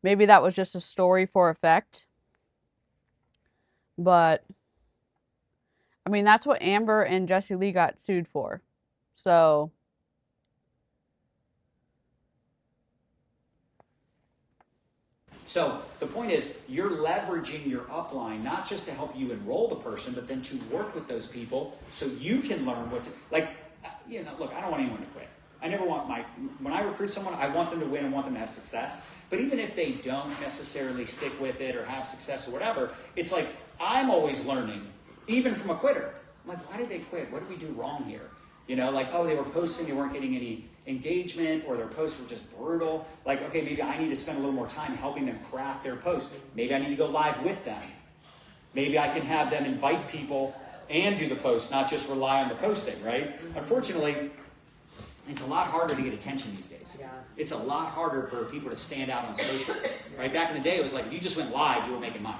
maybe that was just a story for effect. But, I mean, that's what Amber and Jesse Lee got sued for. So, So the point is, you're leveraging your upline, not just to help you enroll the person, but then to work with those people so you can learn what to, like, look, I don't want anyone to quit. I never want when I recruit someone, I want them to win and want them to have success. But even if they don't necessarily stick with it or have success or whatever, it's like, I'm always learning, even from a quitter. I'm like, why did they quit? What did we do wrong here? Like, oh, they were posting, they weren't getting any engagement, or their posts were just brutal. Like, okay, maybe I need to spend a little more time helping them craft their post. Maybe I need to go live with them. Maybe I can have them invite people and do the post, not just rely on the posting, right? Unfortunately, it's a lot harder to get attention these days. Yeah. It's a lot harder for people to stand out on social, right? Back in the day, it was like, if you just went live, you were making money.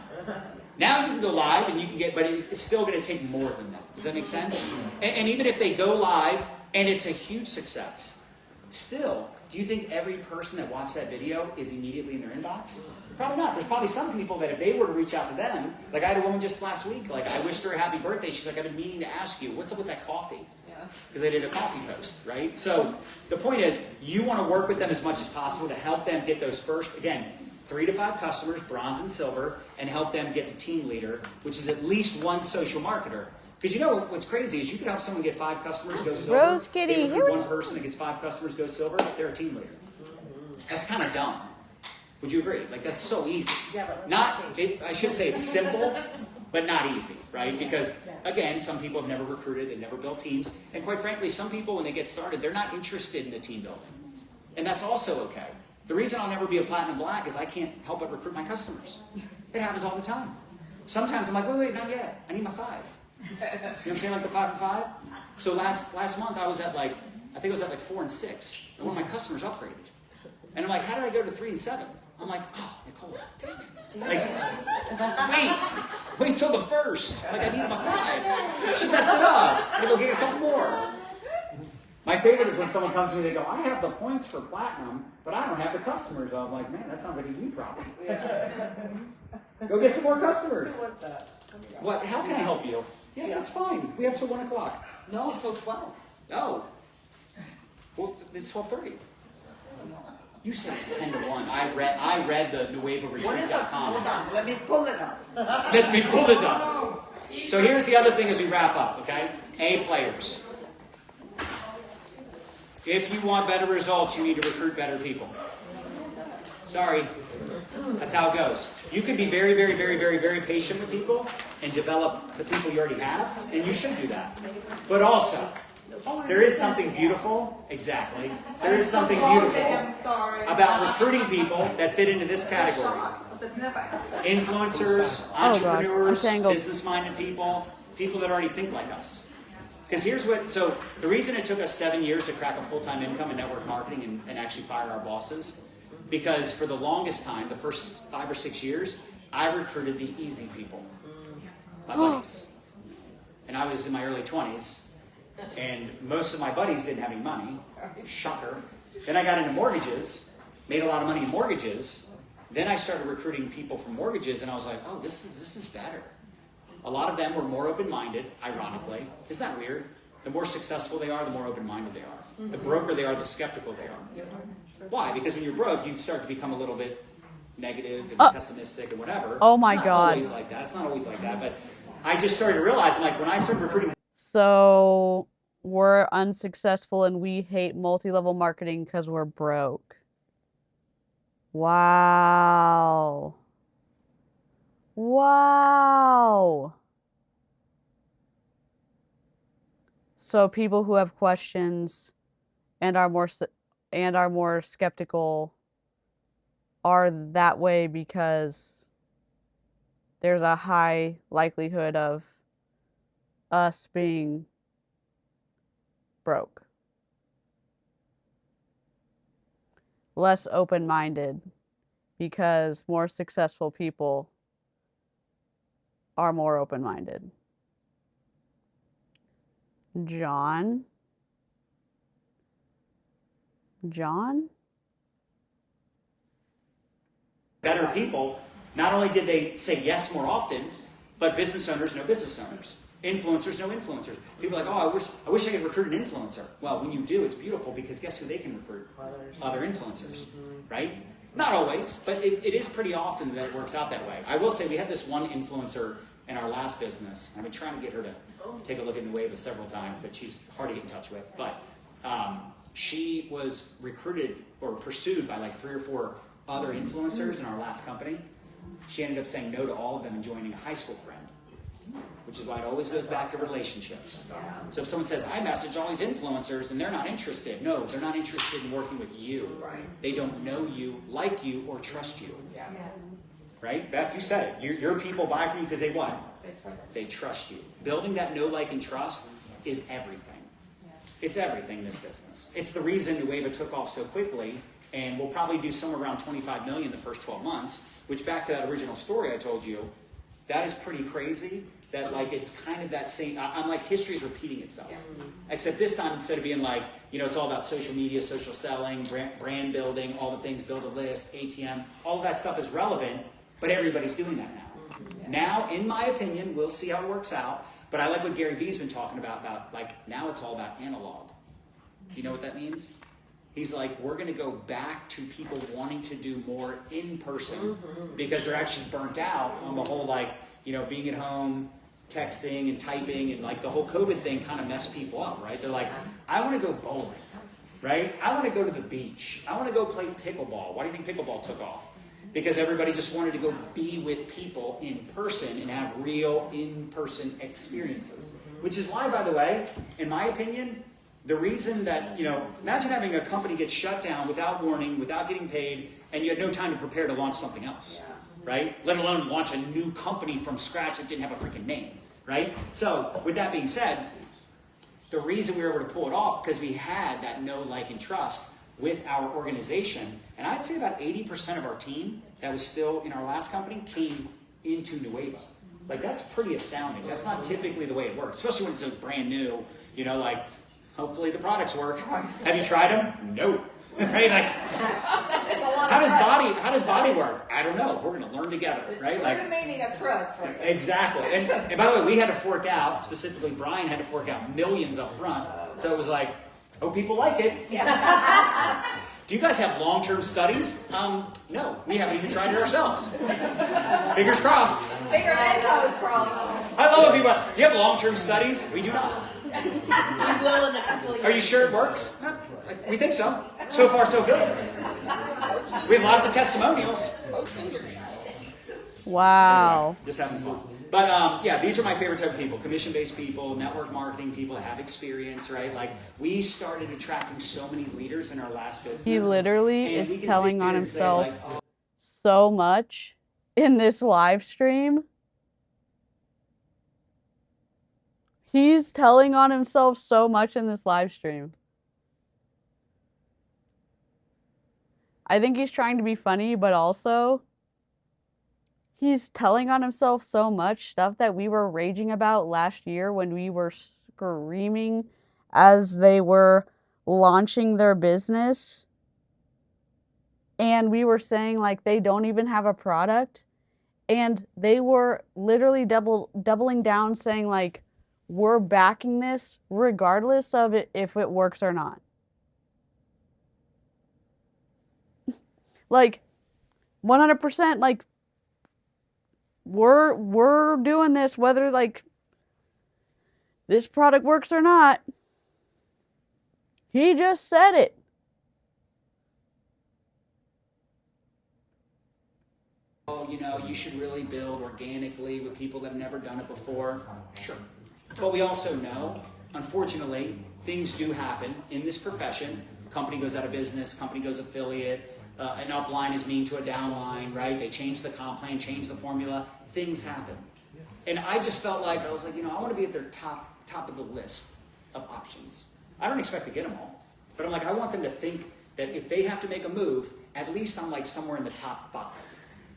Now you can go live and you can get, but it's still going to take more than that. Does that make sense? And even if they go live and it's a huge success, still, do you think every person that watched that video is immediately in their inbox? Probably not. There's probably some people that if they were to reach out to them, like I had a woman just last week, like I wished her a happy birthday. She's like, I've been meaning to ask you, what's up with that coffee? Because they did a coffee post, right? So the point is, you want to work with them as much as possible to help them get those first, again, 3 to 5 customers, bronze and silver, and help them get to team leader, which is at least one social marketer. Because you know what's crazy is you can help someone get 5 customers go silver. Rose Kitty, They recruit one person that gets 5 customers go silver, they're a team leader. That's kind of dumb. Would you agree? Like that's so easy. Yeah, but I should say it's simple, but not easy, right? Because again, some people have never recruited, they've never built teams, and quite frankly, some people when they get started, they're not interested in the team building, and that's also okay. The reason I'll never be a platinum black is I can't help but recruit my customers. It happens all the time. Sometimes I'm like, wait, not yet. I need my 5. You know what I'm saying, like the 5 and 5. So last month I was at I think I was at 4 and 6, and one of my customers upgraded, and I'm like, how did I go to 3 and 7? I'm like, oh, Nicole, dang it. Like, wait till the first. Like, I need my 5. She messed it up. I'm going to go get a couple more. My favorite is when someone comes to me, they go, I have the points for platinum, but I don't have the customers. I'm like, man, that sounds like a you problem. Go get some more customers. What? How can I help you? Yes, that's fine. We have till 1 o'clock. No, until 12. Oh. Well, it's 12:30. You said it's 10 to 1. I read the nuevaretreat.com. What is it? Hold on. Let me pull it up. Let me pull it up. So here's the other thing as we wrap up, okay? A players. If you want better results, you need to recruit better people. Sorry. That's how it goes. You can be very, very, very, very, very patient with people and develop the people you already have, and you should do that. But also, there is something beautiful, exactly. There is something beautiful about recruiting people that fit into this category. Influencers, entrepreneurs, business-minded people, people that already think like us. Because so the reason it took us 7 years to crack a full-time income in network marketing and actually fire our bosses, because for the longest time, the first 5 or 6 years, I recruited the easy people, my buddies. And I was in my early 20s. And most of my buddies didn't have any money. Shocker. Then I got into mortgages, made a lot of money in mortgages. Then I started recruiting people from mortgages, and I was like, oh, this is better. A lot of them were more open-minded, ironically. Isn't that weird? The more successful they are, the more open-minded they are. The broker they are, the skeptical they are. Why? Because when you're broke, you start to become a little bit negative and pessimistic and whatever. Oh my It's not God. always like that. It's not always like that. But I just started to realize, like, when I started recruiting. So we're unsuccessful and we hate multi-level marketing because we're broke. Wow. Wow. So people who have questions and are more skeptical are that way because there's a high likelihood of us being broke. Less open-minded because more successful people are more open-minded. John? Better people, not only did they say yes more often, but business owners know business owners. Influencers know influencers. People are like, oh, I wish I could recruit an influencer. Well, when you do, it's beautiful because guess who they can recruit? Other influencers, right? Not always, but it is pretty often that it works out that way. I will say we had this one influencer in our last business. I've been trying to get her to take a look at Nueva several times, but she's hard to get in touch with. But she was recruited or pursued by like 3 or 4 other influencers in our last company. She ended up saying no to all of them and joining a high school friend, which is why it always goes back to relationships. So if someone says, I message all these influencers and they're not interested, no, they're not interested in working with you. They don't know you, like you, or trust you. Right? Beth, you said it. Your people buy from you because they what? They trust you. Building that know, like, and trust is everything. It's everything in this business. It's the reason Nueva took off so quickly, and we'll probably do somewhere around 25 million the first 12 months, which back to that original story I told you, that is pretty crazy. That like it's kind of that same. I'm like history is repeating itself, except this time instead of being like it's all about social media, social selling, brand building, all the things, build a list, ATM, all of that stuff is relevant, but everybody's doing that now. Now, in my opinion, we'll see how it works out. But I like what Gary Vee's been talking about like now it's all about analog. Do you know what that means? He's like, we're going to go back to people wanting to do more in person because they're actually burnt out on the whole like being at home, texting and typing, and like the whole COVID thing kind of messed people up, right? They're like, I want to go bowling, right? I want to go to the beach. I want to go play pickleball. Why do you think pickleball took off? Because everybody just wanted to go be with people in person and have real in-person experiences. Which is why, by the way, in my opinion, the reason that, imagine having a company get shut down without warning, without getting paid, and you had no time to prepare to launch something else, right? Let alone launch a new company from scratch that didn't have a freaking name. Right? So, with that being said, the reason we were able to pull it off because we had that know, like, and trust with our organization. And I'd say about 80% of our team that was still in our last company came into Nueva. Like, that's pretty astounding. That's not typically the way it works, especially when it's brand new. Like, hopefully the products work. Have you tried them? No. Right? Like, how does body work? I don't know. We're going to learn together, right? Like, meaning of trust, right? Exactly. And by the way, we had to fork out, specifically Brian had to fork out millions up front. So it was like, hope people like it. Do you guys have long-term studies? No, we haven't even tried it ourselves. Fingers crossed. Finger and toes crossed. I love when people, do you have long-term studies? We do not. We will in a couple of years. Are you sure it works? We think so. So far, so good. We have lots of testimonials. Wow. Just having fun. But yeah, these are my favorite type of people. Commission-based people, network marketing people that have experience, right? Like, we started attracting so many leaders in our last business. He literally and is we can telling sit on here and say, himself like, oh, so much in this live stream. He's telling on himself so much in this live stream. I think he's trying to be funny, but also he's telling on himself so much stuff that we were raging about last year when we were screaming as they were launching their business and we were saying like they don't even have a product, and they were literally doubling down saying like, we're backing this regardless of it if it works or not. Like 100%, like we're doing this whether like this product works or not. He just said it. Oh, you know, you should really build organically with people that have never done it before. Sure. But we also know, unfortunately, things do happen in this profession. Company goes out of business, company goes affiliate, an upline is mean to a downline, right? They change the comp plan, change the formula. Things happen. And I just felt like, I was like, you know, I want to be at their top of the list of options. I don't expect to get them all, but I'm like, I want them to think that if they have to make a move, at least I'm like somewhere in the top 5,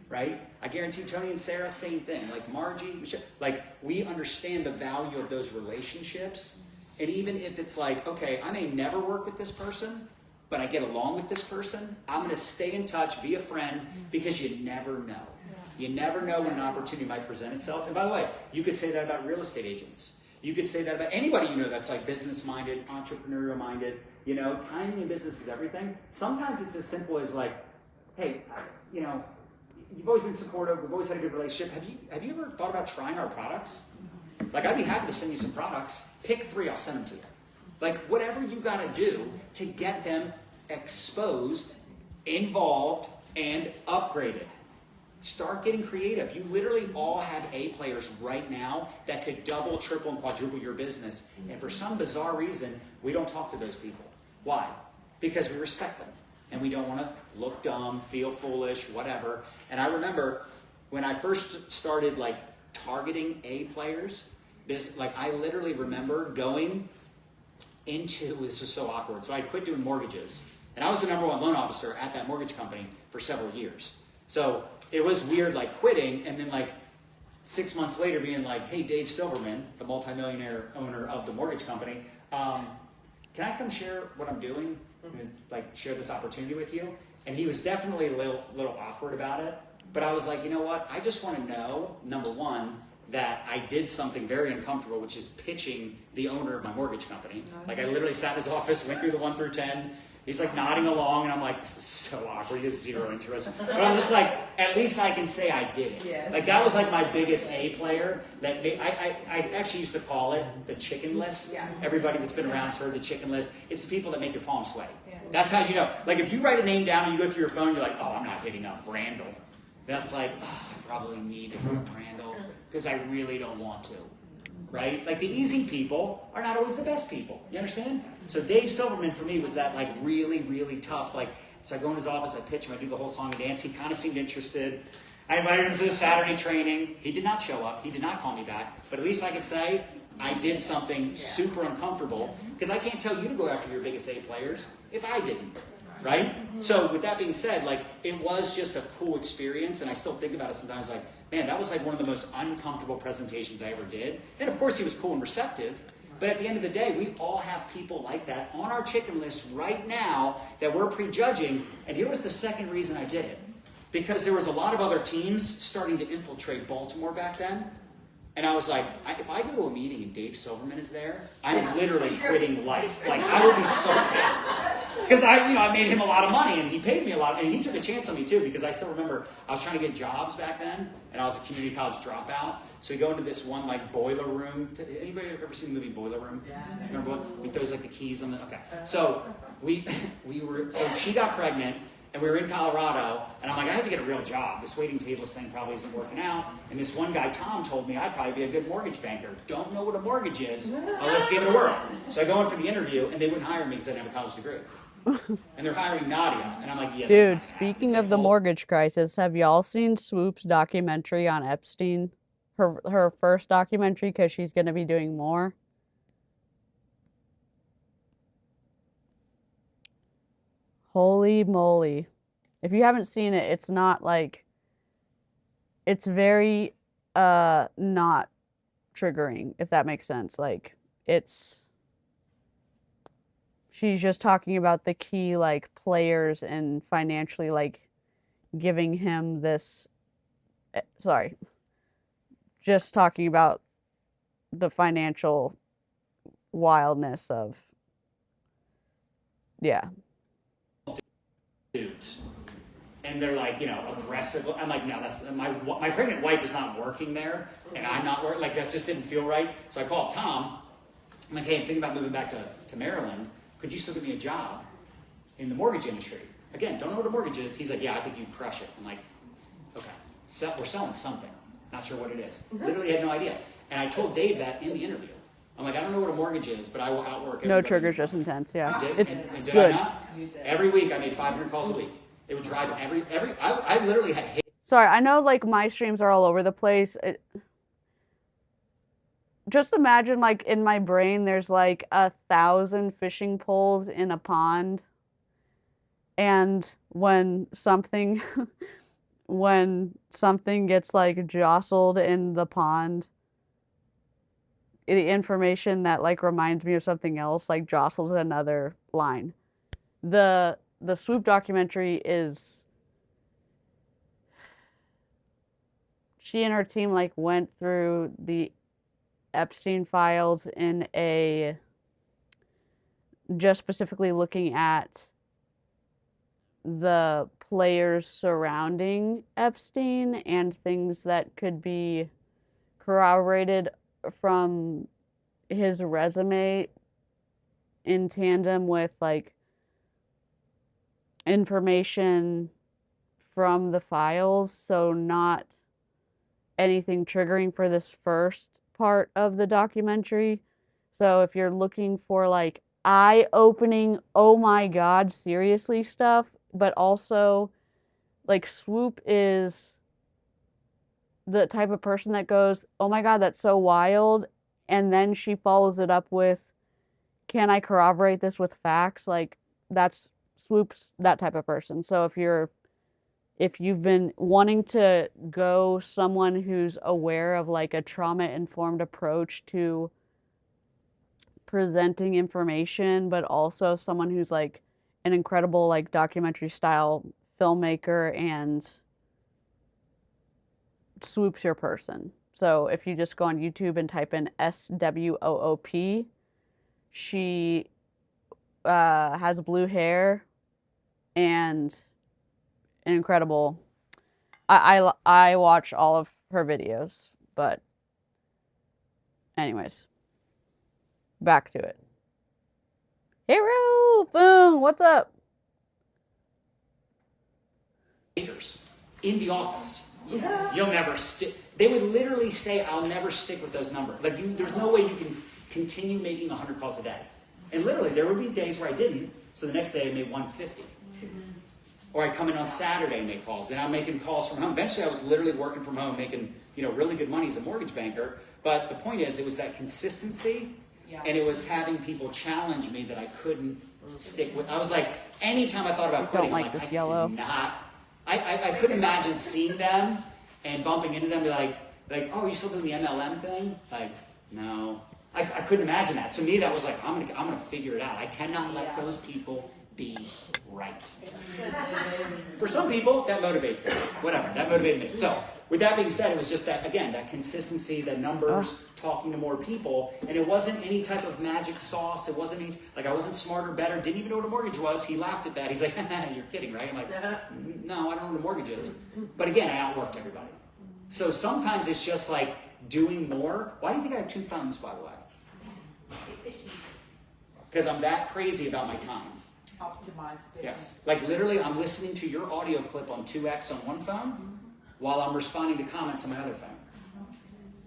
right? I guarantee Tony and Sarah, same thing. Like Margie, Michelle, like we understand the value of those relationships. And even if it's like, okay, I may never work with this person, but I get along with this person, I'm going to stay in touch, be a friend, because you never know. You never know when an opportunity might present itself. And by the way, you could say that about real estate agents. You could say that about anybody you know that's like business-minded, entrepreneurial-minded. You know, timing in business is everything. Sometimes it's as simple as like, hey, you know, you've always been supportive. We've always had a good relationship. Have you ever thought about trying our products? Like, I'd be happy to send you some products. Pick 3, I'll send them to you. Like, whatever you got to do to get them exposed, involved, and upgraded. Start getting creative. You literally all have A players right now that could double, triple, and quadruple your business. And for some bizarre reason, we don't talk to those people. Why? Because we respect them. And we don't want to look dumb, feel foolish, whatever. And I remember when I first started like targeting A players, like I literally remember going into, this was so awkward. So I quit doing mortgages. And I was the #1 loan officer at that mortgage company for several years. So it was weird like quitting and then like 6 months later being like, hey, Dave Silverman, the multimillionaire owner of the mortgage company, can I come share what I'm doing and like share this opportunity with you? And he was definitely a little awkward about it. But I was like, you know what? I just want to know, #1, that I did something very uncomfortable, which is pitching the owner of my mortgage company. Like I literally sat in his office, went through the 1 through 10. He's like nodding along, and I'm like, this is so awkward. He has 0 interest. But I'm just like, at least I can say I did it. Yes. Like that was like my biggest A player. That I actually used to call it the chicken list. Yeah. Everybody that's been around's heard the chicken list. It's the people that make your palms sweaty. Yeah. That's how you know. Like if you write a name down and you go through your phone, you're like, oh, I'm not hitting up Randall. That's like, oh, I probably need to hit up Randall because I really don't want to. Right? Like the easy people are not always the best people. You understand? So Dave Silverman for me was that like really, really tough. Like, so I go in his office, I pitch him, I do the whole song and dance. He kind of seemed interested. I invited him for the Saturday training. He did not show up. He did not call me back. But at least I could say I did something super uncomfortable because I can't tell you to go after your biggest A players if I didn't. Right? So with that being said, like it was just a cool experience, and I still think about it sometimes like, man, that was like one of the most uncomfortable presentations I ever did. And of course he was cool and receptive, but at the end of the day, we all have people like that on our chicken list right now that we're prejudging. And here was the second reason I did it. Because there was a lot of other teams starting to infiltrate Baltimore back then. And I was like, if I go to a meeting and Dave Silverman is there, I'm literally quitting life. Like, I would be so pissed. Because I made him a lot of money and he paid me a lot. And he took a chance on me too, because I still remember I was trying to get jobs back then and I was a community college dropout. So we go into this one like boiler room. Anybody ever seen the movie Boiler Room? Yeah. Remember what? There was like the keys on the, okay. So so she got pregnant. And we were in Colorado, and I'm like, I have to get a real job. This waiting tables thing probably isn't working out. And this one guy, Tom, told me I'd probably be a good mortgage banker. Don't know what a mortgage is. Oh, let's give it a whirl. So I go in for the interview, and they wouldn't hire me because I didn't have a college degree. And they're hiring Nadia, and I'm like, yeah. Dude, speaking of the mortgage crisis, have y'all seen Swoop's documentary on Epstein? Her first documentary, because she's going to be doing more. Holy moly. If you haven't seen it, it's not like, it's very not triggering, if that makes sense. Like, she's just talking about the key like players and financially like giving him this, sorry, just talking about the financial wildness of, yeah. Dudes. And they're like, aggressive. I'm like, no, that's my pregnant wife is not working there, and I'm not working. Like, that just didn't feel right. So I called Tom. I'm like, hey, I'm thinking about moving back to Maryland. Could you still give me a job in the mortgage industry? Again, don't know what a mortgage is. He's like, yeah, I think you'd crush it. I'm like, okay, so we're selling something. Not sure what it is. Literally had no idea. And I told Dave that in the interview. I'm like, I don't know what a mortgage is, but I will outwork everybody. No triggers, just intense, yeah. It's good. I not? Every week I made 500 calls a week. It would drive I literally had hate. Sorry, I know like my streams are all over the place. Just imagine like in my brain there's like 1,000 fishing poles in a pond. And when something gets like jostled in the pond, the information that like reminds me of something else like jostles another line. The Swoop documentary is, she and her team like went through the Epstein files in a, just specifically looking at the players surrounding Epstein and things that could be corroborated from his resume in tandem with like information from the files, so not anything triggering for this first part of the documentary. So if you're looking for like eye-opening, oh my god, seriously stuff, but also like Swoop is the type of person that goes, oh my god, that's so wild, and then she follows it up with, can I corroborate this with facts? Like, that's Swoop's that type of person. So if you've been wanting to go someone who's aware of like a trauma-informed approach to presenting information, but also someone who's like an incredible like documentary style filmmaker, and Swoop's your person. So if you just go on YouTube and type in SWOOP, she has blue hair and an incredible, I watch all of her videos, but anyways, back to it. Hey Roo, boom, what's up? In the office. You'll never stick. They would literally say, I'll never stick with those numbers. Like, there's no way you can continue making 100 calls a day. And literally, there would be days where I didn't, so the next day I made 150. Or I'd come in on Saturday and make calls. And I'm making calls from home. Eventually, I was literally working from home, making really good money as a mortgage banker. But the point is, it was that consistency, and it was having people challenge me that I couldn't stick with. I was like, anytime I thought about quitting, don't like I'm this like, yellow. I couldn't imagine seeing them and bumping into them, be like, oh, you still doing the MLM thing? Like, no. I couldn't imagine that. To me, that was like, I'm gonna figure it out. I cannot let those people be right. For some people, that motivates them. Whatever, that motivated me. So, with that being said, it was just that, again, that consistency, the numbers, talking to more people, and it wasn't any type of magic sauce. It wasn't any, like I wasn't smarter, better, didn't even know what a mortgage was. He laughed at that. He's like, you're kidding, right? I'm like, no, I don't know what a mortgage is. But again, I outworked everybody. So sometimes it's just like doing more. Why do you think I have 2 phones, by the way? Because I'm that crazy about my time. Optimize business. Yes. Like literally, I'm listening to your audio clip on 2x on one phone while I'm responding to comments on my other phone.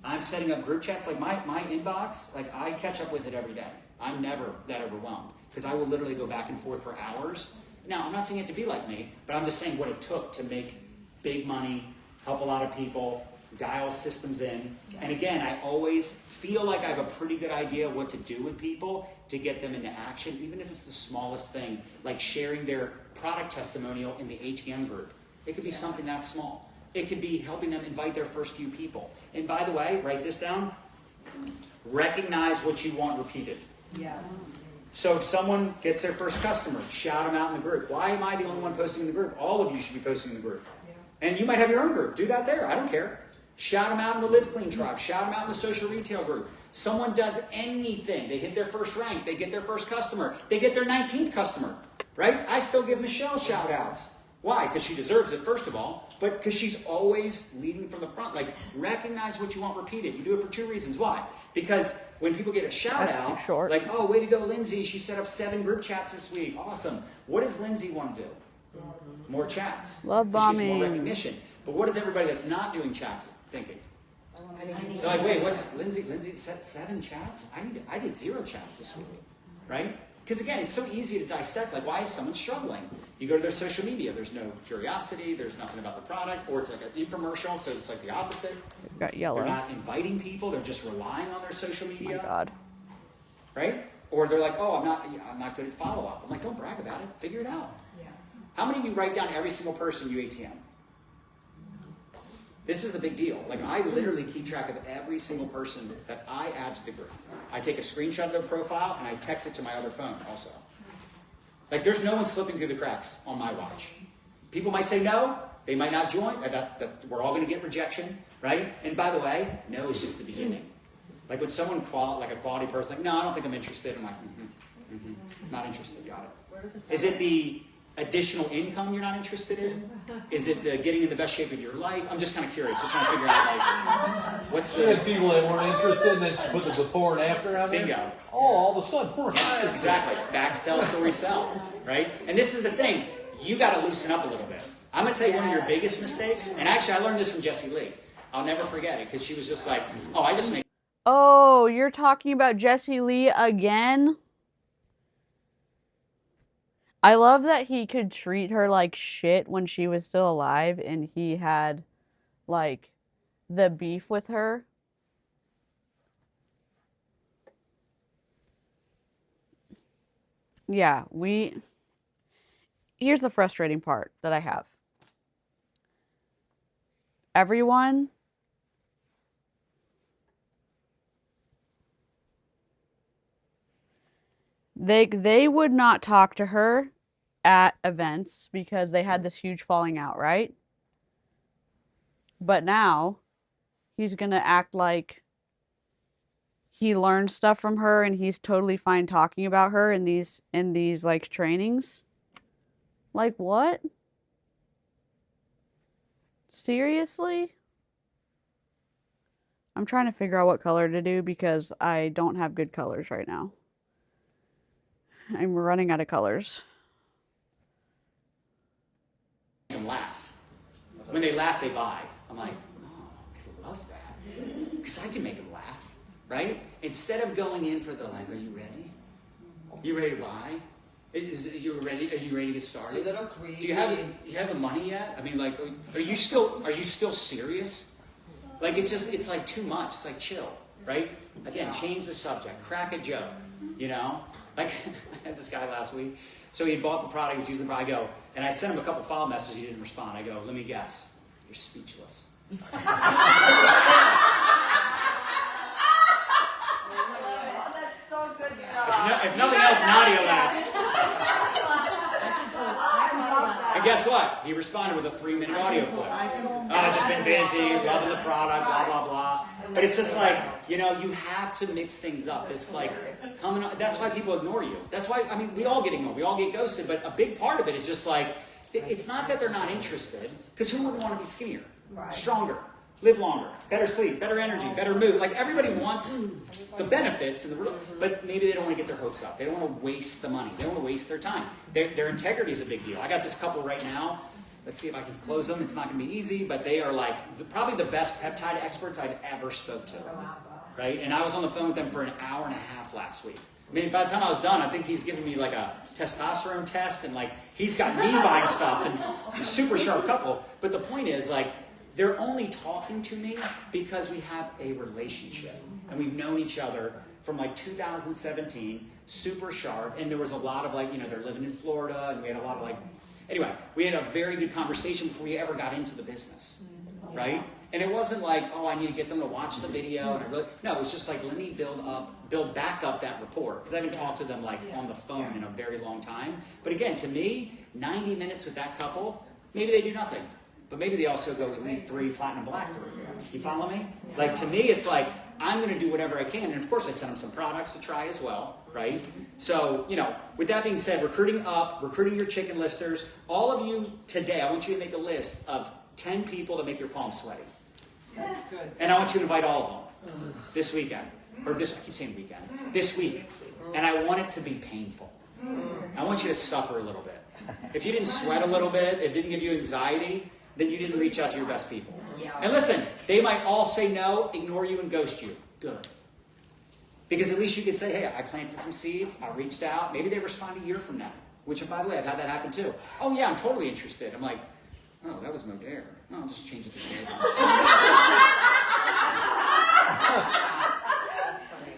I'm setting up group chats. Like my inbox, like I catch up with it every day. I'm never that overwhelmed because I will literally go back and forth for hours. Now, I'm not saying it to be like me, but I'm just saying what it took to make big money, help a lot of people, dial systems in. And again, I always feel like I have a pretty good idea what to do with people to get them into action, even if it's the smallest thing, like sharing their product testimonial in the ATM group. It could be something that small. It could be helping them invite their first few people. And by the way, write this down. Recognize what you want repeated. Yes. So if someone gets their first customer, shout them out in the group. Why am I the only one posting in the group? All of you should be posting in the group. And you might have your own group. Do that there. I don't care. Shout them out in the Live Clean tribe. Shout them out in the social retail group. Someone does anything. They hit their first rank. They get their first customer. They get their 19th customer. Right? I still give Michelle shout outs. Why? Because she deserves it, first of all, but because she's always leading from the front. Like, recognize what you want repeated. You do it for 2 reasons. Why? Because when people get a shout That's out, too short. like, oh, way to go, Lindsay. She set up 7 group chats this week. Awesome. What does Lindsay want to do? More chats. Love 'Cause she's bombing. more recognition. But what is everybody that's not doing chats thinking? They're like, wait, what's Lindsay? Lindsay set 7 chats? I did 0 chats this week, right? Because again, it's so easy to dissect. Like, why is someone struggling? You go to their social media. There's no curiosity. There's nothing about the product, or it's like an infomercial. So it's like the opposite. They've got yellow. They're not inviting people. They're just relying on their social Oh media, my God. right? Or they're like, oh, I'm not good at follow up. I'm like, don't brag about it. Figure it out. How many of you write down every single person you ATM? This is a big deal. Like, I literally keep track of every single person that I add to the group. I take a screenshot of their profile and I text it to my other phone also. Like, there's no one slipping through the cracks on my watch. People might say no. They might not join. We're all going to get rejection, right? And by the way, no is just the beginning. Like, when someone, like a quality person, like, no, I don't think I'm interested. I'm like, not interested. Got it. Is it the additional income you're not interested in? Is it the getting in the best shape of your life? I'm just kind of curious. Just trying to figure out, like, what's We the... had people that weren't interested, and then she put the before and after on there. Bingo. Oh, all of a sudden, we're interested. Exactly. Facts tell, stories sell, right? And this is the thing. You got to loosen up a little bit. I'm going to tell you one of your biggest mistakes, and actually I learned this from Jessie Lee. I'll never forget it, because she was just like, oh, I just make... Oh, you're talking about Jessie Lee again? I love that he could treat her like shit when she was still alive and he had, like, the beef with her. Yeah, here's the frustrating part that I have. Everyone they would not talk to her at events because they had this huge falling out, right? But now he's going to act like he learned stuff from her and he's totally fine talking about her in these like trainings. Like, what? Seriously? I'm trying to figure out what color to do because I don't have good colors right now. I'm running out of colors. them laugh. When they laugh, they buy. I'm like, oh, I love that. Because I can make them laugh, right? Instead of going in for the like, are you ready? You ready to buy? Are you ready to get started? Do you have the money yet? I mean, like, are you still serious? Like, it's like too much. It's like, chill, right? Again, change the subject, crack a joke, you know? Like, I had this guy last week. So he had bought the product, he was using the product. I go, and I sent him a couple follow messages, he didn't respond. I go, let me guess, you're speechless. That's so good job. If nothing else, Nadia laughs. And guess what? He responded with a 3-minute audio clip. Oh, I've just been busy, loving the product, blah, blah, blah. But it's just like, you know, you have to mix things up. It's like coming on, that's why people ignore you. That's why, I mean, we all get ignored. We all get ghosted. But a big part of it is just like, it's not that they're not interested, because who wouldn't want to be skinnier, stronger, live longer, better sleep, better energy, better mood? Like, everybody wants the benefits, but maybe they don't want to get their hopes up. They don't want to waste the money. They don't want to waste their time. Their integrity is a big deal. I got this couple right now. Let's see if I can close them. It's not going to be easy, but they are like probably the best peptide experts I've ever spoke to. Right? And I was on the phone with them for an hour and a half last week. I mean, by the time I was done, I think he's giving me like a testosterone test, and like he's got me buying stuff, and super sharp couple. But the point is, like, they're only talking to me because we have a relationship, and we've known each other from like 2017, super sharp. And there was a lot of like, you know, they're living in Florida, and we had a lot of like, anyway, we had a very good conversation before we ever got into the business, right? And it wasn't like, oh, I need to get them to watch the video. And no, it was just like, let me build back up that rapport. Because I haven't talked to them like on the phone in a very long time. But again, to me, 90 minutes with that couple, maybe they do nothing. But maybe they also go lead 3 platinum black through. You follow me? Like to me, it's like, I'm going to do whatever I can. And of course, I send them some products to try as well, right? So, with that being said, recruiting your chicken listers. All of you today, I want you to make a list of 10 people that make your palms sweaty. That's good. And I want you to invite all of them this weekend. I keep saying weekend. This week. And I want it to be painful. I want you to suffer a little bit. If you didn't sweat a little bit, it didn't give you anxiety, then you didn't reach out to your best people. And listen, they might all say no, ignore you, and ghost you. Good. Because at least you could say, hey, I planted some seeds, I reached out, maybe they respond a year from now. Which, by the way, I've had that happen too. Oh yeah, I'm totally interested. I'm like, oh, that was no dare. No, I'll just change it to dare.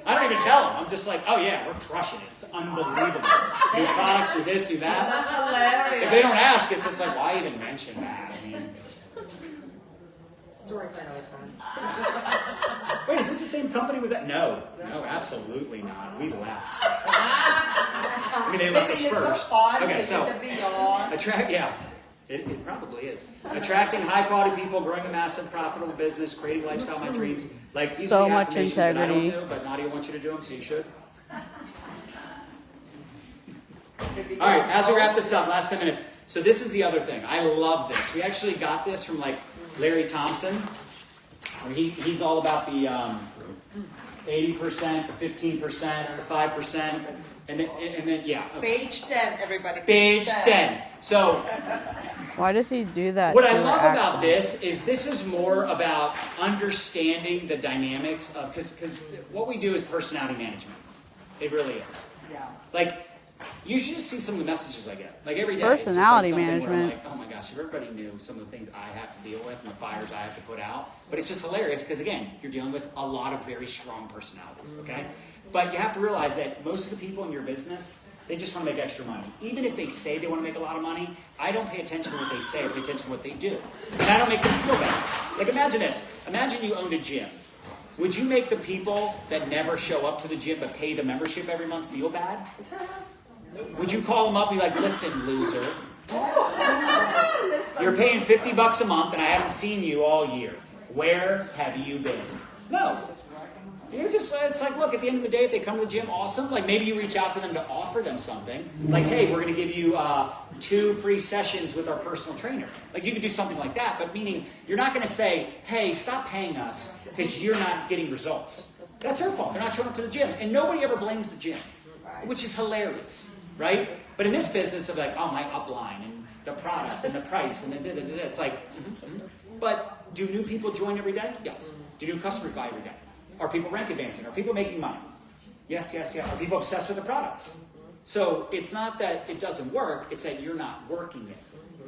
I don't even tell them. I'm just like, oh yeah, we're crushing it. It's unbelievable. New products, do this, do that. That's hilarious. If they don't ask, it's just like, why even mention that? I mean, Story for another time. wait, is this the same company with that? No, absolutely not. We left. I mean, they left us first. Okay, so it probably is. Attracting high-quality people, growing a massive, profitable business, creating lifestyle, my dreams. Like these So are the much affirmations that I don't integrity. do, but Nadia wants you to do them, so you should. All right, as we wrap this up, last 10 minutes. So this is the other thing. I love this. We actually got this from like Larry Thompson. He's all about the 80%, the 15%, the 5%, and then yeah. Page 10, everybody. Page 10. So Why does he do that? what to I her love about accent? this is more about understanding the dynamics of, because what we do is personality management. It really is. Yeah. Like, you should just see some of the messages I get. Like every day. Personality it's just like something where I'm management. like, oh my gosh, if everybody knew some of the things I have to deal with and the fires I have to put out. But it's just hilarious because, again, you're dealing with a lot of very strong personalities, okay? But you have to realize that most of the people in your business, they just want to make extra money. Even if they say they want to make a lot of money, I don't pay attention to what they say, I pay attention to what they do. And I don't make them feel bad. Like imagine this. Imagine you owned a gym. Would you make the people that never show up to the gym but pay the membership every month feel bad? Would you call them up and be like, listen, loser, you're paying $50 a month and I haven't seen you all year. Where have you been? No. You're just, it's like, look, at the end of the day, if they come to the gym, awesome. Like maybe you reach out to them to offer them something. Like, hey, we're going to give you 2 free sessions with our personal trainer. Like you could do something like that, but meaning you're not going to say, hey, stop paying us because you're not getting results. That's their fault. They're not showing up to the gym. And nobody ever blames the gym, which is hilarious, right? But in this business of like, oh, my upline and the product and the price and the da-da-da-da, it's like, But do new people join every day? Yes. Do new customers buy every day? Are people rank advancing? Are people making money? Yes, yes, yes. Are people obsessed with the products? So it's not that it doesn't work, it's that you're not working it,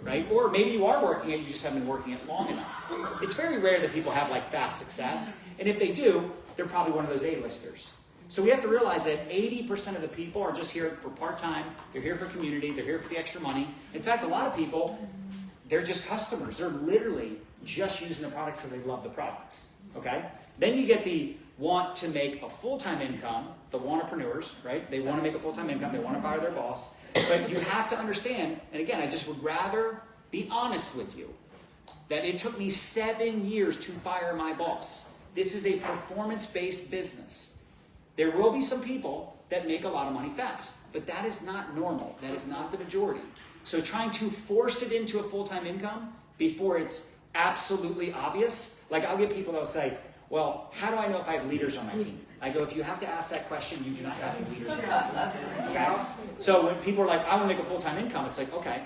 right? Or maybe you are working it, you just haven't been working it long enough. It's very rare that people have like fast success, and if they do, they're probably one of those A-listers. So we have to realize that 80% of the people are just here for part-time, they're here for community, they're here for the extra money. In fact, a lot of people, they're just customers. They're literally just using the products because they love the products, okay? Then you get the want to make a full-time income, the wantrepreneurs, right? They want to make a full-time income, they want to fire their boss. But you have to understand, and again, I just would rather be honest with you, that it took me 7 years to fire my boss. This is a performance-based business. There will be some people that make a lot of money fast, but that is not normal. That is not the majority. So trying to force it into a full-time income before it's absolutely obvious, like I'll get people that will say, well, how do I know if I have leaders on my team? I go, if you have to ask that question, you do not have any leaders on your team. Okay? So when people are like, I want to make a full-time income, it's like, okay,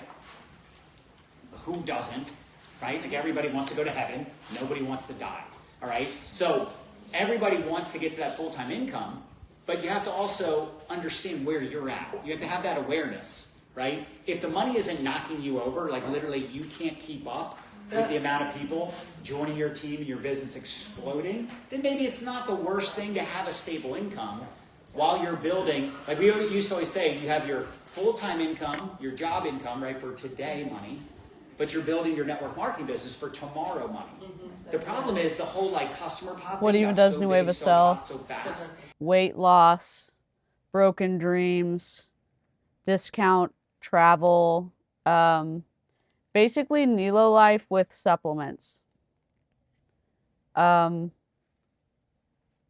who doesn't, right? Like everybody wants to go to heaven, nobody wants to die, all right? So everybody wants to get to that full-time income, but you have to also understand where you're at. You have to have that awareness, right? If the money isn't knocking you over, like literally you can't keep up with the amount of people joining your team and your business exploding, then maybe it's not the worst thing to have a stable income while you're building. Like we used to always say, you have your full-time income, your job income, right, for today money, but you're building your network marketing business for tomorrow money, The problem is the whole like customer pop What thing even got does so Nueva big, so sell? hot, so fast. Weight loss, broken dreams, discount travel, basically Nilo life with supplements.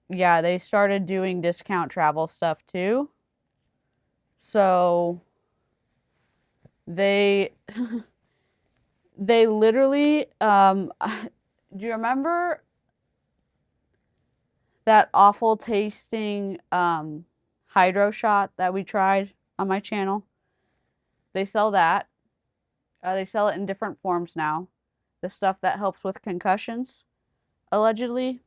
Yeah, they started doing discount travel stuff too. So they they literally do you remember that awful tasting hydro shot that we tried on my channel? They sell that. They sell it in different forms now. The stuff that helps with concussions, allegedly.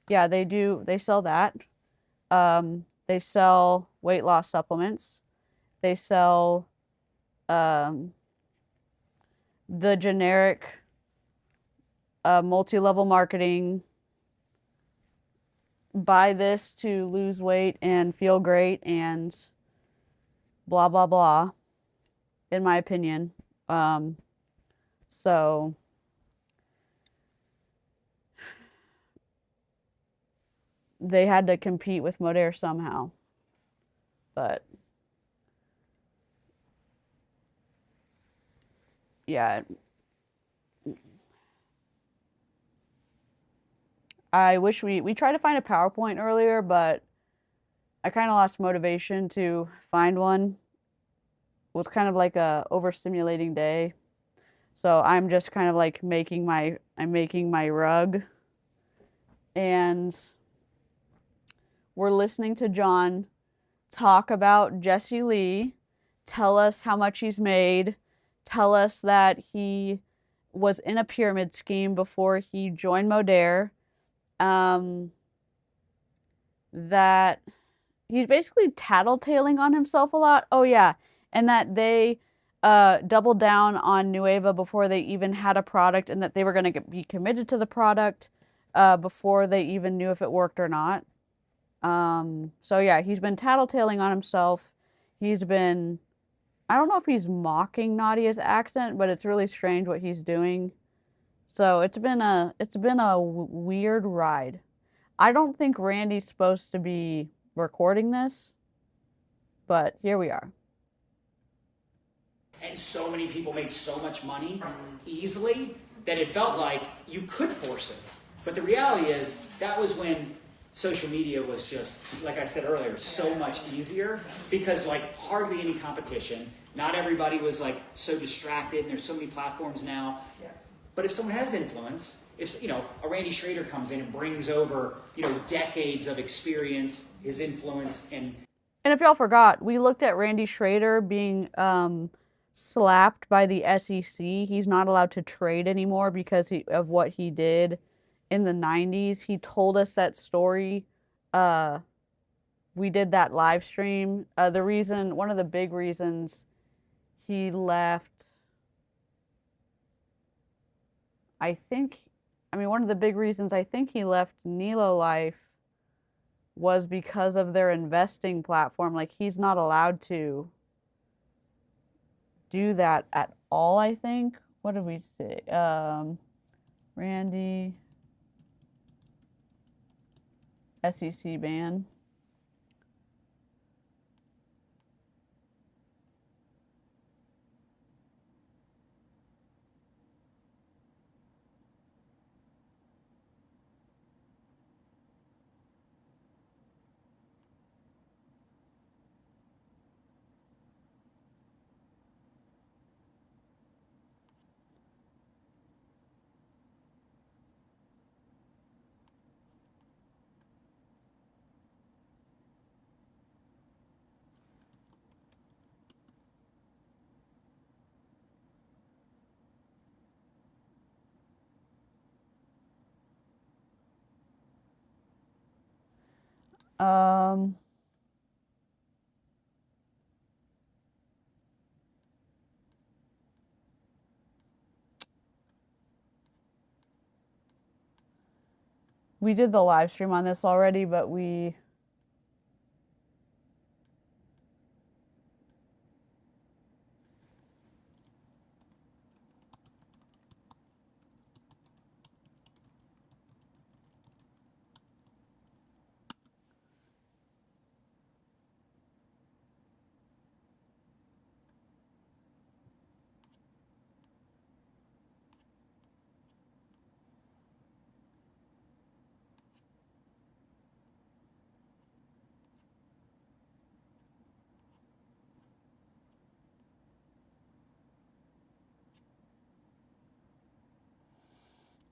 Yeah, they do. They sell that. They sell weight loss supplements. They sell the generic multi-level marketing. Buy this to lose weight and feel great and blah, blah, blah, in my opinion. So they had to compete with Modere somehow. But yeah, I wish we tried to find a PowerPoint earlier, but I kind of lost motivation to find one. It was kind of like a overstimulating day. So I'm just kind of like making my rug, and we're listening to John talk about Jesse Lee, tell us how much he's made, tell us that he was in a pyramid scheme before he joined Modere, that he's basically tattletaling on himself a lot. Oh yeah, and that they doubled down on Nueva before they even had a product, and that they were going to be committed to the product before they even knew if it worked or not. So yeah, he's been tattletaling on himself. He's been, I don't know if he's mocking Nadia's accent, but it's really strange what he's doing. So it's been a weird ride. I don't think Randy's supposed to be recording this, but here we are. And so many people made so much money easily that it felt like you could force it. But the reality is that was when social media was just, like I said earlier, so much easier because like hardly any competition. Not everybody was like so distracted, and there's so many platforms now. But if someone has influence, if a Randy Schroeder comes in and brings over decades of experience, his influence, and if y'all forgot, we looked at Randy Schroeder being slapped by the SEC. He's not allowed to trade anymore because of what he did in the 90s. He told us that story. We did that live stream. One of the big reasons he left, one of the big reasons I think he left Nilo Life was because of their investing platform. Like, he's not allowed to do that at all, I think. What did we say? Randy, SEC ban. We did the live stream on this already, but we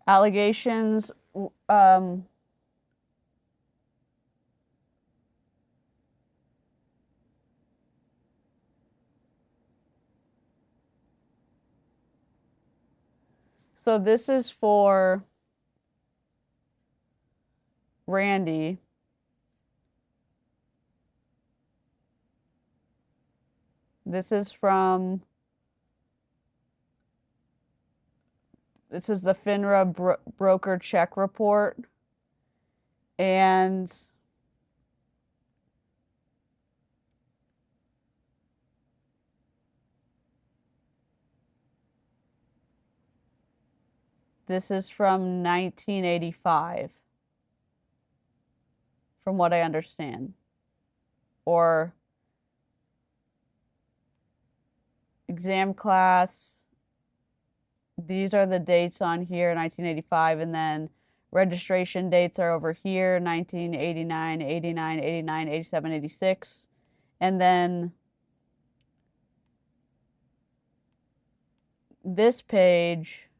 Allegations, so this is for Randy. This is the FINRA broker check report. And this is from 1985, from what I understand. Or exam class, these are the dates on here, 1985, and then registration dates are over here, 1989, 89, 89, 87, 86. And then this page,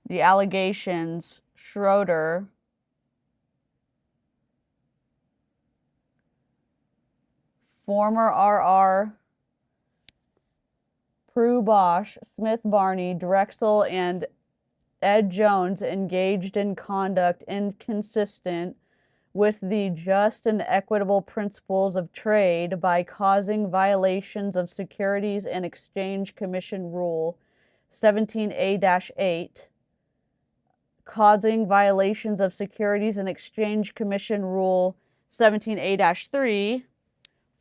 the allegations, Schroeder, former RR, Prue Bosch, Smith Barney, Drexel, and Ed Jones engaged in conduct inconsistent with the just and equitable principles of trade by causing violations of Securities and Exchange Commission Rule 17A-8, causing violations of Securities and Exchange Commission Rule 17A-3,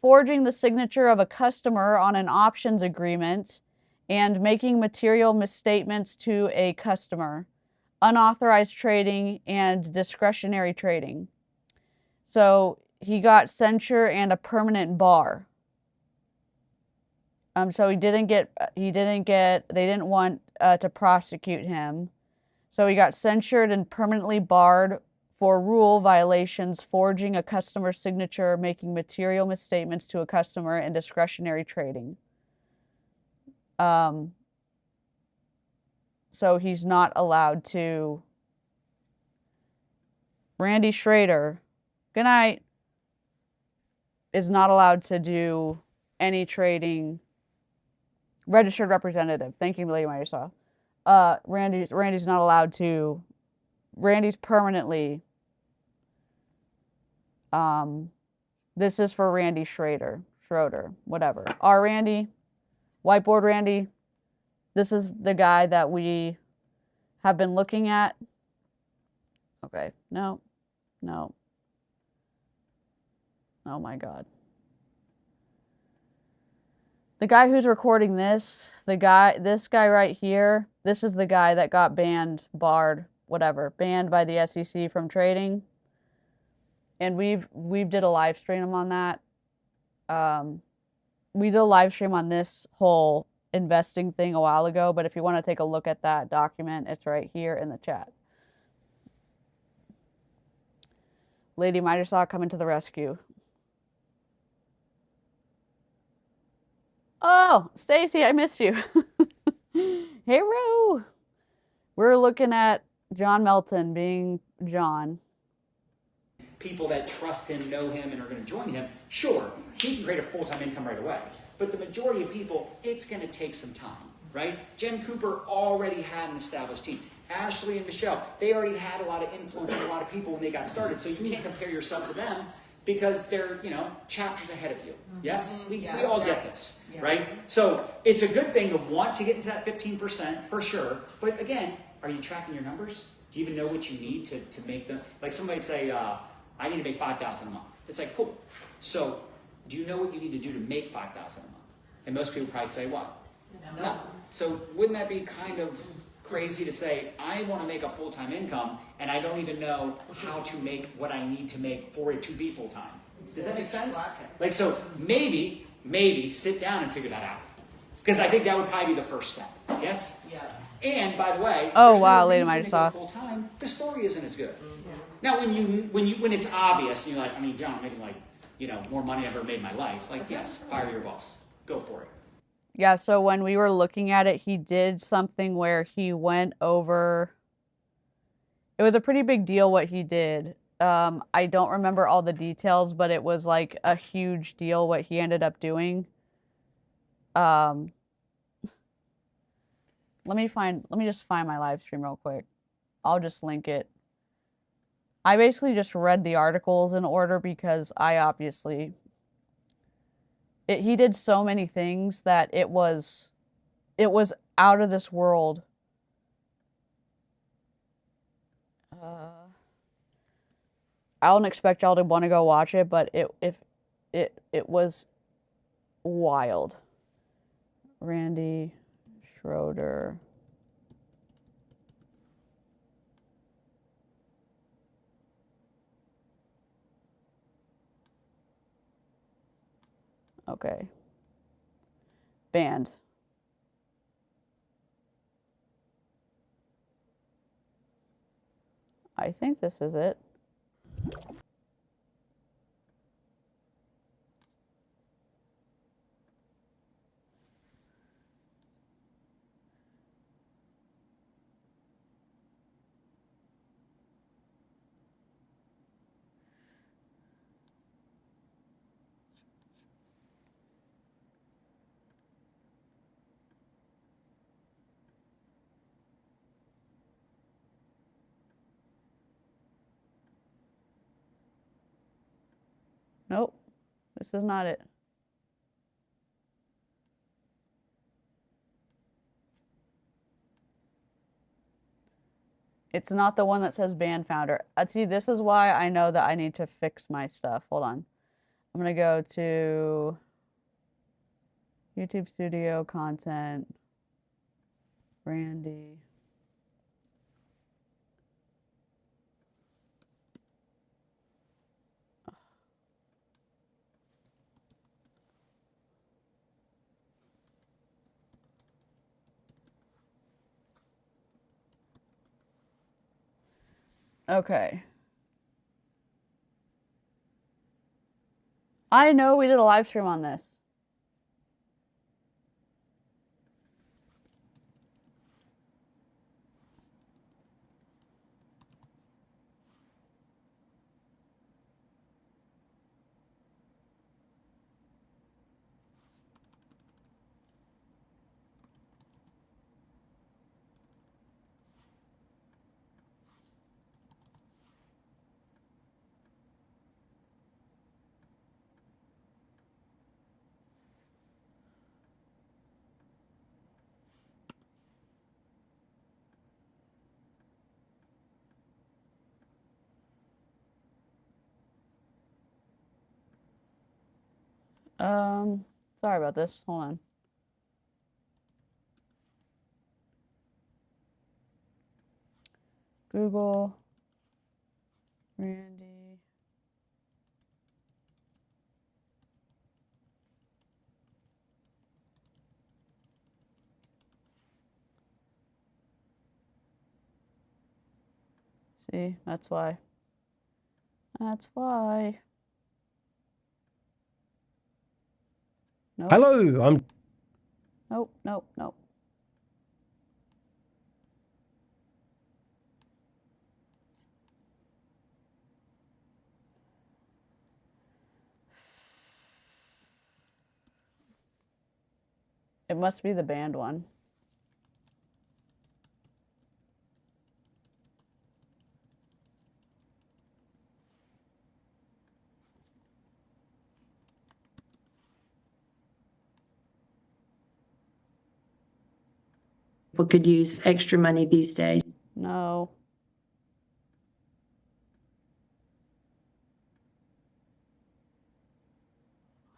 forging the signature of a customer on an options agreement, and making material misstatements to a customer, unauthorized trading, and discretionary trading. So he got censure and a permanent bar. So they didn't want to prosecute him. So he got censured and permanently barred for rule violations, forging a customer's signature, making material misstatements to a customer, and discretionary trading. So he's not allowed to. Randy Schroeder, good night, is not allowed to do any trading. Registered representative. Thank you, Lady Mysa. Randy's not allowed to. Randy's permanently. This is for Randy Schroeder, whatever. Our Randy, Whiteboard Randy. This is the guy that we have been looking at. Okay, no. Oh my God. The guy who's recording this, this guy right here, this is the guy that got banned, barred, whatever, banned by the SEC from trading. And we've did a live stream on that. We did a live stream on this whole investing thing a while ago, but if you want to take a look at that document, it's right here in the chat. Lady Midasaw coming to the rescue. Oh, Stacy, I missed you. Hey, Roo. We're looking at John Melton being John. People that trust him, know him, and are going to join him, sure, he can create a full-time income right away. But the majority of people, it's going to take some time, right? Jen Cooper already had an established team. Ashley and Michelle, they already had a lot of influence on a lot of people when they got started. So you can't compare yourself to them because they're, chapters ahead of you. Yes? We all get this, right? So it's a good thing to want to get into that 15% for sure. But again, are you tracking your numbers? Do you even know what you need to make them? Like somebody say, I need to make $5,000 a month. It's like, cool. So do you know what you need to do to make $5,000 a month? And most people probably say what? No. So wouldn't that be kind of crazy to say, I want to make a full-time income and I don't even know how to make what I need to make for it to be full-time? Does that make sense? Like, so maybe sit down and figure that out. Because I think that would probably be the first step. Yes? Yes. And by the way, oh wow, Lady Midasaw. Full-time, the story isn't as good. Now when it's obvious, you're like, John, I'm making like, more money I've ever made in my life. Like, yes, fire your boss. Go for it. Yeah, so when we were looking at it, he did something where he went over. It was a pretty big deal what he did. I don't remember all the details, but it was like a huge deal what he ended up doing. Let me just find my live stream real quick. I'll just link it. I basically just read the articles in order because I obviously he did so many things that it was out of this world. I don't expect y'all to want to go watch it, but it was wild. Randy Schroeder. Okay. Banned. I think this is it. Nope. This is not it. It's not the one that says band founder. See, this is why I know that I need to fix my stuff. Hold on. I'm going to go to YouTube Studio Content. Randy. Okay. I know we did a live stream on this. Sorry about this. Hold on. Google. Randy. See, that's why. That's why. Nope. Hello, I'm. Nope, nope, nope. It must be the band one. People could use extra money these days. No.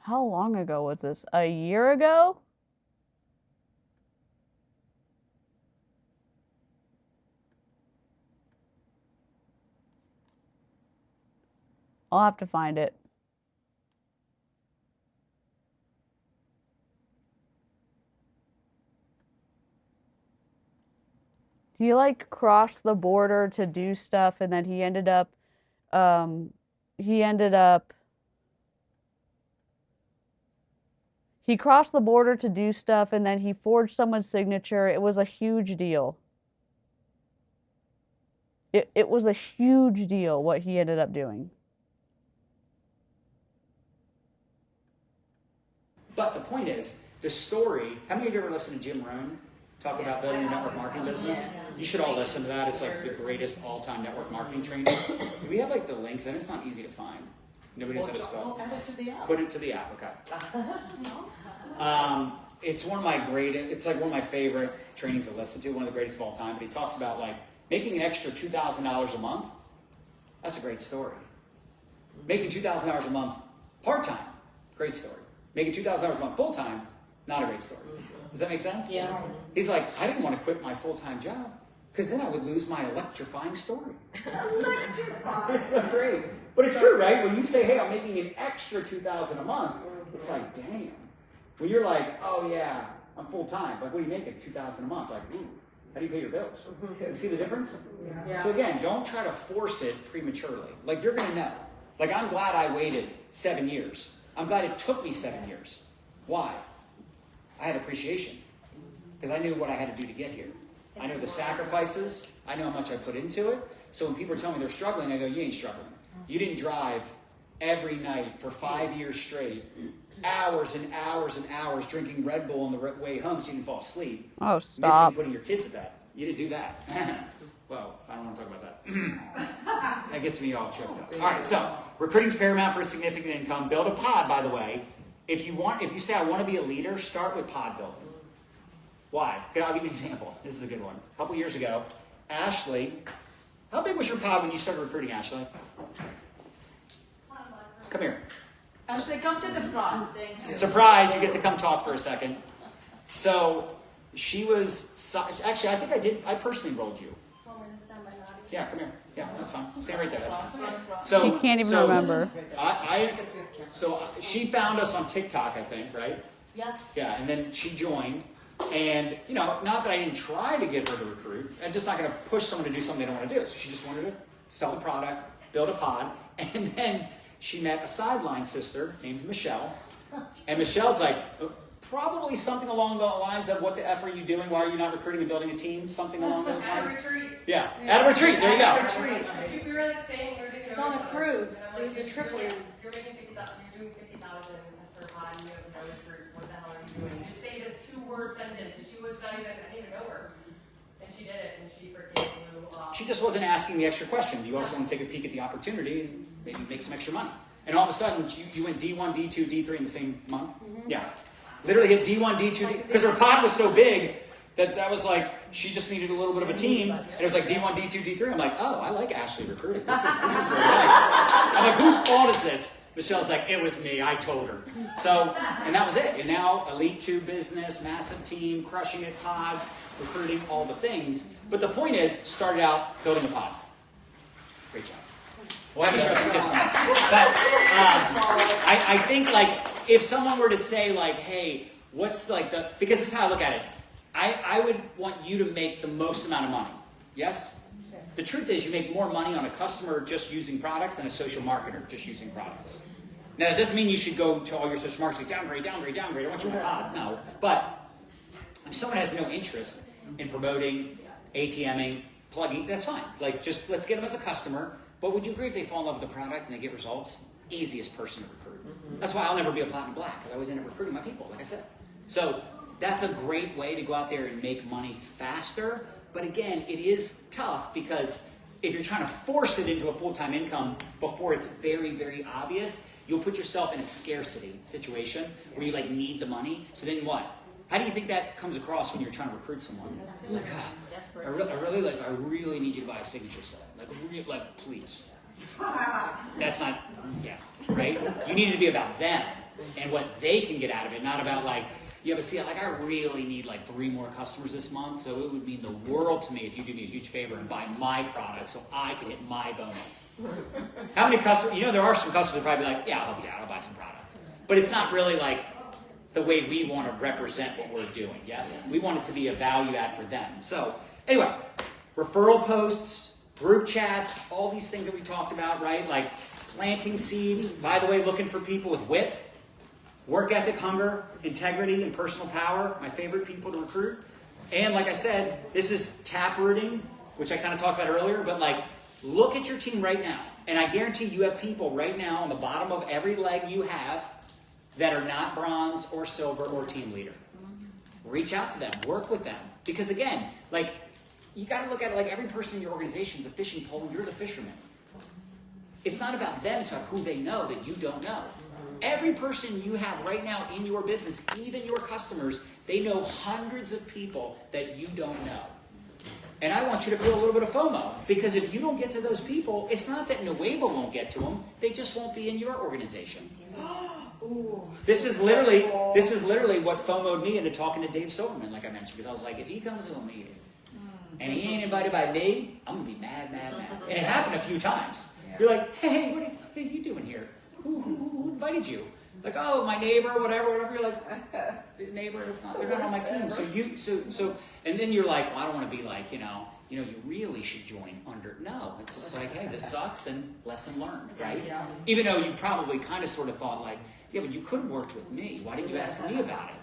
How long ago was this? A year ago? I'll have to find it. He like crossed the border to do stuff and then he ended up He crossed the border to do stuff, and then he forged someone's signature. It was a huge deal. It was a huge deal what he ended up doing. But the point is, the story, how many of you ever listened to Jim Rohn talk about building your network marketing business? You should all listen to that. It's like the greatest all-time network marketing training. Do we have like the links? And it's not easy to find. Nobody knows how to spell. Add it to the app. Put it to the app, okay. It's one of my it's like one of my favorite trainings to listen to, one of the greatest of all time. But he talks about like making an extra $2,000 a month. That's a great story. Making $2,000 a month part-time, great story. Making $2,000 a month full-time, not a great story. Does that make sense? Yeah. He's like, I didn't want to quit my full-time job because then I would lose my electrifying story. It's so great. But it's true, right? When you say, hey, I'm making an extra $2,000 a month, it's like, damn. When you're like, oh yeah, I'm full-time. Like, what are you making? $2,000 a month. Like, ooh, how do you pay your bills? You see the difference? Yeah. So again, don't try to force it prematurely. Like, you're going to know. Like, I'm glad I waited 7 years. I'm glad it took me 7 years. Why? I had appreciation because I knew what I had to do to get here. I know the sacrifices. I know how much I put into it. So when people tell me they're struggling, I go, you ain't struggling. You didn't drive every night for 5 years straight, hours and hours and hours drinking Red Bull on the way home so you didn't fall asleep. Oh, stop. Missing putting your kids to bed. You didn't do that. Well, I don't want to talk about that. That gets me all choked up. All right, so recruiting's paramount for a significant income. Build a pod, by the way. If you say I want to be a leader, start with pod building. Why? Okay, I'll give you an example. This is a good one. A couple years ago, Ashley, how big was your pod when you started recruiting, Ashley? Come here. Ashley, come to the front. Thank you. Surprise, you get to come talk for a second. So she was, actually, I think I personally enrolled you. Yeah, come here. Yeah, that's fine. Stay right there. That's fine. So He can't even remember. So she found us on TikTok, I think, right? Yes. Yeah, and then she joined. And, you know, not that I didn't try to get her to recruit. I'm just not going to push someone to do something they don't want to do. So she just wanted to sell the product, build a pod. And then she met a sideline sister named Michelle. And Michelle's like, probably something along the lines of, what the F are you doing? Why are you not recruiting and building a team? Something along those lines. At a retreat. Yeah, at a retreat. There you go. We were like saying, It's on a cruise. It was a trip we. You're making 50,000. You're doing 50,000 customer pod. You have no recruits. What the hell are you doing? Just say this 2-word sentence. And she was not even. I didn't even know her, and she did it, and she freaking blew off. She just wasn't asking the extra question. Do you also want to take a peek at the opportunity and maybe make some extra money? And all of a sudden, you went D1, D2, D3 in the same month? Mm-hmm. Yeah. Literally hit D1, D2, because her pod was so big that was like, she just needed a little bit of a team. And it was like D1, D2, D3. I'm like, oh, I like Ashley recruiting. This is really nice. I'm like, whose fault is this? Michelle's like, it was me. I told her. So, and that was it. And now, Elite 2 business, massive team, crushing it, pod, recruiting, all the things. But the point is, started out building a pod. Great job. We'll have you share some tips on that. But I think, like, if someone were to say, like, hey, what's like because this is how I look at it. I would want you to make the most amount of money. Yes? The truth is, you make more money on a customer just using products than a social marketer just using products. Now, that doesn't mean you should go to all your social marketers like, downgrade, downgrade, downgrade. I want you in my pod. No. But if someone has no interest in promoting, ATMing, plugging, that's fine. Like, just let's get them as a customer. But would you agree if they fall in love with the product and they get results? Easiest person to recruit. That's why I'll never be a platinum black, because I always end up recruiting my people, like I said. So that's a great way to go out there and make money faster. But again, it is tough because if you're trying to force it into a full-time income before it's very, very obvious, you'll put yourself in a scarcity situation where you like need the money. So then what? How do you think that comes across when you're trying to recruit someone? Like, I really need you to buy a signature set. Like, please. That's not, yeah, right? You need it to be about them and what they can get out of it, not about like, yeah, but see, like I really need like 3 more customers this month, so it would mean the world to me if you do me a huge favor and buy my product so I can hit my bonus. How many customers, there are some customers that probably be like, yeah, I'll help you out, I'll buy some product. But it's not really like the way we want to represent what we're doing, yes? We want it to be a value add for them. So anyway, referral posts, group chats, all these things that we talked about, right? Like planting seeds. By the way, looking for people with WHIP. Work ethic, hunger, integrity, and personal power, my favorite people to recruit. And like I said, this is tap rooting, which I kind of talked about earlier, but like, look at your team right now. And I guarantee you have people right now on the bottom of every leg you have that are not bronze or silver or team leader. Reach out to them, work with them. Because again, like, you got to look at it like every person in your organization is a fishing pole and you're the fisherman. It's not about them, it's about who they know that you don't know. Every person you have right now in your business, even your customers, they know hundreds of people that you don't know. And I want you to feel a little bit of FOMO, because if you don't get to those people, it's not that Nueva won't get to them, they just won't be in your organization. This is literally what FOMO'd me into talking to Dave Silverman, like I mentioned, because I was like, if he comes to a meeting and he ain't invited by me, I'm gonna be mad. And it happened a few times. You're like, hey, what are you doing here? Who invited you? Like, oh, my neighbor, whatever. You're like, the neighbor, they're not on my team. So, and then you're like, well, I don't want to be like, you really should join under. No, it's just like, hey, this sucks, and lesson learned, right? Yeah. Even though you probably kind of sort of thought like, yeah, but you could have worked with me. Why didn't you ask me about it?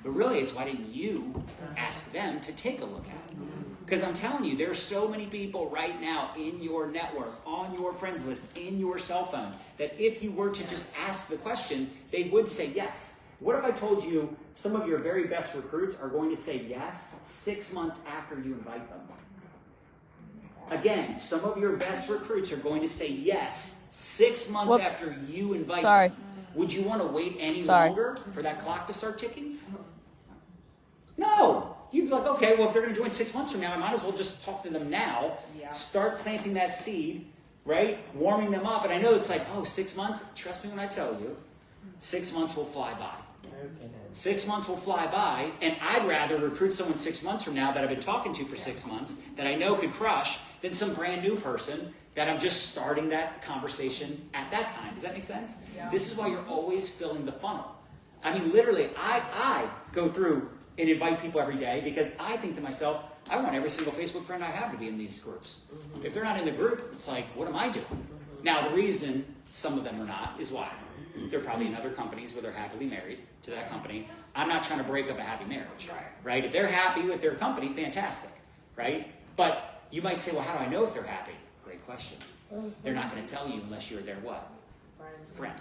But really, it's why didn't you ask them to take a look at it? Because I'm telling you, there's so many people right now in your network, on your friends list, in your cell phone, that if you were to just ask the question, they would say yes. What if I told you some of your very best recruits are going to say yes 6 months after you invite them? Again, some of your best recruits are going to say yes 6 months after you invite them. Would you want to wait any longer for that clock to start ticking? No. You'd be like, okay, well, if they're going to join 6 months from now, I might as well just talk to them now, start planting that seed, right? Warming them up. And I know it's like, oh, 6 months? Trust me when I tell you, 6 months will fly by. 6 months will fly by, and I'd rather recruit someone 6 months from now that I've been talking to for 6 months that I know could crush than some brand new person that I'm just starting that conversation at that time. Does that make sense? Yeah. This is why you're always filling the funnel. I mean, literally, I go through and invite people every day because I think to myself, I want every single Facebook friend I have to be in these groups. Mm-hmm. If they're not in the group, it's like, what am I doing? Mm-hmm. Now, the reason some of them are not is why. They're probably in other companies where they're happily married to that company. I'm not trying to break up a happy marriage, right? If they're happy with their company, fantastic, right? But you might say, well, how do I know if they're happy? Great question. They're not going to tell you unless you're their what? Friend,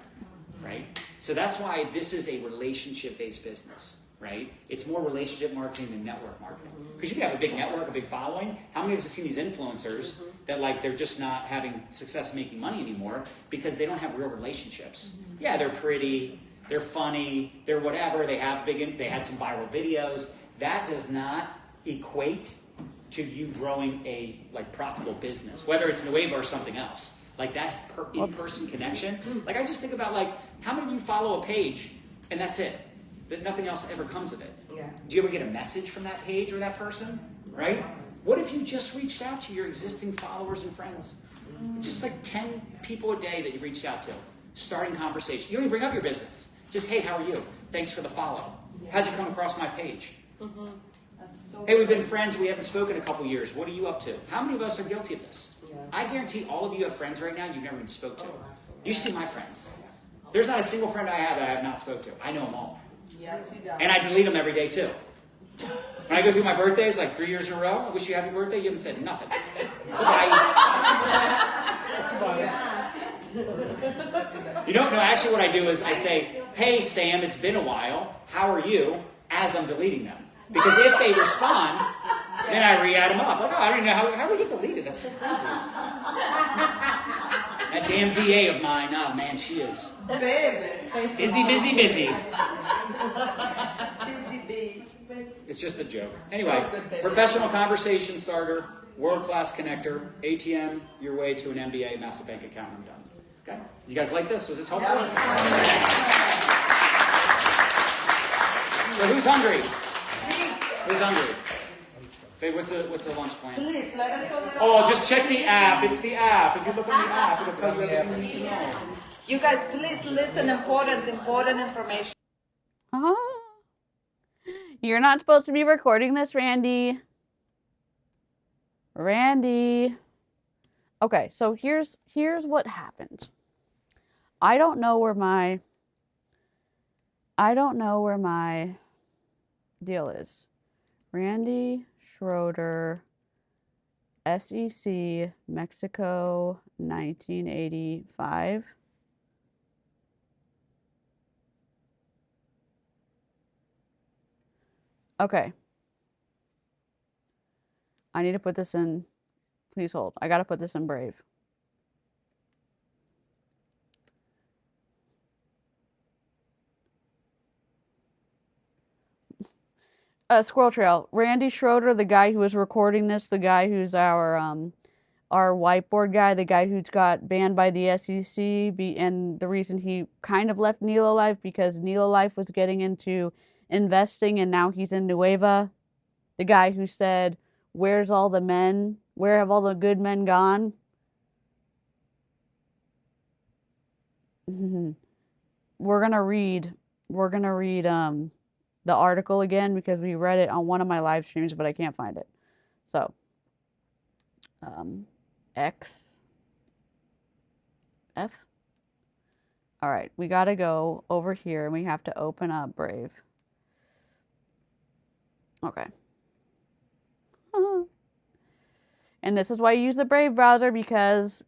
right? So that's why this is a relationship-based business. Right? It's more relationship marketing than network marketing. Because you can have a big network, a big following. How many of us have seen these influencers that like they're just not having success making money anymore because they don't have real relationships? Yeah, they're pretty, they're funny, they're whatever, they had some viral videos. That does not equate to you growing a profitable business, whether it's Nueva or something else. Like that in-person connection. Like I just think about how many of you follow a page and that's it? That nothing else ever comes of it. Yeah. Do you ever get a message from that page or that person? Right? What if you just reached out to your existing followers and friends? Just 10 people a day that you reached out to. Starting conversation. You don't even bring up your business. Just, hey, how are you? Thanks for the follow. How'd you come across my page? Mm-hmm. That's so hey, we've been friends. We haven't spoken in a couple years. What are you up to? How many of us are guilty of this? Yeah. I guarantee all of you have friends right now you've never even spoke to. You see my friends. There's not a single friend I have that I have not spoke to. I know them all. Yes, you do. And I delete them every day too. When I go through my birthdays 3 years in a row, I wish you happy birthday, you haven't said nothing. Actually what I do is I say, hey Sam, it's been a while, how are you? As I'm deleting them. Because if they respond, then I re-add them up. I don't even know how we get deleted, that's so crazy. That damn VA of mine, oh man, she is busy. It's just a joke. Anyway, professional conversation starter, world-class connector, ATM, your way to an MBA, massive bank account, I'm done. Okay? You guys like this? Was this helpful? So who's hungry? Who's hungry? Babe, what's the lunch plan? Please, let us go. Oh, just check the app. It's the app. If you look on the app, it'll tell you everything you need to know. You guys, please listen. Important information. You're not supposed to be recording this, Randy. Okay, so here's what happened. I don't know where my I don't know where my deal is. Randy Schroeder, SEC, Mexico, 1985. Okay. I need to put this in. Please hold. I got to put this in Brave. Squirrel Trail. Randy Schroeder, the guy who was recording this, the guy who's our whiteboard guy, the guy who's got banned by the SEC, and the reason he kind of left Nilo Life because Nilo Life was getting into investing and now he's in Nueva. The guy who said, "Where's all the men? Where have all the good men gone?" We're gonna read the article again because we read it on one of my live streams, but I can't find it. So, X F. All right, we got to go over here and we have to open up Brave. Okay. And this is why you use the Brave browser, because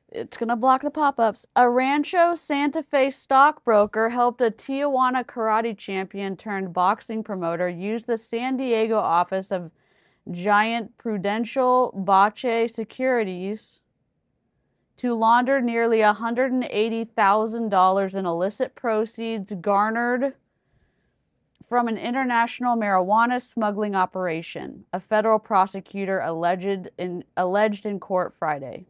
it's going to block the pop-ups. A Rancho Santa Fe stockbroker helped a Tijuana karate champion turned boxing promoter use the San Diego office of giant Prudential Bache Securities to launder nearly $180,000 in illicit proceeds garnered from an international marijuana smuggling operation, a federal prosecutor alleged in court Friday.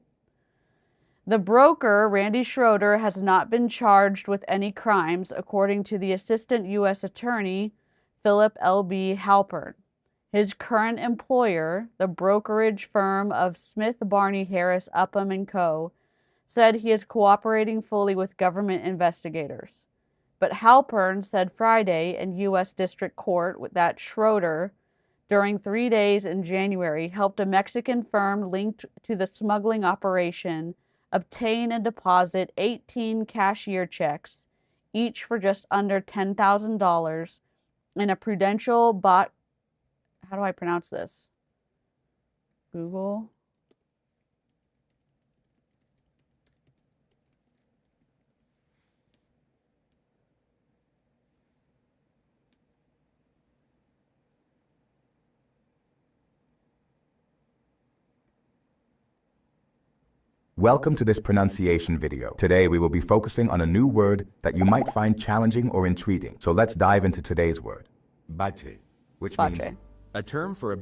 The broker, Randy Schroeder, has not been charged with any crimes, according to the Assistant U.S. Attorney, Philip L.B. Halpern. His current employer, the brokerage firm of Smith Barney Harris Upham & Co., said he is cooperating fully with government investigators. But Halpern said Friday in U.S. District Court that Schroeder, during 3 days in January, helped a Mexican firm linked to the smuggling operation obtain and deposit 18 cashier checks, each for just under $10,000, in a Prudential bot. How do I pronounce this? Google. Welcome to this pronunciation video. Today we will be focusing on a new word that you might find challenging or intriguing. So let's dive into today's word. Bache, which means a term for a...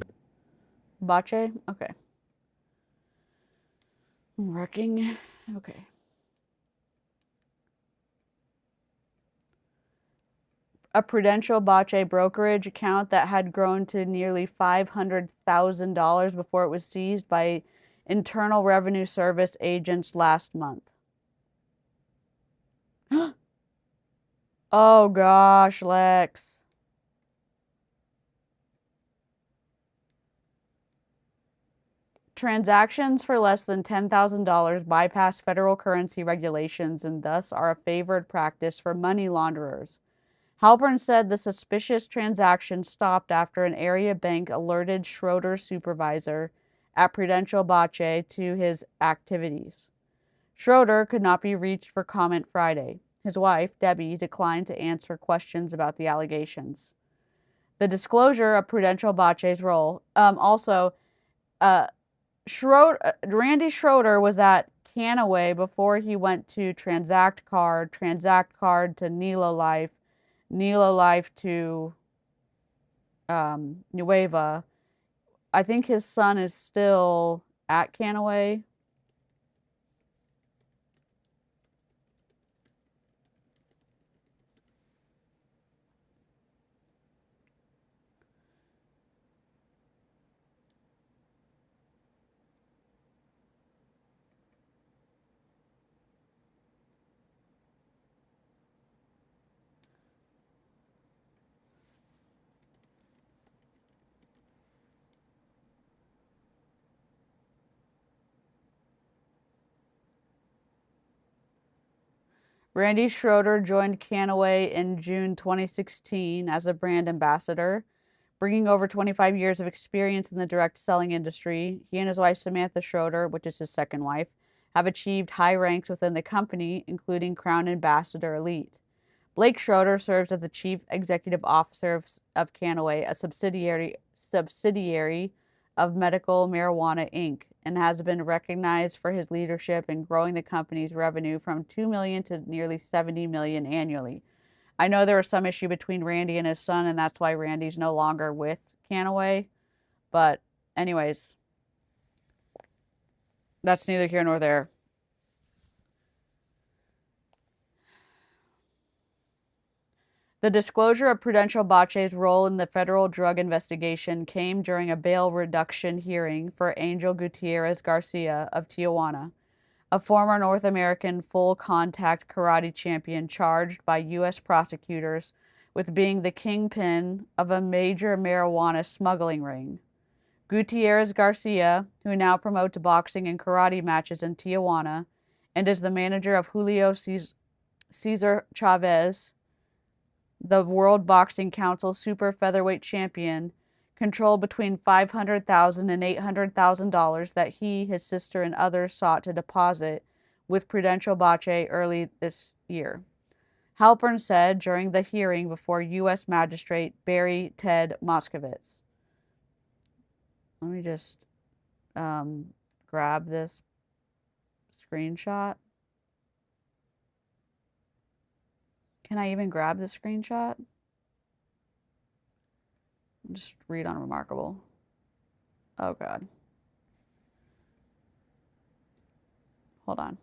Bache? Okay. Working. Okay. A Prudential Bache brokerage account that had grown to nearly $500,000 before it was seized by Internal Revenue Service agents last month. Oh gosh, Lex. Transactions for less than $10,000 bypass federal currency regulations and thus are a favored practice for money launderers. Halpern said the suspicious transaction stopped after an area bank alerted Schroeder's supervisor at Prudential Bache to his activities. Schroeder could not be reached for comment Friday. His wife, Debbie, declined to answer questions about the allegations. The disclosure of Prudential Bache's role. Randy Schroeder was at Canaway before he went to Transact Card to Nilo Life to Nueva. I think his son is still at Canaway. Randy Schroeder joined Canaway in June 2016 as a brand ambassador, bringing over 25 years of experience in the direct selling industry. He and his wife Samantha Schroeder, which is his second wife, have achieved high ranks within the company, including Crown Ambassador Elite. Blake Schroeder serves as the Chief Executive Officer of Canaway, a subsidiary of Medical Marijuana Inc., and has been recognized for his leadership in growing the company's revenue from $2 million to nearly $70 million annually. I know there was some issue between Randy and his son, and that's why Randy's no longer with Canaway. But anyways, that's neither here nor there. The disclosure of Prudential Bache's role in the federal drug investigation came during a bail reduction hearing for Angel Gutierrez Garcia of Tijuana, a former North American full-contact karate champion charged by U.S. prosecutors with being the kingpin of a major marijuana smuggling ring. Gutierrez Garcia, who now promotes boxing and karate matches in Tijuana and is the manager of Julio Cesar Chavez, the World Boxing Council super featherweight champion, controlled between $500,000 and $800,000 that he, his sister, and others sought to deposit with Prudential Bache early this year. Halpern said during the hearing before U.S. Magistrate Barry Ted Moskowitz. Let me just grab this screenshot. Can I even grab the screenshot? Just read on Remarkable. Oh, God. Hold on.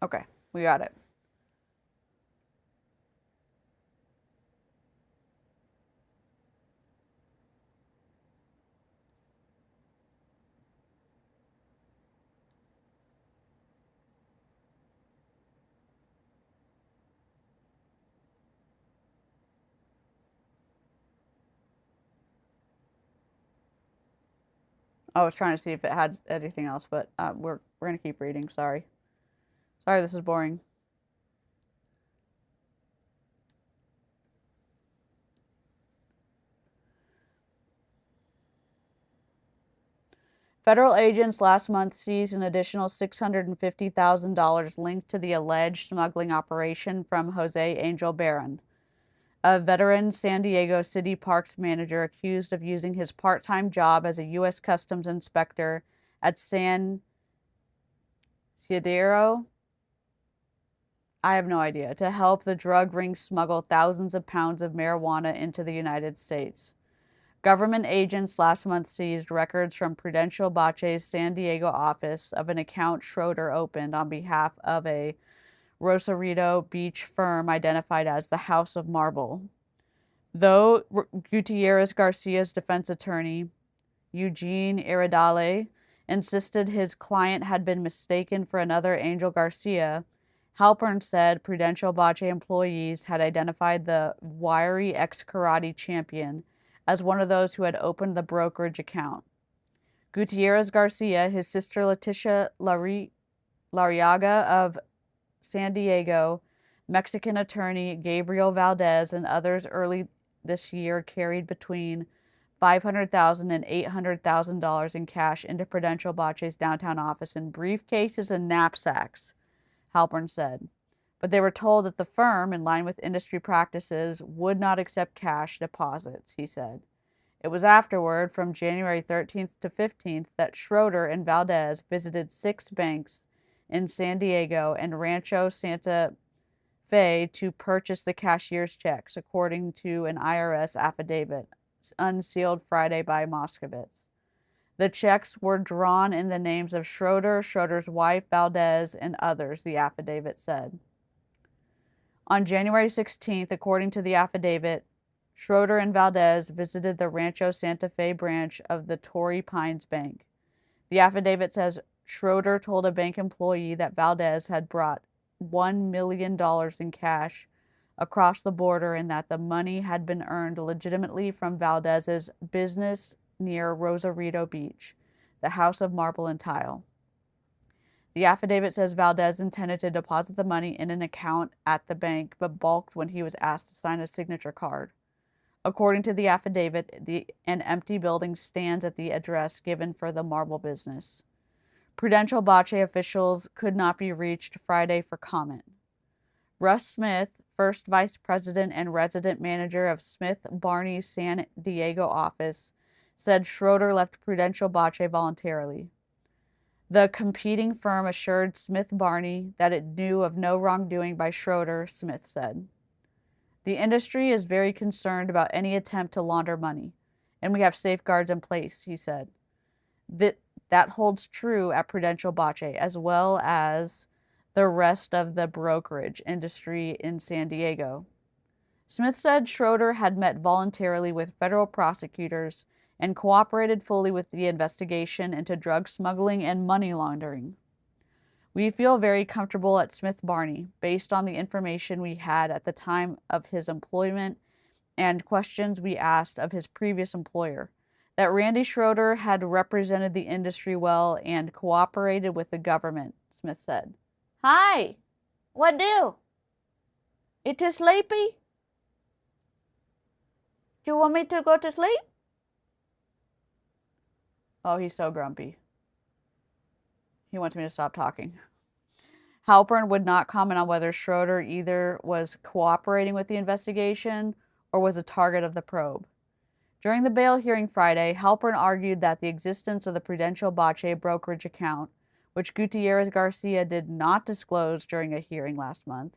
Okay, we got it. I was trying to see if it had anything else, but we're gonna keep reading. Sorry, this is boring. Federal agents last month seized an additional $650,000 linked to the alleged smuggling operation from Jose Angel Barron, a veteran San Diego City Parks manager accused of using his part-time job as a U.S. Customs inspector at San Isidro, I have no idea, to help the drug ring smuggle thousands of pounds of marijuana into the United States. Government agents last month seized records from Prudential Bache's San Diego office of an account Schroeder opened on behalf of a Rosarito Beach firm identified as the House of Marble. Though Gutierrez Garcia's defense attorney, Eugene Iridale, insisted his client had been mistaken for another Angel Garcia, Halpern said Prudential Bache employees had identified the wiry ex-karate champion as one of those who had opened the brokerage account. Gutierrez Garcia, his sister Leticia Lariaga of San Diego, Mexican attorney Gabriel Valdez, and others early this year carried between $500,000 and $800,000 in cash into Prudential Bache's downtown office in briefcases and knapsacks, Halpern said. But they were told that the firm, in line with industry practices, would not accept cash deposits, he said. It was afterward, from January 13th to 15th, that Schroeder and Valdez visited 6 banks in San Diego and Rancho Santa Fe to purchase the cashier's checks, according to an IRS affidavit. unsealed Friday by Moskowitz. The checks were drawn in the names of Schroeder, Schroeder's wife, Valdez, and others, the affidavit said. On January 16th, according to the affidavit, Schroeder and Valdez visited the Rancho Santa Fe branch of the Torrey Pines Bank. The affidavit says Schroeder told a bank employee that Valdez had brought $1 million in cash across the border and that the money had been earned legitimately from Valdez's business near Rosarito Beach, the House of Marble and Tile. The affidavit says Valdez intended to deposit the money in an account at the bank, but balked when he was asked to sign a signature card. According to the affidavit, an empty building stands at the address given for the marble business. Prudential Bache officials could not be reached Friday for comment. Russ Smith, first vice president and resident manager of Smith Barney's San Diego office, said Schroeder left Prudential Bache voluntarily. The competing firm assured Smith Barney that it knew of no wrongdoing by Schroeder, Smith said. The industry is very concerned about any attempt to launder money, and we have safeguards in place, he said. That holds true at Prudential Bache as well as the rest of the brokerage industry in San Diego. Smith said Schroeder had met voluntarily with federal prosecutors and cooperated fully with the investigation into drug smuggling and money laundering. We feel very comfortable at Smith Barney, based on the information we had at the time of his employment and questions we asked of his previous employer, that Randy Schroeder had represented the industry well and cooperated with the government, Smith said. Hi, what do? You too sleepy? Do you want me to go to sleep? Oh, he's so grumpy. He wants me to stop talking. Halpern would not comment on whether Schroeder either was cooperating with the investigation or was a target of the probe. During the bail hearing Friday, Halpern argued that the existence of the Prudential Bache brokerage account, which Gutierrez Garcia did not disclose during a hearing last month,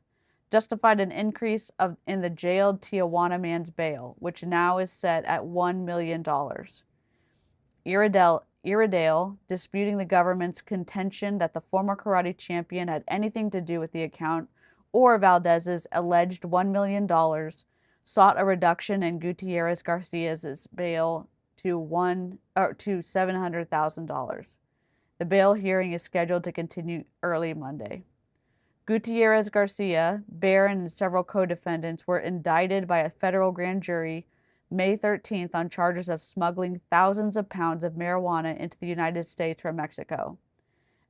justified an increase in the jailed Tijuana man's bail, which now is set at $1 million. Iredale, disputing the government's contention that the former karate champion had anything to do with the account or Valdez's alleged $1 million, sought a reduction in Gutierrez Garcia's bail to $700,000. The bail hearing is scheduled to continue early Monday. Gutierrez Garcia, Barron, and several co-defendants were indicted by a federal grand jury May 13th on charges of smuggling thousands of pounds of marijuana into the United States from Mexico.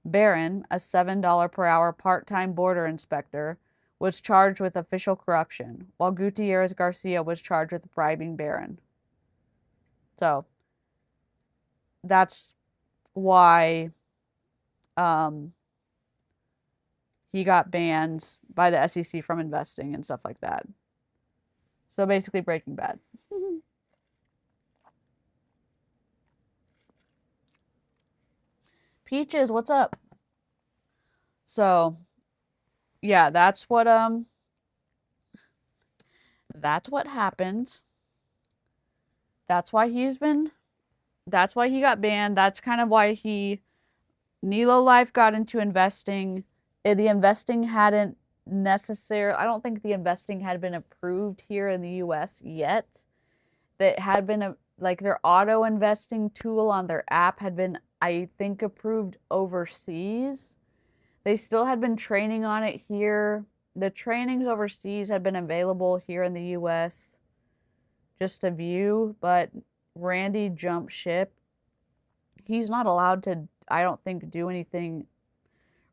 Barron, a $7 per hour part-time border inspector, was charged with official corruption, while Gutierrez Garcia was charged with bribing Barron. So, that's why he got banned by the SEC from investing and stuff like that. So basically Breaking Bad. Peaches, what's up? So, yeah, that's what happened. That's why he got banned. That's kind of why Nilo Life got into investing. The investing hadn't necessarily, I don't think the investing had been approved here in the US yet. That had been their auto investing tool on their app had been, I think, approved overseas. They still had been training on it here. The trainings overseas had been available here in the US just to view, but Randy jumped ship. He's not allowed to, I don't think, do anything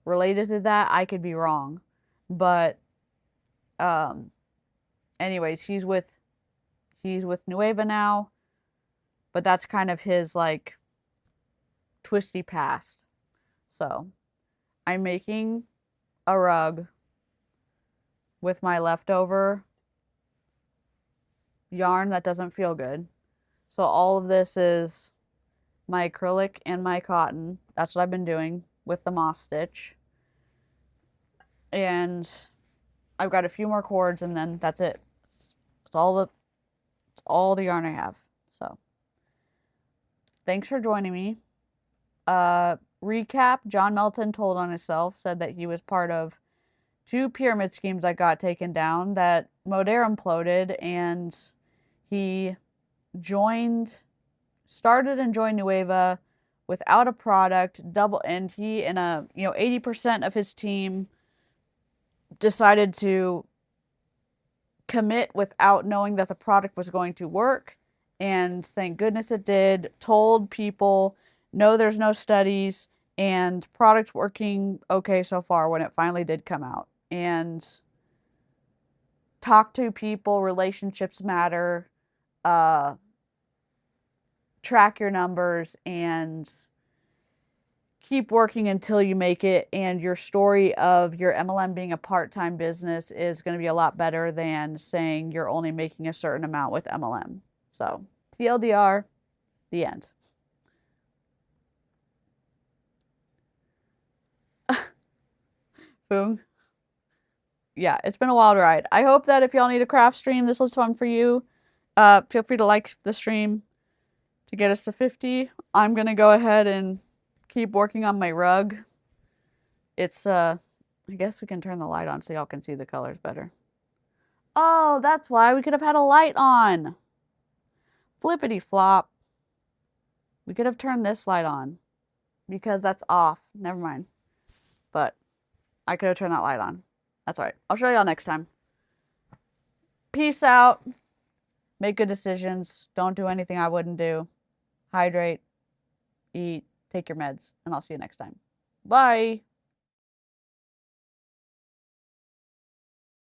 related to that. I could be wrong. But anyways, he's with Nueva now. But that's kind of his twisty past. So, I'm making a rug with my leftover yarn that doesn't feel good. So all of this is my acrylic and my cotton. That's what I've been doing with the moss stitch. And I've got a few more cords and then that's it. It's all the yarn I have. thanks for joining me. Recap, John Melton told on himself, said that he was part of 2 pyramid schemes that got taken down, that Modair imploded, and he started and joined Nueva without a product, and he and 80% of his team decided to commit without knowing that the product was going to work, and thank goodness it did. Told people, no, there's no studies, and product working okay so far when it finally did come out. And talk to people, relationships matter, track your numbers, and keep working until you make it. And your story of your MLM being a part-time business is going to be a lot better than saying you're only making a certain amount with MLM. So, TLDR, the end. Boom. Yeah, it's been a wild ride. I hope that if y'all need a craft stream, this was fun for you. Feel free to like the stream to get us to 50. I'm going to go ahead and keep working on my rug. It's, I guess we can turn the light on so y'all can see the colors better. Oh, that's why we could have had a light on. Flippity flop. We could have turned this light on because that's off. Never mind. But I could have turned that light on. That's all right. I'll show y'all next time. Peace out. Make good decisions. Don't do anything I wouldn't do. Hydrate. Eat. Take your meds. And I'll see you next time. Bye.